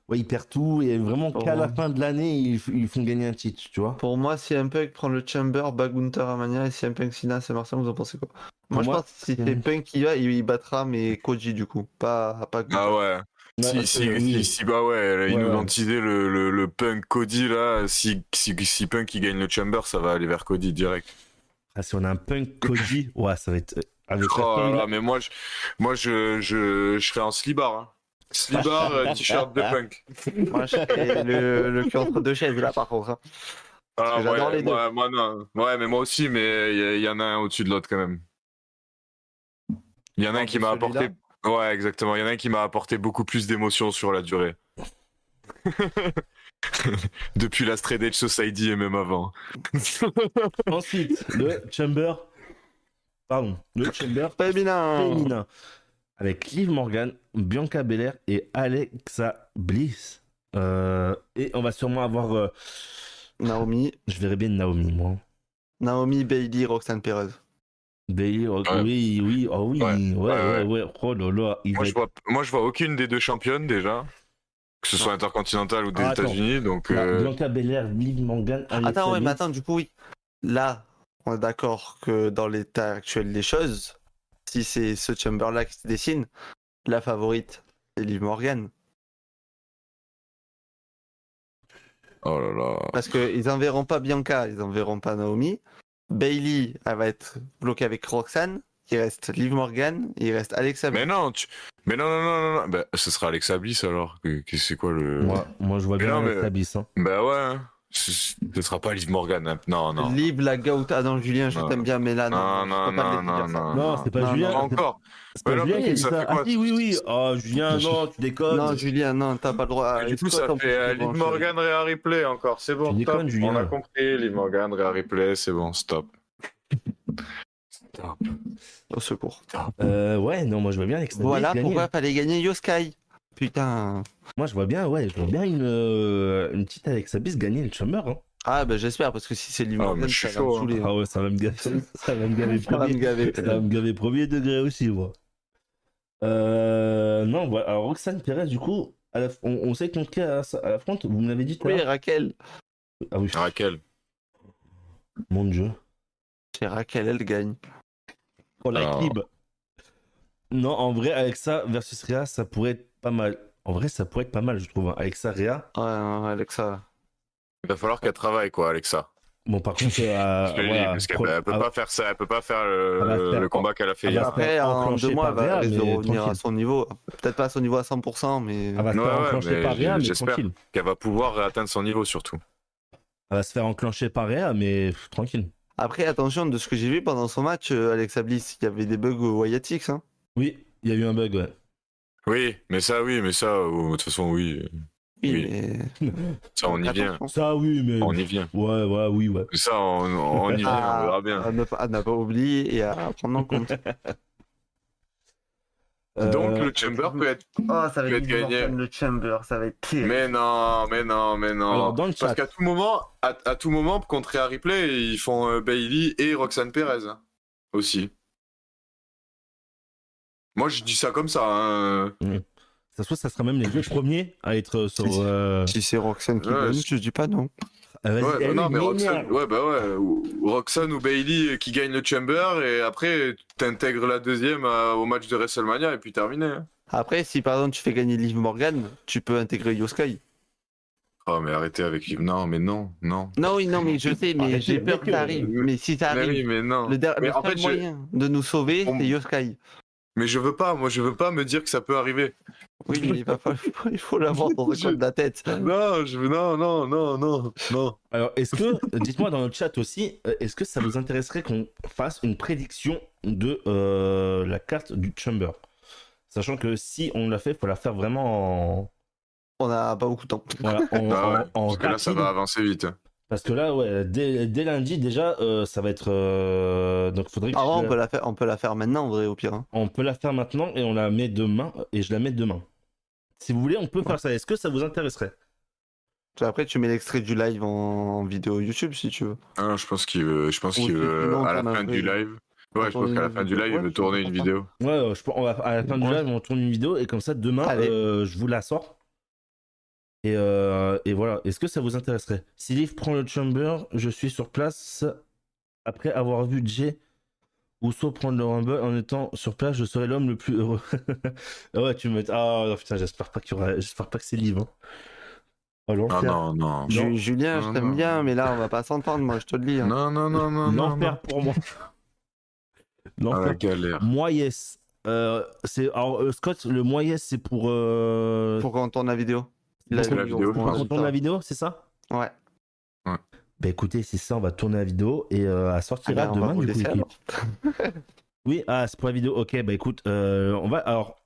Ouais, il perd tout et vraiment qu'à la fin de l'année, ils font gagner un titre, tu vois. Pour moi, si un Punk prend le Chamber, Bagunter à Mania et si un Punk Cena, c'est Marseille, vous en pensez quoi? Moi, je moi, pense que si c'est Punk qui va, il battra, mais Koji du coup, pas Gunther. Ah ouais. Ouais, Si, bah ouais, là, ils Ouais, nous ouais. ont teasé le Punk Cody là. Si Punk il gagne le Chamber, ça va aller vers Cody direct. Ah, si on a un Punk Cody, ouais, ça va être. Avec la Oh là story là, mais moi je serais en slibard. Hein. Slibard, t-shirt de Punk. Moi, je fais le cul entre deux chaises là, par contre. Hein. Ah, que j'adore les deux. moi, non. Ouais, mais moi aussi, mais il y en a un au-dessus de l'autre quand même. Il y en a un qui m'a apporté. Ouais, exactement. Il y en a un qui m'a apporté beaucoup plus d'émotions sur la durée. Depuis la Straight Edge Society et même avant. Ensuite, le Chamber. Pardon, le Chamber Féminin. féminin. Avec Liv Morgan, Bianca Belair et Alexa Bliss. Et on va sûrement avoir. Naomi, Je verrais bien Naomi, moi. Bailey, Roxanne Perez. Bailey, Ouais. oui, oh oui, Ouais. ouais. Oh là là, il va Moi, être- je vois aucune des deux championnes déjà. que ce soit intercontinental ou des Attends. États-Unis. Donc, Bianca Belair, Liv Morgan, Alexa Attends, ouais, mais Bliss. attends, du coup, oui. Là, on est d'accord que dans l'état actuel des choses, si c'est ce Chamber-là qui se dessine, la favorite, c'est Liv Morgan. oh là là. Parce qu'ils enverront pas Bianca, ils enverront pas Naomi. Bailey, elle va être bloquée avec Roxanne. Il reste Liv Morgan, il reste Alexa Bliss. Mais non. Bah, ce sera Alexa Bliss alors. C'est quoi le. Moi, je vois Mais bien non, mais- Alexa Bliss. Hein. Bah ouais. Hein. Ce sera pas Liv Morgan. Hein. Non. Liv, la gout. Ah non, Julien, je Non. t'aime bien, mais là, non, je peux pas te laisser dire ça. Non, c'est pas non, Julien. non, c'est- Encore. C'est pas Mais non, Julien qui a dit ça ça. fait quoi Ah si, oui. Oh, Julien, non, tu déconnes. Non, Julien, non, t'as pas le droit. Du coup, Scott, ça en plus, fait c'est Liv bon, Morgan, Rhea Ripley encore. C'est bon. Tu déconnes, Stop. Julien. On a compris. Liv Morgan, Rhea Ripley. C'est bon. Stop. Stop. Au secours. Ouais, non, moi je vois bien Alexa Bliss Voilà gagner. pourquoi fallait gagner Yoskai. Putain. Moi je vois bien une petite Alexa Bliss gagner le Chamber. Hein. Ah, bah j'espère, parce que si c'est Liv Ah, Morgan, mais je suis ça va me chaud, hein. saouler. Ah ouais, ça va me gaver. Ça va me gaver Ça va me premier. gaver. Ça va me gaver premier degré aussi, moi. Non, voilà. Alors Roxane Perez, du coup, on sait qu'on à la front, vous me l'avez dit tout à Oui, l'heure. Raquel. Ah oui, Raquel. mon dieu. C'est Raquel, elle gagne. Oh la Alors. clib. Non, en vrai, Alexa versus Rhea, ça pourrait être pas mal. En vrai, ça pourrait être pas mal, je trouve. Hein. Alexa, Rhea. Ouais, Alexa. Il va falloir qu'elle travaille, quoi, Alexa. Bon, par contre, Je te le dis, voilà, parce qu'elle peut pas faire ça, elle peut pas faire Elle va faire- le combat qu'elle a fait elle hier. va Après, en enclenché 2 mois, elle par va Rhea, risque de mais revenir à tranquille. son niveau. Peut-être pas à son niveau à 100%, mais. Elle va se faire Ouais, enclencher mais par Rhea, mais j'espère. tranquille. Qu'elle va pouvoir atteindre son niveau, surtout. Elle va se faire enclencher par Rhea, mais tranquille. Après, attention, de ce que j'ai vu pendant son match, Alexa Bliss, il y avait des bugs au Wyatt Six. Hein. Oui, il y a eu un bug, ouais. Oui, mais ça, de toute façon, oui. Oui. mais. Ça, on y vient. Attention. Ça, oui, mais. On y vient. Ouais, oui, ouais. Ça, on y vient, on verra bien. À ne pas oublier et à prendre en compte. Donc, le Chamber peut être. Oh, ça va peut être être gagné. le Chamber, ça va être terrible. Mais non. Alors, dans le Parce chat, qu'à tout moment, contre Rhea Ripley, ils font Bailey et Roxanne Perez. Hein, aussi. Moi, je dis ça comme ça. Hein. ça sera même les deux premiers à être sur. Si c'est Roxanne qui Ouais, gagne, je- je dis pas non. Vas-y, Ouais, bah elle non, est mais Roxanne, géniale. ou Roxanne ou Bailey qui gagnent le Chamber et après t'intègres la deuxième au match de WrestleMania et puis terminé. Hein. Après, si par exemple tu fais gagner Liv Morgan, tu peux intégrer Yoskai. Oh mais arrêtez avec lui. Non mais non. Non, oui, non, mais je sais, mais Arrêtez, j'ai peur que mec, ça arrive. Mais si ça Mais arrive, oui mais non. le Mais en seul fait, moyen de nous sauver, On- c'est Yoskai. mais je veux pas. Moi je veux pas me dire que ça peut arriver. Oui, mais il faut l'avoir dans le coin de la tête. Non, non. Alors, dites-moi dans le chat aussi, est-ce que ça vous intéresserait qu'on fasse une prédiction de la carte du Chamber? Sachant que si on l'a fait, il faut la faire vraiment en. On a pas beaucoup de temps. Voilà, Bah ouais, en parce que là ça rapide. va avancer vite. Parce que là, ouais, dès lundi, déjà, ça va être. Donc, faudrait que Avant, je- on peut la faire maintenant, en vrai, au pire. Hein. on peut la faire maintenant et on la met demain. Et je la mets demain. Si vous voulez, on peut faire ça. Est-ce que ça vous intéresserait? Après, tu mets l'extrait du live en vidéo YouTube si tu veux. Ah, je pense qu'il veut, sinon, à la on a fin du fait- live. Ouais, je pense tourner qu'à la une fin du vidéo. live, il Ouais, veut tourner je une pense vidéo. Ouais, à la fin du Ouais. live, on tourne une vidéo et comme ça, demain, Allez. je vous la sors. Et voilà. Est-ce que ça vous intéresserait? Si Liv prend le Chamber, je suis sur place. Après avoir vu Jay Uso prendre le Rumble en étant sur place, je serai l'homme le plus heureux. Ouais, tu me mets. Ah non, putain, j'espère pas que c'est Liv. Hein. Oh, Ah l'enfer. non. Non. Julien, je Non, t'aime non. bien, mais là, on va pas s'entendre, moi, je te le dis. Hein. Non. L'enfer pour moi. Ah, L'enfer. la galère. Moi, yes. Alors, Scott, le moi, yes, c'est pour. Pour qu'on tourne la vidéo. C'est la vidéo, je Pour pense. qu'on tourne la vidéo, c'est ça? Ouais. Bah écoutez, c'est ça, on va tourner la vidéo et elle Ah sortira ben, on va demain vous du coup. laisser l'équipe. alors. Oui, c'est pour la vidéo. Ok, bah écoute, on va. Alors,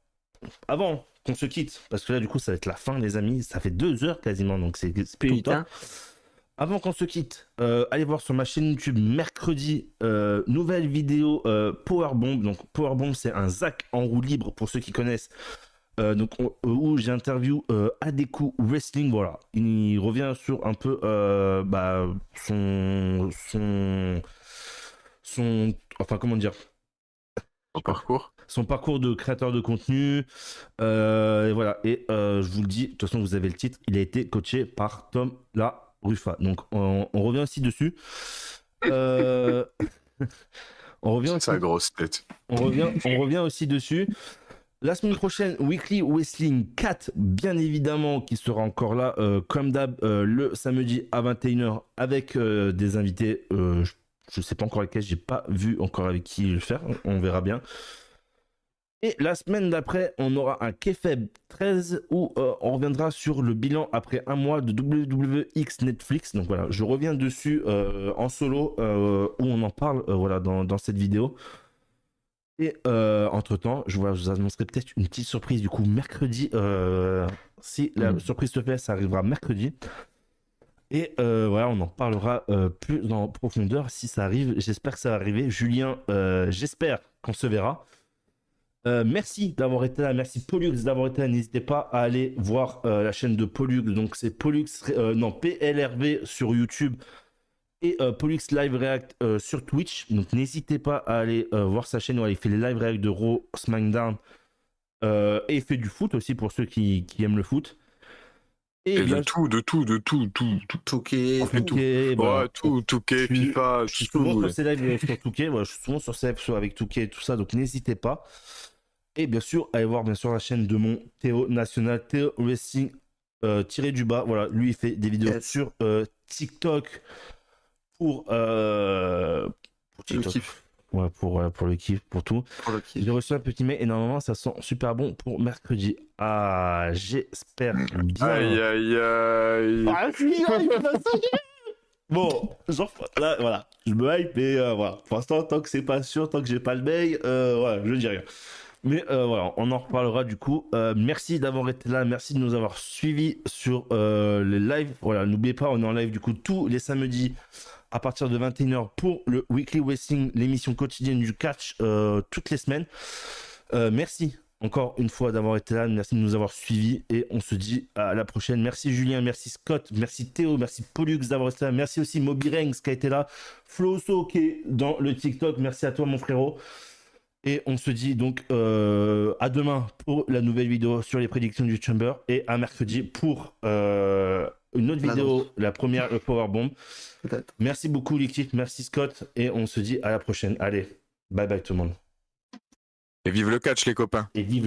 avant qu'on se quitte, parce que là du coup ça va être la fin, les amis, ça fait 2 heures quasiment, donc c'est plutôt Putain. top. Avant qu'on se quitte, allez voir sur ma chaîne YouTube mercredi, nouvelle vidéo Powerbomb. Donc Powerbomb, c'est un Zach en roue libre pour ceux qui connaissent. Où j'interview Adeku Wrestling, voilà. Il revient sur un peu son enfin comment dire, Au parcours. Son parcours de créateur de contenu. Et voilà. Et je vous le dis, de toute façon, vous avez le titre. Il a été coaché par Tom La Ruffa. Donc, on revient aussi dessus. On revient aussi, Sa grosse tête. on revient aussi dessus. La semaine prochaine, Weekly Wrestling 4, bien évidemment, qui sera encore là, comme d'hab, le samedi à 21h avec des invités. Je sais pas encore lesquels, j'ai pas vu encore avec qui le faire, on verra bien. Et la semaine d'après, on aura un Kayfabe 13 où on reviendra sur le bilan après un mois de WWX Netflix. Donc voilà, je reviens dessus en solo où on en parle voilà, dans cette vidéo. Et entre-temps, je vous annoncerai peut-être une petite surprise du coup mercredi. Si la surprise se fait, ça arrivera mercredi. Et voilà, on en parlera plus en profondeur si ça arrive. J'espère que ça va arriver. Julien, j'espère qu'on se verra. Merci d'avoir été là, merci Pollux d'avoir été là. N'hésitez pas à aller voir la chaîne de Pollux. Donc c'est Pollux, PLRV sur YouTube et Pollux Live React sur Twitch. Donc n'hésitez pas à aller voir sa chaîne où il fait les live react de Raw, SmackDown et il fait du foot aussi pour ceux qui aiment le foot. Et bien, de tout. Touquet, On fait tout. tout. Bah, Ouais, tout, Touquet, FIFA, je suis souvent tout. sur ces lives sur Touquet, voilà, je suis souvent sur ces lives avec Touquet et tout ça, donc n'hésitez pas. Et bien sûr, allez voir bien sûr la chaîne de mon Théo National, Théo Wrestling tiré du bas. Voilà, lui il fait des vidéos sur TikTok pour Le TikTok. kiff. Ouais, pour le kiff, pour tout. Pour le kiff. J'ai reçu un petit mail et normalement ça sent super bon pour mercredi. Ah, j'espère bien. Aïe. Ah, je suis hype, ça y est. Bon, genre là, voilà, je me hype et voilà. Pour l'instant, tant que c'est pas sûr, tant que j'ai pas le mail, voilà, je dis rien. Mais voilà, on en reparlera du coup. Merci d'avoir été là, merci de nous avoir suivis sur les lives. Voilà, n'oubliez pas, on est en live du coup tous les samedis à partir de 21h pour le Weekly Wrestling, l'émission quotidienne du catch toutes les semaines. Merci encore une fois d'avoir été là, merci de nous avoir suivis et on se dit à la prochaine. Merci Julien, merci Scott, merci Théo, merci Pollux d'avoir été là, merci aussi Moby Ranks qui a été là, Floso qui est dans le TikTok, merci à toi mon frérot. Et on se dit donc à demain pour la nouvelle vidéo sur les prédictions du Chamber et à mercredi pour une autre vidéo, la première, le Powerbomb. Peut-être. Merci beaucoup l'équipe, merci Scott et on se dit à la prochaine. Allez, bye bye tout le monde. Et vive le catch, les copains. Et vive le